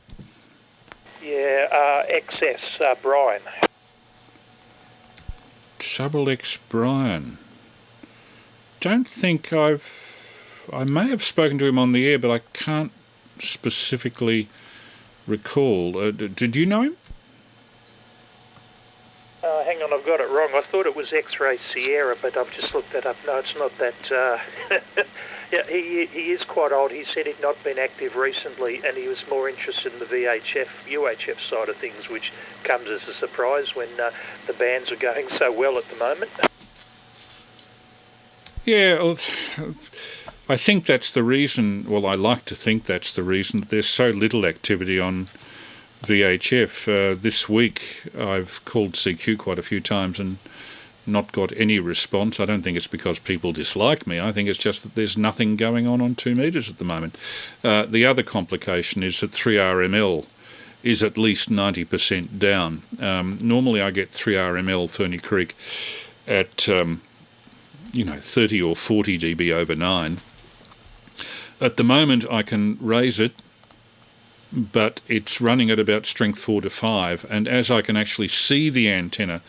Yeah, XS, Brian. XXX Brian. Don't think I've I may have spoken to him on the air, but I can't specifically recall. Did you know him? Hang on, I've got it wrong. I thought it was X-Ray Sierra, but I've just looked that up. No, it's not that. Yeah, he is quite old. He said he'd not been active recently, and he was more interested in the UHF side of things, which comes as a surprise when the bands are going so well at the moment. Yeah, well, I think that's the reason. Well, I like to think that's the reason that there's so little activity on VHF. This week I've called CQ quite a few times and not got any response. I don't think it's because people dislike me. I think it's just that there's nothing going on 2 metres at the moment. The other complication is that 3RML is at least 90% down. Normally I get 3RML Ferny Creek at 30 or 40 dB over 9. At the moment I can raise it, but it's running at about strength 4 to 5, and as I can actually see the antenna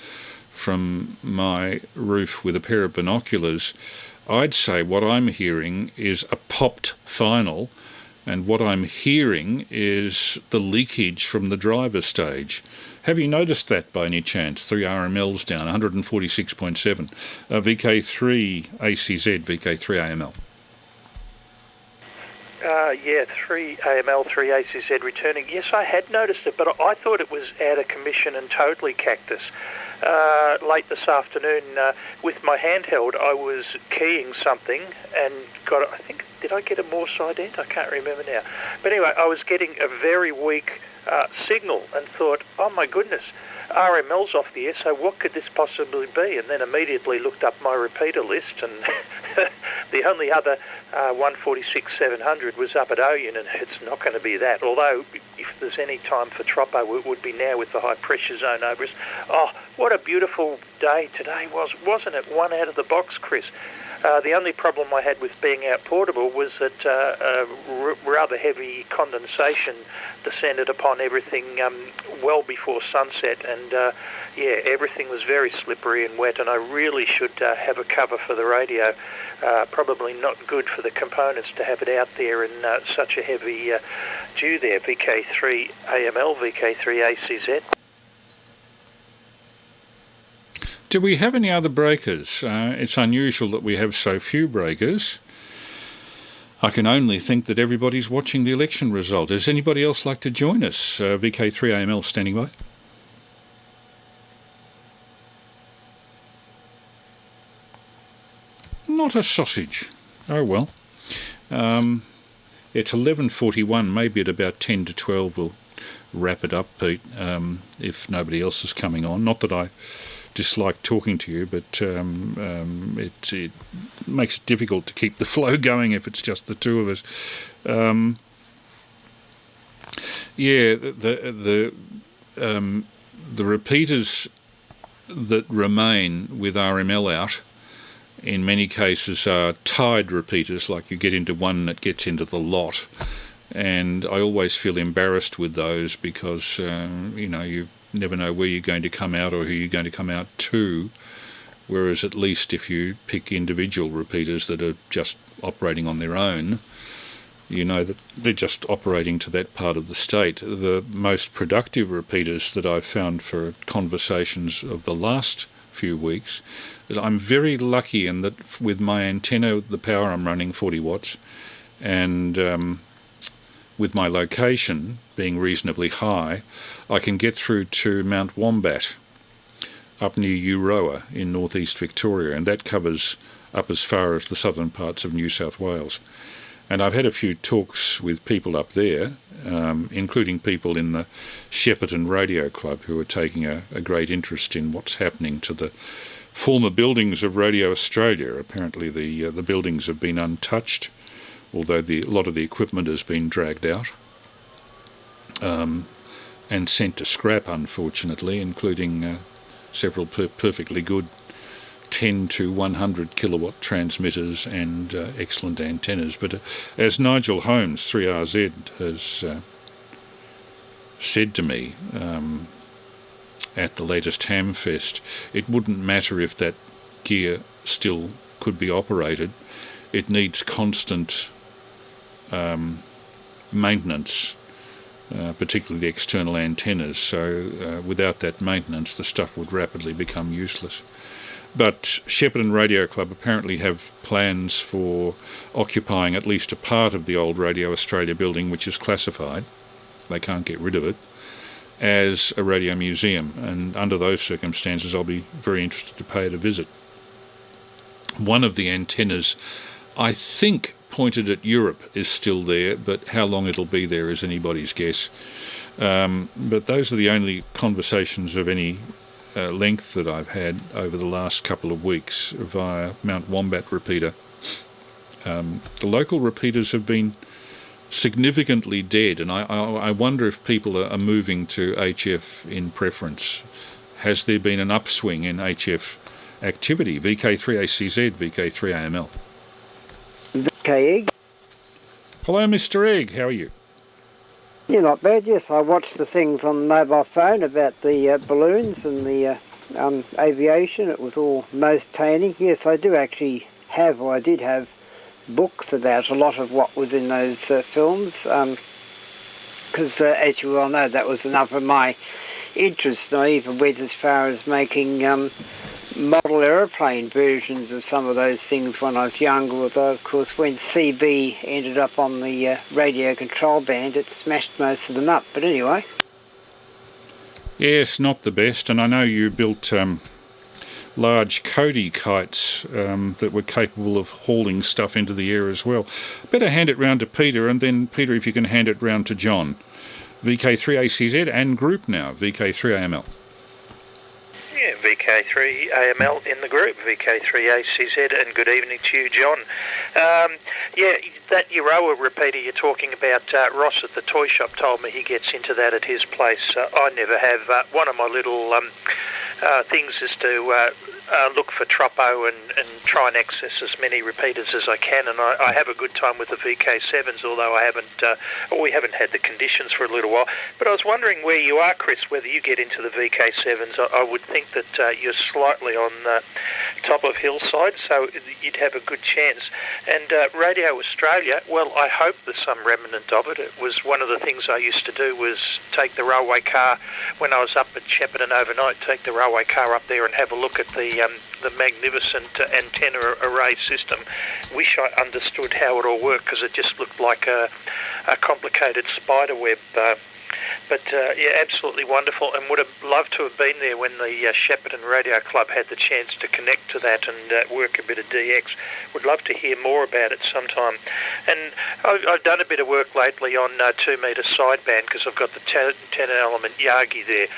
from my roof with a pair of binoculars, I'd say what I'm hearing is a popped final, and what I'm hearing is the leakage from the driver stage. Have you noticed that by any chance? 3RML's down, 146.7. VK3 ACZ, VK3AML. Yeah, 3AML, 3ACZ returning. Yes, I had noticed it, but I thought it was out of commission and totally cactus. Late this afternoon, with my handheld, I was keying something and got, I think, did I get a Morse ident? I can't remember now. But anyway, I was getting a very weak signal and thought, oh my goodness, RML's off the air, so what could this possibly be? And then immediately looked up my repeater list, and the only other 146-700 was up at Oyen, and it's not going to be that. Although, if there's any time for Troppo, it would be now with the high pressure zone over us. Oh, what a beautiful day today was, wasn't it? One out of the box, Chris. The only problem I had with being out portable was that rather heavy condensation descended upon everything well before sunset, and yeah, everything was very slippery and wet, and I really should have a cover for the radio. Probably not good for the components to have it out there in such a heavy dew there. VK3AML, VK3ACZ. Do we have any other breakers? It's unusual that we have so few breakers. I can only think that everybody's watching the election result. Does anybody else like to join us? VK3AML standing by. Not a sausage. Oh well. It's 11:41. Maybe at about 10 to 12 we'll wrap it up, Pete, if nobody else is coming on. Not that I dislike talking to you, but it makes it difficult to keep the flow going if it's just the two of us. Yeah, the repeaters that remain with RML out in many cases are tied repeaters, like you get into one that gets into the lot, and I always feel embarrassed with those because you never know where you're going to come out or who you're going to come out to, whereas at least if you pick individual repeaters that are just operating on their own, you know that they're just operating to that part of the state. The most productive repeaters that I've found for conversations of the last few weeks, I'm very lucky in that with my antenna, the power I'm running 40 watts, and with my location being reasonably high, I can get through to Mount Wombat up near Euroa in northeast Victoria, and that covers up as far as the southern parts of New South Wales. And I've had a few talks with people up there, including people in the Shepparton Radio Club who are taking a great interest in what's happening to the former buildings of Radio Australia. Apparently the buildings have been untouched, although a lot of the equipment has been dragged out and sent to scrap, unfortunately, including several perfectly good 10 to 100 kilowatt transmitters and excellent antennas. But as Nigel Holmes, 3RZ, has said to me at the latest Hamfest, it wouldn't matter if that gear still could be operated. it needs constant maintenance, particularly the external antennas. So without that maintenance, the stuff would rapidly become useless. But Shepparton Radio Club apparently have plans for occupying at least a part of the old Radio Australia building, which is classified. They can't get rid of it, as a radio museum, and under those circumstances I'll be very interested to pay it a visit. One of the antennas, I think, pointed at Europe is still there, but how long it'll be there is anybody's guess. But those are the only conversations of any length that I've had over the last couple of weeks via Mount Wombat repeater. The local repeaters have been significantly dead, and I wonder if people are moving to HF in preference. Has there been an upswing in HF activity? VK3ACZ, VK3AML. VK Egg. Hello, Mr. Egg. How are you? Yeah, not bad. Yes, I watched the things on the mobile phone about the balloons and the aviation. It was all most entertaining. Yes, I do actually have, or I did have, books about a lot of what was in those films, because as you well know, that was enough of my interest. I even went as far as making model aeroplane versions of some of those things when I was younger, although of course when CB ended up on the radio control band, it smashed most of them up. But anyway. Yes, not the best, and I know you built large Cody kites that were capable of hauling stuff into the air as well. Better hand it round to Peter, and then Peter, if you can hand it round to John. VK3ACZ and group now, VK3AML. Yeah, VK3AML in the group, VK3ACZ, and good evening to you, John. Yeah, that Euroa repeater you're talking about, Ross at the toy shop told me he gets into that at his place. I never have. One of my little things is to look for Troppo and try and access as many repeaters as I can, and I have a good time with the VK7s, although we haven't had the conditions for a little while. But I was wondering where you are, Chris, whether you get into the VK7s. I would think that you're slightly on the top of hillside, so you'd have a good chance. And Radio Australia, well, I hope there's some remnant of it. It was one of the things I used to do, was take the railway car when I was up at Shepparton overnight, take the railway car up there and have a look at the magnificent antenna array system. Wish I understood how it all worked, because it just looked like a complicated spider web. Yeah, absolutely wonderful, and would have loved to have been there when the Shepparton Radio Club had the chance to connect to that and work a bit of DX. Would love to hear more about it sometime. And I've done a bit of work lately on 2-metre sideband, because I've got the 10-element Yagi there.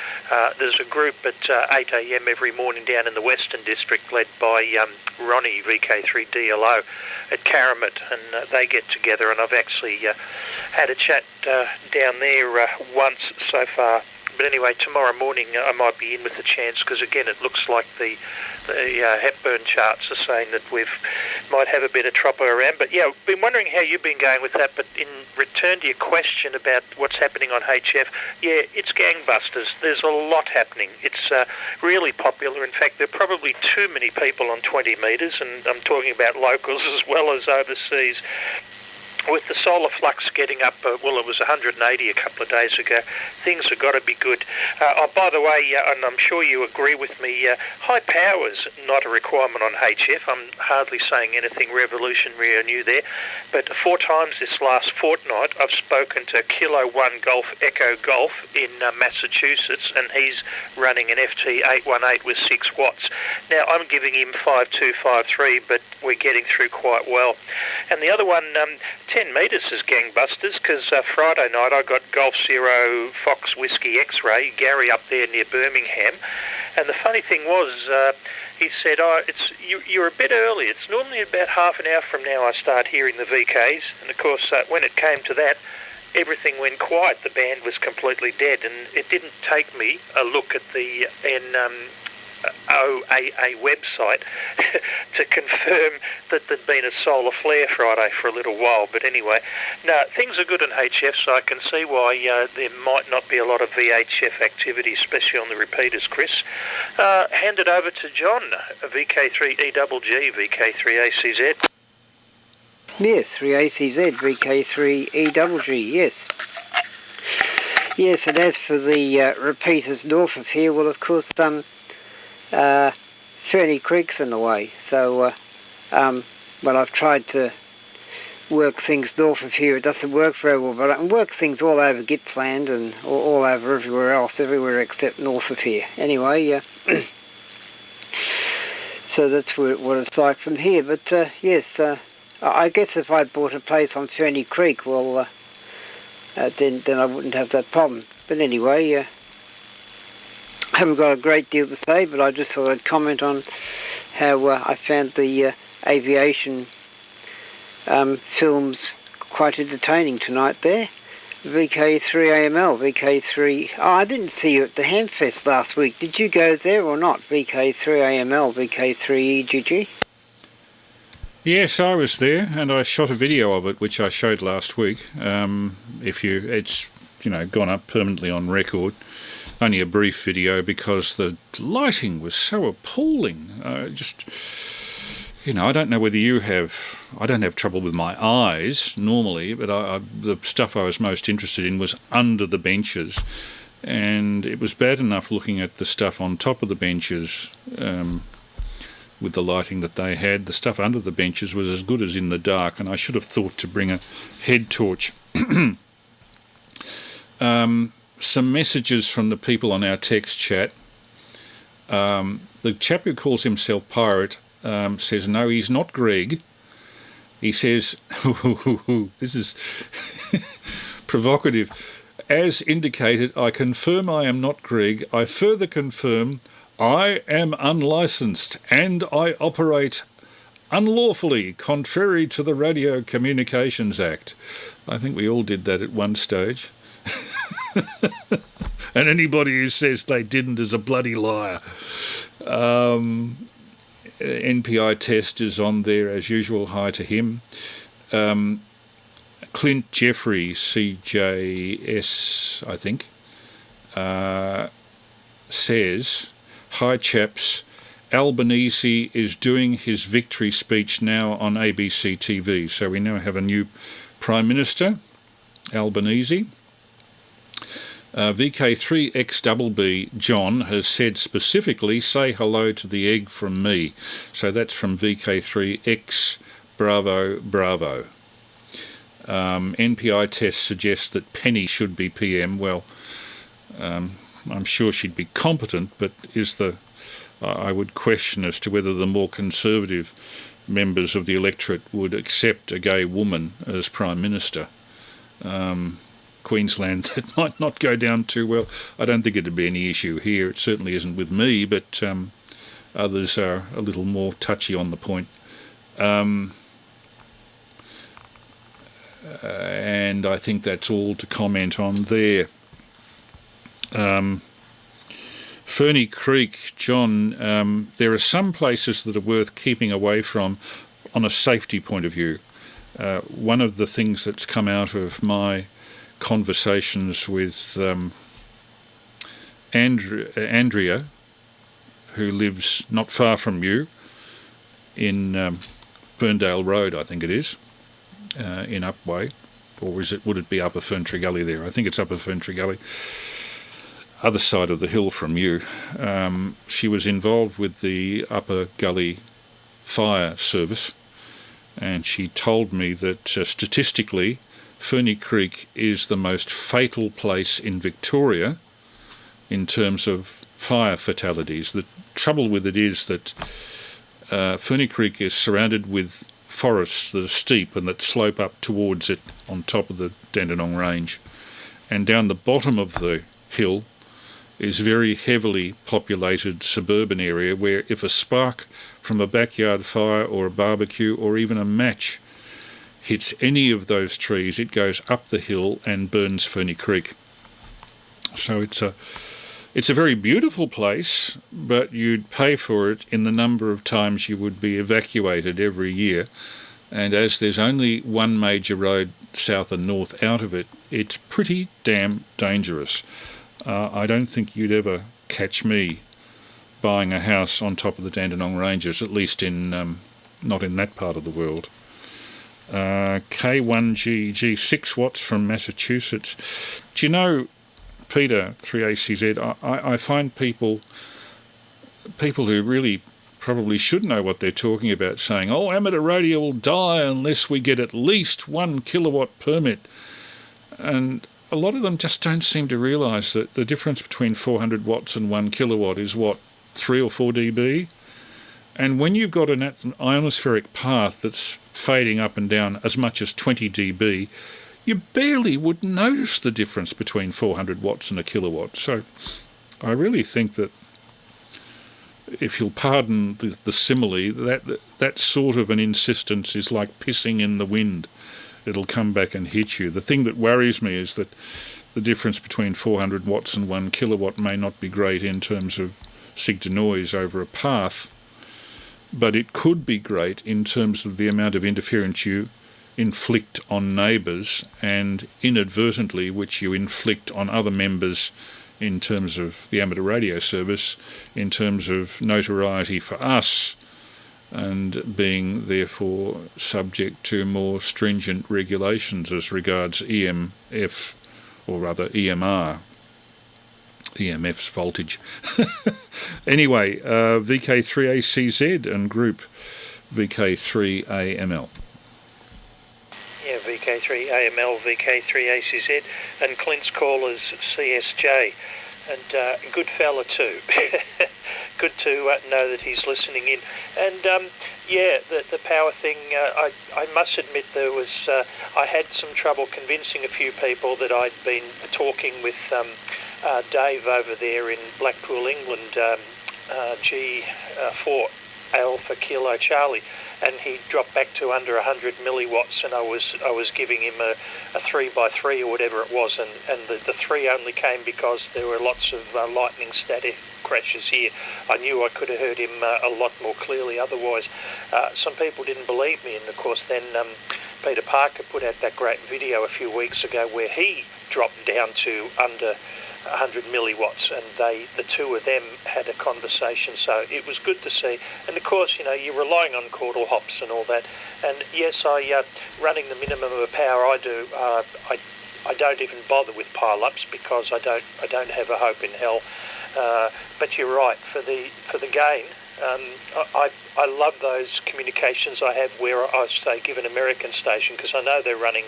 There's a group at 8 a.m. every morning down in the Western District, led by Ronnie, VK3DLO, at Karamat, and they get together, and I've actually had a chat down there once so far. But anyway, tomorrow morning I might be in with a chance, because again it looks like the Hepburn charts are saying that we might have a bit of Troppo around. But yeah, I've been wondering how you've been going with that. But in return to your question about what's happening on HF, yeah, it's gangbusters. There's a lot happening. It's really popular. In fact, there are probably too many people on 20 metres, and I'm talking about locals as well as overseas. With the solar flux getting up, well, it was 180 a couple of days ago, things have got to be good. By the way, and I'm sure you agree with me, high power's not a requirement on HF. I'm hardly saying anything revolutionary or new there, but 4 times this last fortnight I've spoken to Kilo 1 Golf Echo Golf in Massachusetts, and he's running an FT818 with 6 watts. Now, I'm giving him 5253, but we're getting through quite well. And the other one, 10 metres is gangbusters, because Friday night I got Golf Zero Fox Whiskey X-Ray, Gary up there near Birmingham, and the funny thing was, he said, you're a bit early. It's normally about half an hour from now I start hearing the VKs, and of course when it came to that, everything went quiet. The band was completely dead, and it didn't take me a look at the OAA website to confirm that there'd been a solar flare Friday for a little while. But anyway, no, things are good in HF, so I can see why there might not be a lot of VHF activity, especially on the repeaters, Chris. Hand it over to John, VK3EGG, VK3ACZ. Yes, 3ACZ, VK3EGG, yes. Yes, and as for the repeaters north of here, well, of course, Ferny Creek's in the way. So, well, I've tried to work things north of here. It doesn't work very well, but I can work things all over Gippsland and all over everywhere else, everywhere except north of here. Anyway, so that's what it's like from here. But, yes, I guess if I'd bought a place on Ferny Creek, well, then I wouldn't have that problem. But anyway, I haven't got a great deal to say, but I just thought I'd comment on how I found the aviation films quite entertaining tonight there. VK3AML, VK3... Oh, I didn't see you at the Hamfest last week. Did you go there or not? VK3AML, VK3EGG? Yes, I was there, and I shot a video of it, which I showed last week. It's gone up permanently on record. Only a brief video because the lighting was so appalling. I don't know whether you have... I don't have trouble with my eyes normally, but the stuff I was most interested in was under the benches, and it was bad enough looking at the stuff on top of the benches with the lighting that they had. The stuff under the benches was as good as in the dark, and I should have thought to bring a head torch. Some messages from the people on our text chat. The chap who calls himself Pirate says, no, he's not Greg. He says, this is provocative. As indicated, I confirm I am not Greg. I further confirm I am unlicensed and I operate unlawfully, contrary to the Radio Communications Act. I think we all did that at one stage. And anybody who says they didn't is a bloody liar. NPI test is on there as usual. Hi to him. Clint Jeffrey, CJS, I think, says, hi chaps, Albanese is doing his victory speech now on ABC TV. So we now have a new Prime Minister, Albanese. VK3XBB John has said specifically, say hello to the egg from me. So that's from VK3X Bravo Bravo. NPI test suggests that Penny should be PM. Well, I'm sure she'd be competent, but I would question as to whether the more conservative members of the electorate would accept a gay woman as Prime Minister. Queensland, that might not go down too well. I don't think it'd be any issue here. It certainly isn't with me, but others are a little more touchy on the point. And I think that's all to comment on there. Ferny Creek, John, there are some places that are worth keeping away from on a safety point of view. One of the things that's come out of my conversations with Andrea, who lives not far from you in Burndale Road, I think it is, in Upway, or would it be Upper Ferntree Gully there? I think it's Upper Ferntree Gully, other side of the hill from you. She was involved with the Upper Gully Fire Service, and she told me that statistically Ferny Creek is the most fatal place in Victoria in terms of fire fatalities. The trouble with it is that Ferny Creek is surrounded with forests that are steep and that slope up towards it on top of the Dandenong Range. And down the bottom of the hill is very heavily populated suburban area where if a spark from a backyard fire or a barbecue or even a match hits any of those trees, it goes up the hill and burns Ferny Creek. So it's a very beautiful place, but you'd pay for it in the number of times you would be evacuated every year. And as there's only one major road south and north out of it, it's pretty damn dangerous. I don't think you'd ever catch me buying a house on top of the Dandenong Ranges, at least in not in that part of the world. K1GG, 6 watts from Massachusetts. Do you know, Peter, 3ACZ, I find people who really probably should know what they're talking about saying, oh, amateur radio will die unless we get at least 1 kilowatt permit. And a lot of them just don't seem to realise that the difference between 400 watts and 1 kilowatt is, what, 3 or 4 dB? And when you've got an ionospheric path that's fading up and down as much as 20 dB, you barely would notice the difference between 400 watts and a kilowatt. So I really think that, if you'll pardon the simile, that sort of an insistence is like pissing in the wind. It'll come back and hit you. The thing that worries me is that the difference between 400 watts and 1 kilowatt may not be great in terms of sig to noise over a path, but it could be great in terms of the amount of interference you inflict on neighbours, and inadvertently which you inflict on other members in terms of the amateur radio service, in terms of notoriety for us, and being therefore subject to more stringent regulations as regards EMF, or rather EMR, EMF's voltage. Anyway, VK3ACZ and group VK3AML. Yeah, VK3AML, VK3ACZ, and Clint's call is CSJ. And good fella too. Good to know that he's listening in. And yeah, the power thing, I must admit I had some trouble convincing a few people that I'd been talking with Dave over there in Blackpool, England, G4 Alpha Kilo Charlie, and he dropped back to under 100 milliwatts, and I was giving him a 3x3 or whatever it was, and the 3 only came because there were lots of lightning static crashes here. I knew I could have heard him a lot more clearly otherwise. Some people didn't believe me, and of course then Peter Parker put out that great video a few weeks ago where he dropped down to under 100 milliwatts, and the two of them had a conversation, so it was good to see. And of course, you know, you're relying on caudal hops and all that, and yes, running the minimum of power I do, I don't even bother with pile-ups because I don't have a hope in hell. But you're right, for the gain, I love those communications I have where I say give an American station, because I know they're running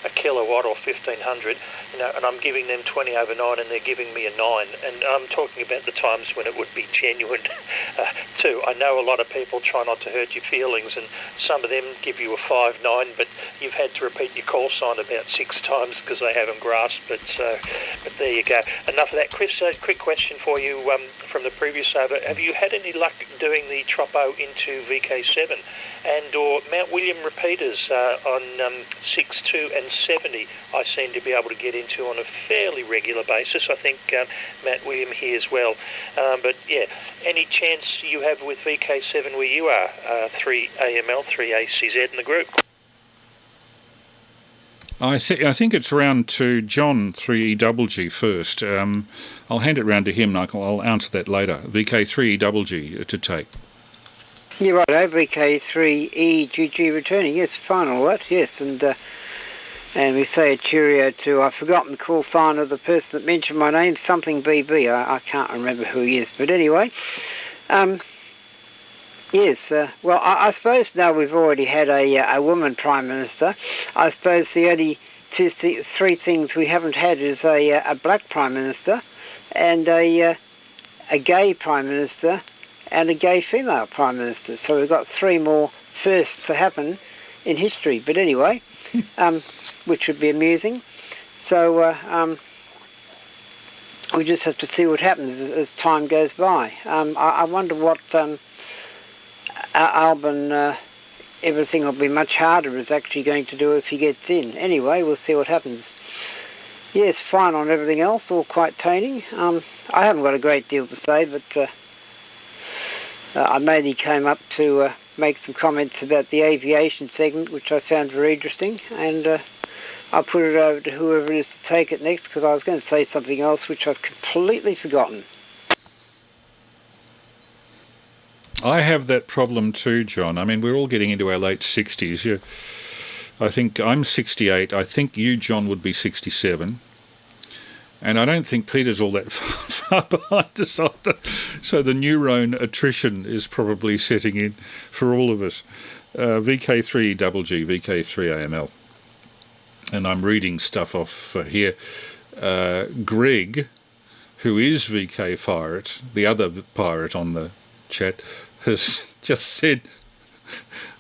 a kilowatt or 1500, you know, and I'm giving them 20 over 9 and they're giving me a 9, and I'm talking about the times when it would be genuine too. I know a lot of people try not to hurt your feelings, and some of them give you a 5.9, but you've had to repeat your call sign about 6 times because they haven't grasped it. But there you go. Enough of that. Chris, a quick question for you from the previous over. Have you had any luck doing the Troppo into VK7 and or Mount William repeaters on 6.2 and 70? I seem to be able to get into on a fairly regular basis. I think Matt William here as well. But yeah, any chance you have with VK7 where you are, 3AML, 3ACZ in the group? I think it's round to John 3EGG first. I'll hand it round to him, and I'll answer that later. VK3EGG to take. Yeah, right. VK3EGG returning. Yes, fine, all that. Yes, and we say a cheerio to, I've forgotten the call sign of the person that mentioned my name, something BB. I can't remember who he is, but anyway. Yes, well, I suppose now we've already had a woman Prime Minister. I suppose the only three things we haven't had is a black Prime Minister, and a gay Prime Minister, and a gay female Prime Minister. So we've got 3 more firsts to happen in history. But anyway, which would be amusing. So we just have to see what happens as time goes by. I wonder what Alban, everything will be much harder, is actually going to do if he gets in. Anyway, we'll see what happens. Yes, fine on everything else, all quite tony. I haven't got a great deal to say, but I mainly came up to make some comments about the aviation segment, which I found very interesting, and I'll put it over to whoever it is to take it next, because I was going to say something else which I've completely forgotten. I have that problem too, John. I mean, we're all getting into our late 60s. I think I'm 68. I think you, John, would be 67. And I don't think Peter's all that far behind us either. So the neurone attrition is probably setting in for all of us. VK3GG, VK3AML. And I'm reading stuff off here. Greg, who is VK Pirate, the other pirate on the chat, has just said,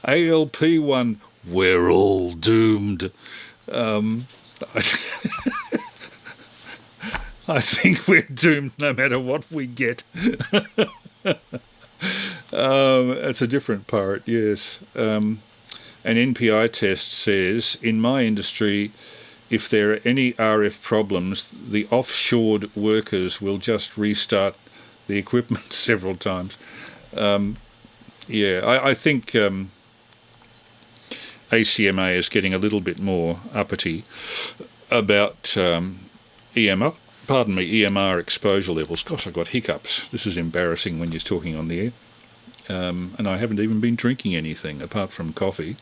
ALP1, we're all doomed. I think we're doomed no matter what we get. It's a different pirate, yes. An NPI test says, in my industry, if there are any RF problems, the offshored workers will just restart the equipment several times. I think ACMA is getting a little bit more uppity about EMR exposure levels. Gosh, I've got hiccups. This is embarrassing when you're talking on the air. And I haven't even been drinking anything apart from coffee.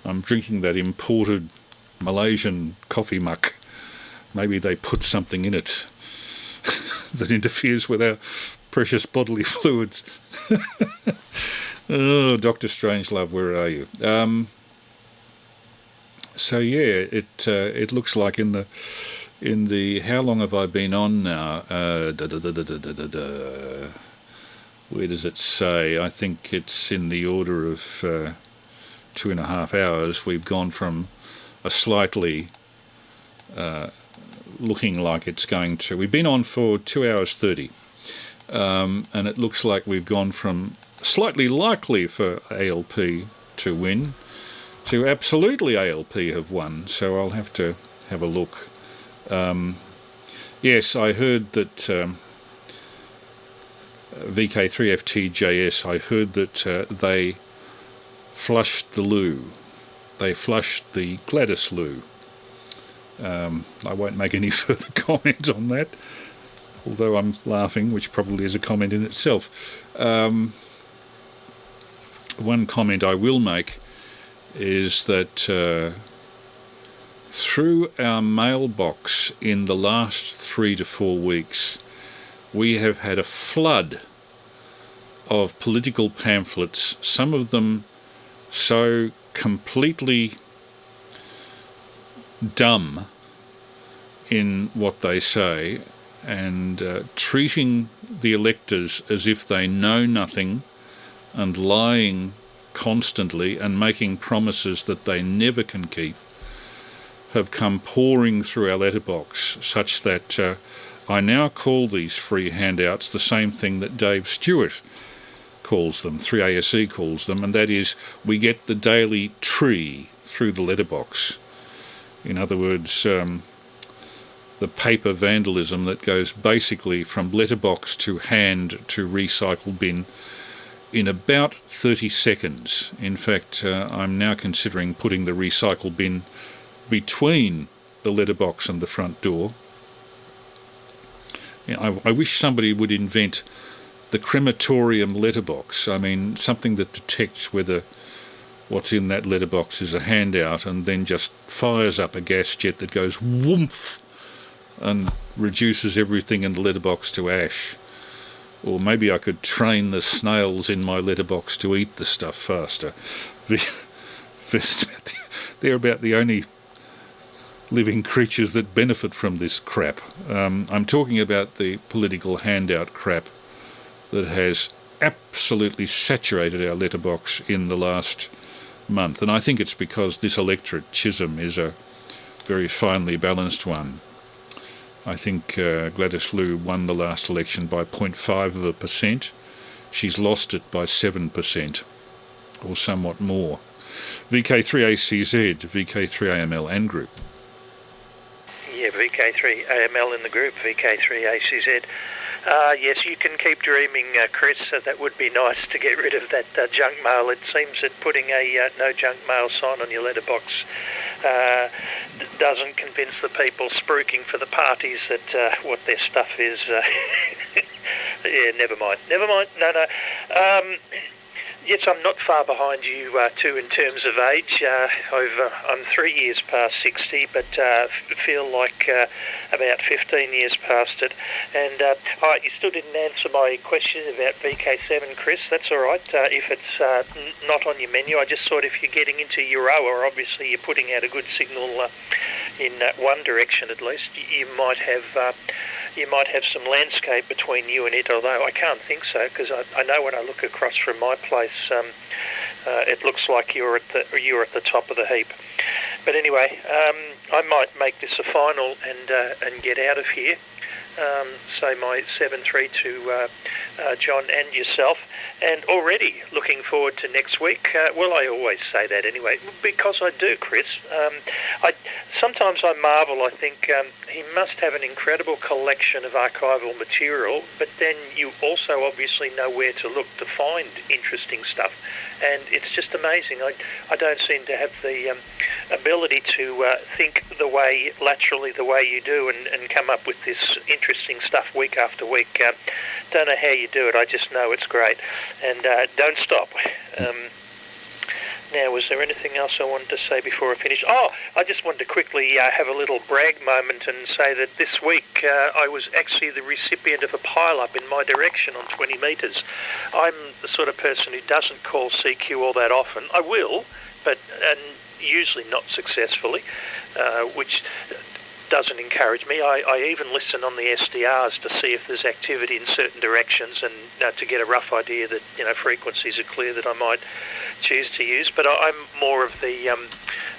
I'm drinking that imported Malaysian coffee muck. Maybe they put something in it that interferes with our precious bodily fluids. Oh, Dr. Strangelove, where are you? It looks like in the how long have I been on now? Where does it say? I think it's in the order of 2.5 hours. We've gone from a slightly looking like it's going to... We've been on for 2 hours 30. And it looks like we've gone from slightly likely for ALP to win to absolutely ALP have won. So I'll have to have a look. Yes, I heard that VK3FTJS, I heard that they flushed the loo. They flushed the Gladys loo. I won't make any further comment on that, although I'm laughing, which probably is a comment in itself. One comment I will make is that through our mailbox in the last 3 to 4 weeks, we have had a flood of political pamphlets, some of them so completely dumb in what they say and treating the electors as if they know nothing and lying constantly and making promises that they never can keep, have come pouring through our letterbox, such that I now call these free handouts the same thing that Dave Stewart calls them, 3ASE calls them, and that is we get the daily tree through the letterbox. In other words, the paper vandalism that goes basically from letterbox to hand to recycle bin in about 30 seconds. In fact, I'm now considering putting the recycle bin between the letterbox and the front door. I wish somebody would invent the crematorium letterbox. I mean, something that detects whether what's in that letterbox is a handout and then just fires up a gas jet that goes whoomph and reduces everything in the letterbox to ash. Or maybe I could train the snails in my letterbox to eat the stuff faster. They're about the only living creatures that benefit from this crap. I'm talking about the political handout crap that has absolutely saturated our letterbox in the last month. And I think it's because this electorate Chisholm is a very finely balanced one. I think Gladys Liu won the last election by 0.5%. She's lost it by 7%, or somewhat more. VK3ACZ, VK3AML and group. Yeah, VK3AML in the group, VK3ACZ. Yes, you can keep dreaming, Chris. That would be nice to get rid of that junk mail. It seems that putting a no junk mail sign on your letterbox doesn't convince the people spruiking for the parties that what their stuff is. Yeah, never mind. No. Yes, I'm not far behind you too in terms of age. I'm 3 years past 60, but feel like about 15 years past it. And you still didn't answer my question about VK7, Chris. That's all right. If it's not on your menu, I just thought if you're getting into Euroa, obviously you're putting out a good signal in one direction at least. You might have some landscape between you and it, although I can't think so, because I know when I look across from my place, it looks like you're at the top of the heap. But anyway, I might make this a final and get out of here. Say my 7-3 to John and yourself, and already looking forward to next week. Well, I always say that anyway, because I do, Chris. Sometimes I marvel, I think he must have an incredible collection of archival material, but then you also obviously know where to look to find interesting stuff. And it's just amazing. I don't seem to have the ability to think laterally the way you do and come up with this interesting stuff week after week. Don't know how you do it. I just know it's great. And don't stop. Now, was there anything else I wanted to say before I finish? Oh, I just wanted to quickly have a little brag moment and say that this week I was actually the recipient of a pile-up in my direction on 20 metres. I'm the sort of person who doesn't call CQ all that often. I will, but usually not successfully, which doesn't encourage me. I even listen on the SDRs to see if there's activity in certain directions and to get a rough idea that frequencies are clear that I might choose to use. But I'm more of the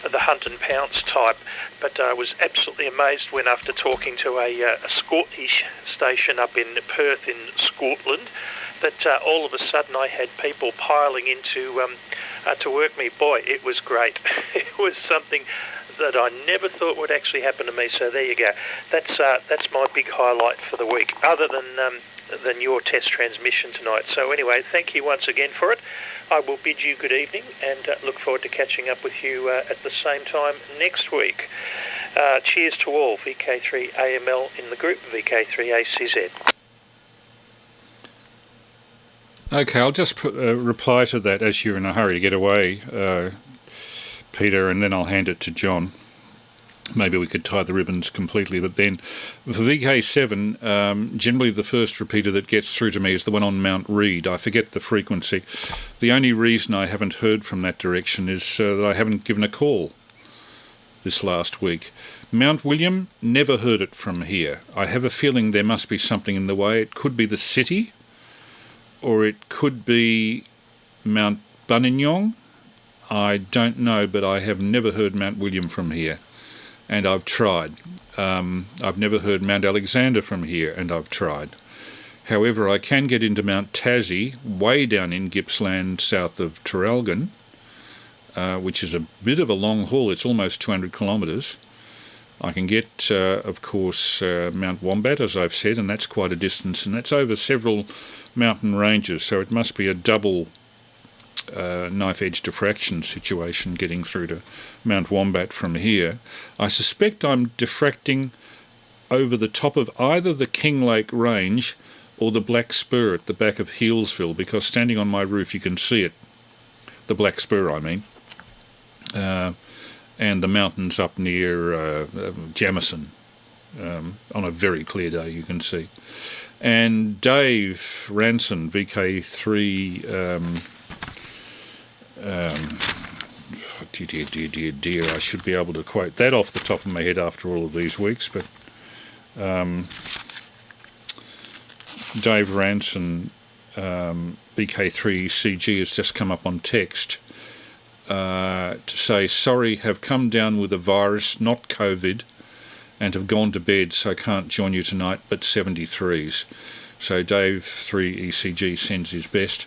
hunt and pounce type. But I was absolutely amazed when, after talking to a Scottish station up in Perth in Scotland, that all of a sudden I had people piling into to work me. Boy, it was great. It was something that I never thought would actually happen to me. So there you go. That's my big highlight for the week, other than your test transmission tonight. So anyway, thank you once again for it. I will bid you good evening and look forward to catching up with you at the same time next week. Cheers to all. VK3AML in the group, VK3ACZ. Okay, I'll just reply to that as you're in a hurry to get away, Peter, and then I'll hand it to John. Maybe we could tie the ribbons completely, but then for VK7, generally the first repeater that gets through to me is the one on Mount Reed. I forget the frequency. The only reason I haven't heard from that direction is that I haven't given a call this last week. Mount William, never heard it from here. I have a feeling there must be something in the way. It could be the city, or it could be Mount Buninyong. I don't know, but I have never heard Mount William from here, and I've tried. I've never heard Mount Alexander from here, and I've tried. However, I can get into Mount Tassie, way down in Gippsland, south of Traralgon, which is a bit of a long haul. It's almost 200 kilometres. I can get, of course, Mount Wombat, as I've said, and that's quite a distance, and that's over several mountain ranges, so it must be a double knife-edge diffraction situation getting through to Mount Wombat from here. I suspect I'm diffracting over the top of either the Kinglake Range or the Black Spur at the back of Healesville, because standing on my roof you can see it. The Black Spur, I mean. And the mountains up near Jamison. On a very clear day you can see. And Dave Ranson, VK3... dear, I should be able to quote that off the top of my head after all of these weeks, but Dave Ranson, BK3CG, has just come up on text to say, sorry, have come down with a virus, not COVID, and have gone to bed, so can't join you tonight, but 73s. So Dave 3ECG sends his best.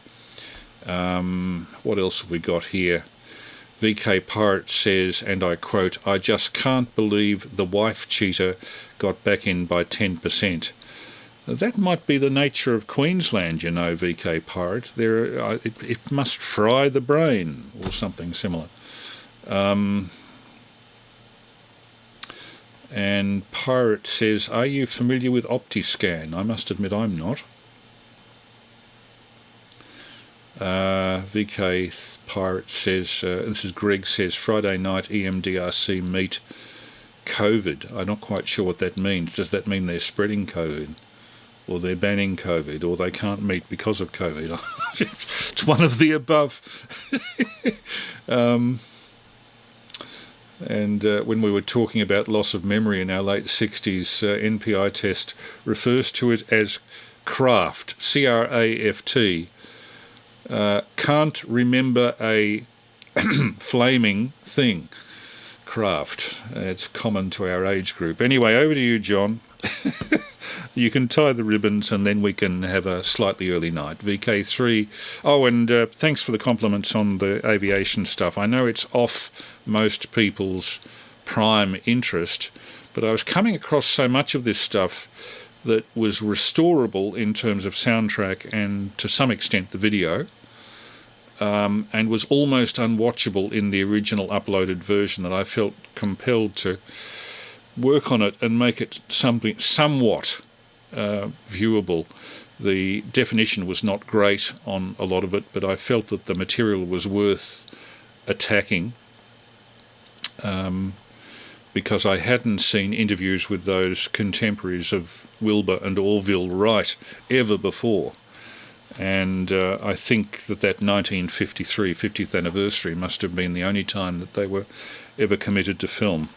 What else have we got here? VK Pirate says, and I quote, I just can't believe the wife cheater got back in by 10%. That might be the nature of Queensland, you know, VK Pirate. It must fry the brain, or something similar. And Pirate says, are you familiar with OptiScan? I must admit I'm not. VK Pirate says, this is Greg says, Friday night EMDRC meet COVID. I'm not quite sure what that means. Does that mean they're spreading COVID? Or they're banning COVID? Or they can't meet because of COVID? It's one of the above. And when we were talking about loss of memory in our late 60s, NPI test refers to it as craft, C-R-A-F-T. Can't remember a flaming thing. Craft. It's common to our age group. Anyway, over to you, John. You can tie the ribbons and then we can have a slightly early night. VK3. Oh, and thanks for the compliments on the aviation stuff. I know it's off most people's prime interest, but I was coming across so much of this stuff that was restorable in terms of soundtrack and to some extent the video, and was almost unwatchable in the original uploaded version, that I felt compelled to work on it and make it something somewhat viewable. The definition was not great on a lot of it, but I felt that the material was worth attacking, because I hadn't seen interviews with those contemporaries of Wilbur and Orville Wright ever before. And I think that 1953 50th anniversary must have been the only time that they were ever committed to film.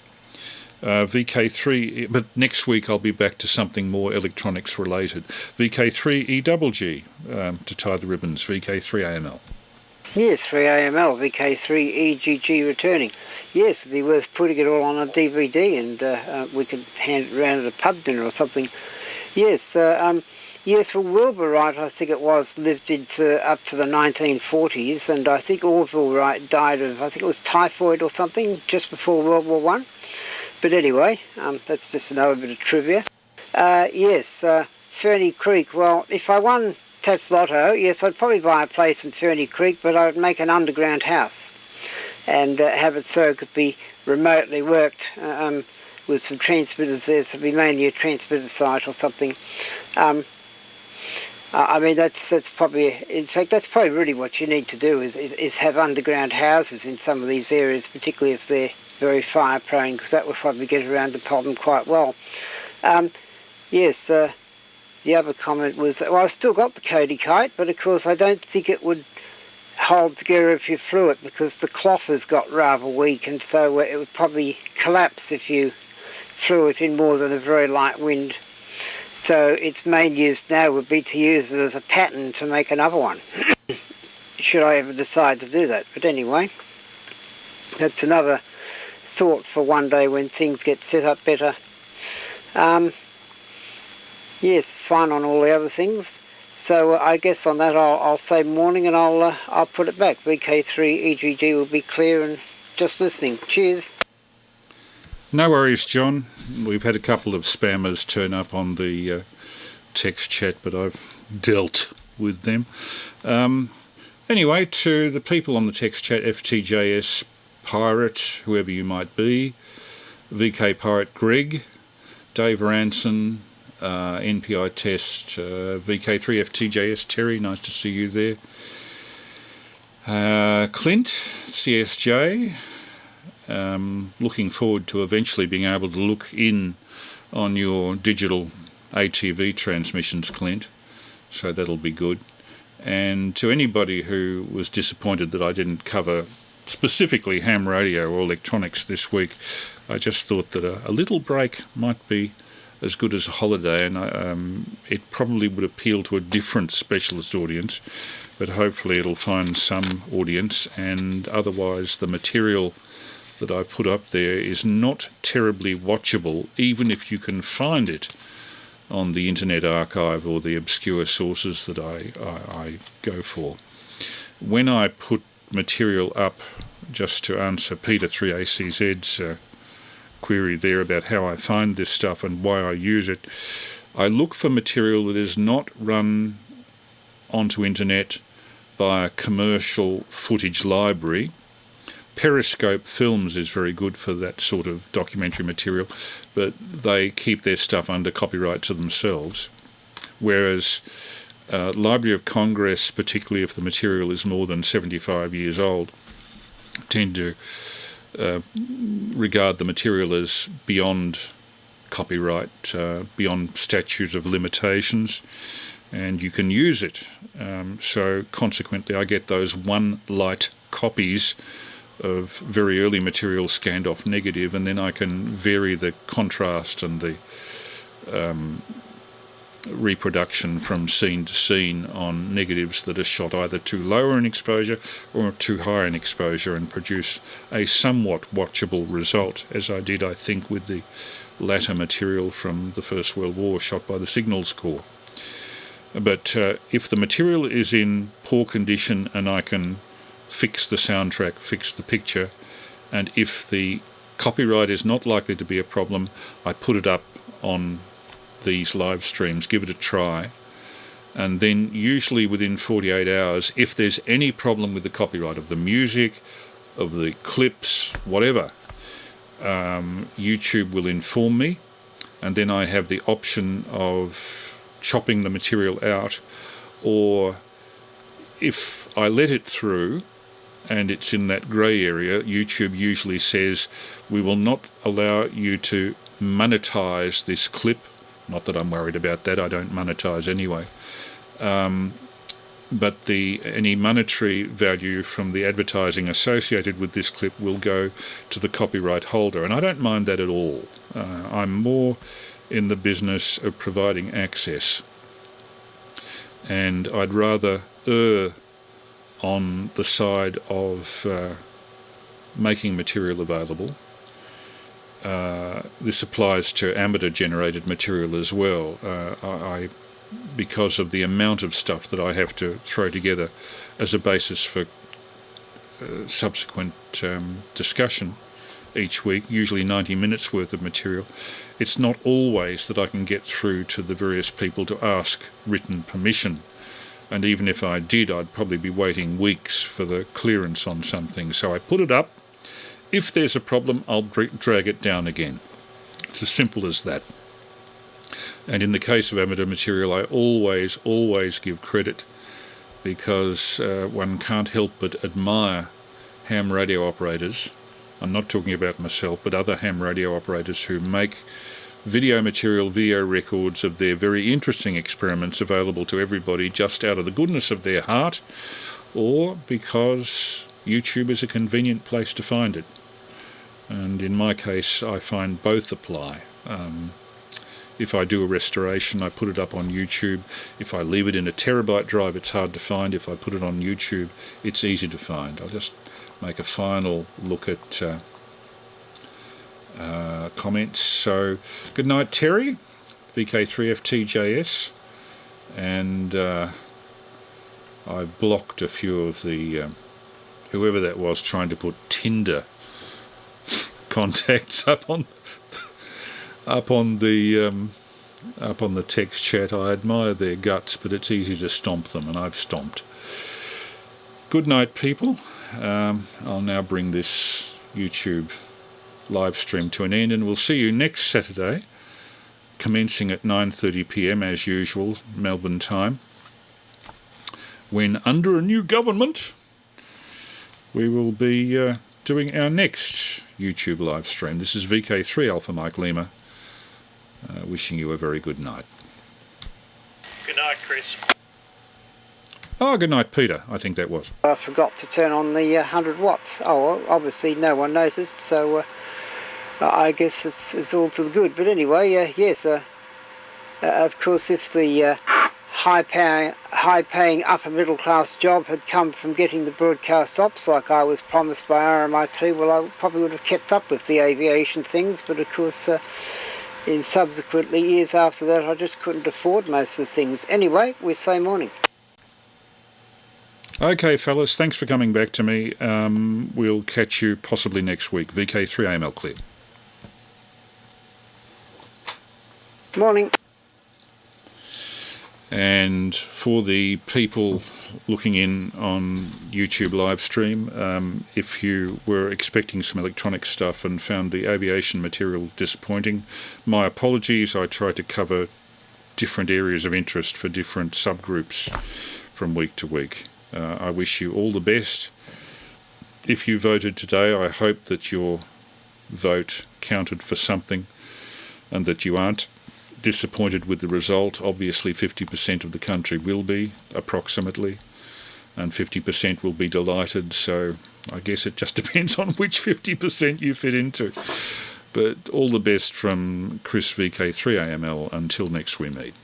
VK3, but next week I'll be back to something more electronics related. VK3EGG, to tie the ribbons, VK3AML. Yes, 3AML, VK3EGG returning. Yes, it'd be worth putting it all on a DVD and we could hand it around at a pub dinner or something. Yes, yes, well, Wilbur Wright, I think it was, lived into up to the 1940s, and I think Orville Wright died of, I think it was typhoid or something, just before World War One. But anyway, that's just another bit of trivia. Yes, Ferny Creek. Well, if I won Tats Lotto, yes, I'd probably buy a place in Ferny Creek, but I would make an underground house and have it so it could be remotely worked with some transmitters there, so it'd be mainly a transmitter site or something. I mean, that's probably, in fact, that's probably really what you need to do is have underground houses in some of these areas, particularly if they're very fire prone, because that would probably get around the problem quite well. Yes, the other comment was, well, I've still got the Cody kite, but of course I don't think it would hold together if you flew it, because the cloth has got rather weak, and so it would probably collapse if you flew it in more than a very light wind. So its main use now would be to use it as a pattern to make another one, should I ever decide to do that. But anyway, that's another thought for one day when things get set up better. Yes, fine on all the other things. So I guess on that I'll say morning, and I'll put it back. VK3EGG will be clear and just listening. Cheers. No worries, John. We've had a couple of spammers turn up on the text chat, but I've dealt with them. Anyway, to the people on the text chat, FTJS Pirate, whoever you might be, VK Pirate Greg, Dave Ranson, NPI Test, VK3FTJS Terry, nice to see you there. Clint, CSJ, looking forward to eventually being able to look in on your digital ATV transmissions, Clint, so that'll be good. And to anybody who was disappointed that I didn't cover specifically ham radio or electronics this week, I just thought that a little break might be as good as a holiday, and it probably would appeal to a different specialist audience, but hopefully it'll find some audience. And otherwise the material that I put up there is not terribly watchable, even if you can find it on the Internet Archive or the obscure sources that I go for. When I put material up, just to answer Peter 3ACZ's query there about how I find this stuff and why I use it, I look for material that is not run onto internet by a commercial footage library. Periscope Films is very good for that sort of documentary material, but they keep their stuff under copyright to themselves, whereas Library of Congress, particularly if the material is more than 75 years old, tend to regard the material as beyond copyright, beyond statute of limitations, and you can use it. So consequently, I get those one light copies of very early material scanned off negative, and then I can vary the contrast and the reproduction from scene to scene on negatives that are shot either too low in exposure or too high in exposure, and produce a somewhat watchable result, as I did, I think, with the latter material from the First World War shot by the Signals Corps. But if the material is in poor condition and I can fix the soundtrack, fix the picture, and if the copyright is not likely to be a problem, I put it up on these live streams, give it a try, and then usually within 48 hours, if there's any problem with the copyright of the music, of the clips, whatever, YouTube will inform me, and then I have the option of chopping the material out, or if I let it through and it's in that grey area, YouTube usually says, we will not allow you to monetize this clip. Not that I'm worried about that, I don't monetize anyway. But any monetary value from the advertising associated with this clip will go to the copyright holder, and I don't mind that at all. I'm more in the business of providing access, and I'd rather err on the side of making material available. This applies to amateur-generated material as well. Because of the amount of stuff that I have to throw together as a basis for subsequent discussion each week, usually 90 minutes worth of material, it's not always that I can get through to the various people to ask written permission. And even if I did, I'd probably be waiting weeks for the clearance on something. So I put it up. If there's a problem, I'll drag it down again. It's as simple as that. And in the case of amateur material, I always give credit, because one can't help but admire ham radio operators. I'm not talking about myself, but other ham radio operators who make video material, video records of their very interesting experiments available to everybody just out of the goodness of their heart, or because YouTube is a convenient place to find it. And in my case, I find both apply. If I do a restoration, I put it up on YouTube. If I leave it in a terabyte drive, it's hard to find. If I put it on YouTube, it's easy to find. I'll just make a final look at comments. So, good night, Terry, VK3FTJS, and I blocked a few of the whoever that was trying to put Tinder contacts up on the text chat. I admire their guts, but it's easy to stomp them, and I've stomped. Good night, people. I'll now bring this YouTube live stream to an end, and we'll see you next Saturday, commencing at 9:30 p.m. as usual, Melbourne time, when under a new government we will be doing our next YouTube live stream. This is VK3 Alpha Mike Lima, wishing you a very good night. Good night, Chris. Oh, good night, Peter. I think that was. I forgot to turn on the 100 watts. Oh, well, obviously no one noticed, so I guess it's all to the good. But anyway, yes, of course, if the high-paying upper middle-class job had come from getting the broadcast ops like I was promised by RMIT, well, I probably would have kept up with the aviation things, but of course in subsequently years after that I just couldn't afford most of the things. Anyway, we say morning. Okay, fellas, thanks for coming back to me. We'll catch you possibly next week. VK3AML clear. Morning. And for the people looking in on YouTube live stream, if you were expecting some electronic stuff and found the aviation material disappointing, my apologies. I tried to cover different areas of interest for different subgroups from week to week. I wish you all the best. If you voted today, I hope that your vote counted for something and that you aren't disappointed with the result. Obviously 50% of the country will be, approximately, and 50% will be delighted, so I guess it just depends on which 50% you fit into. But all the best from Chris VK3AML until next we meet.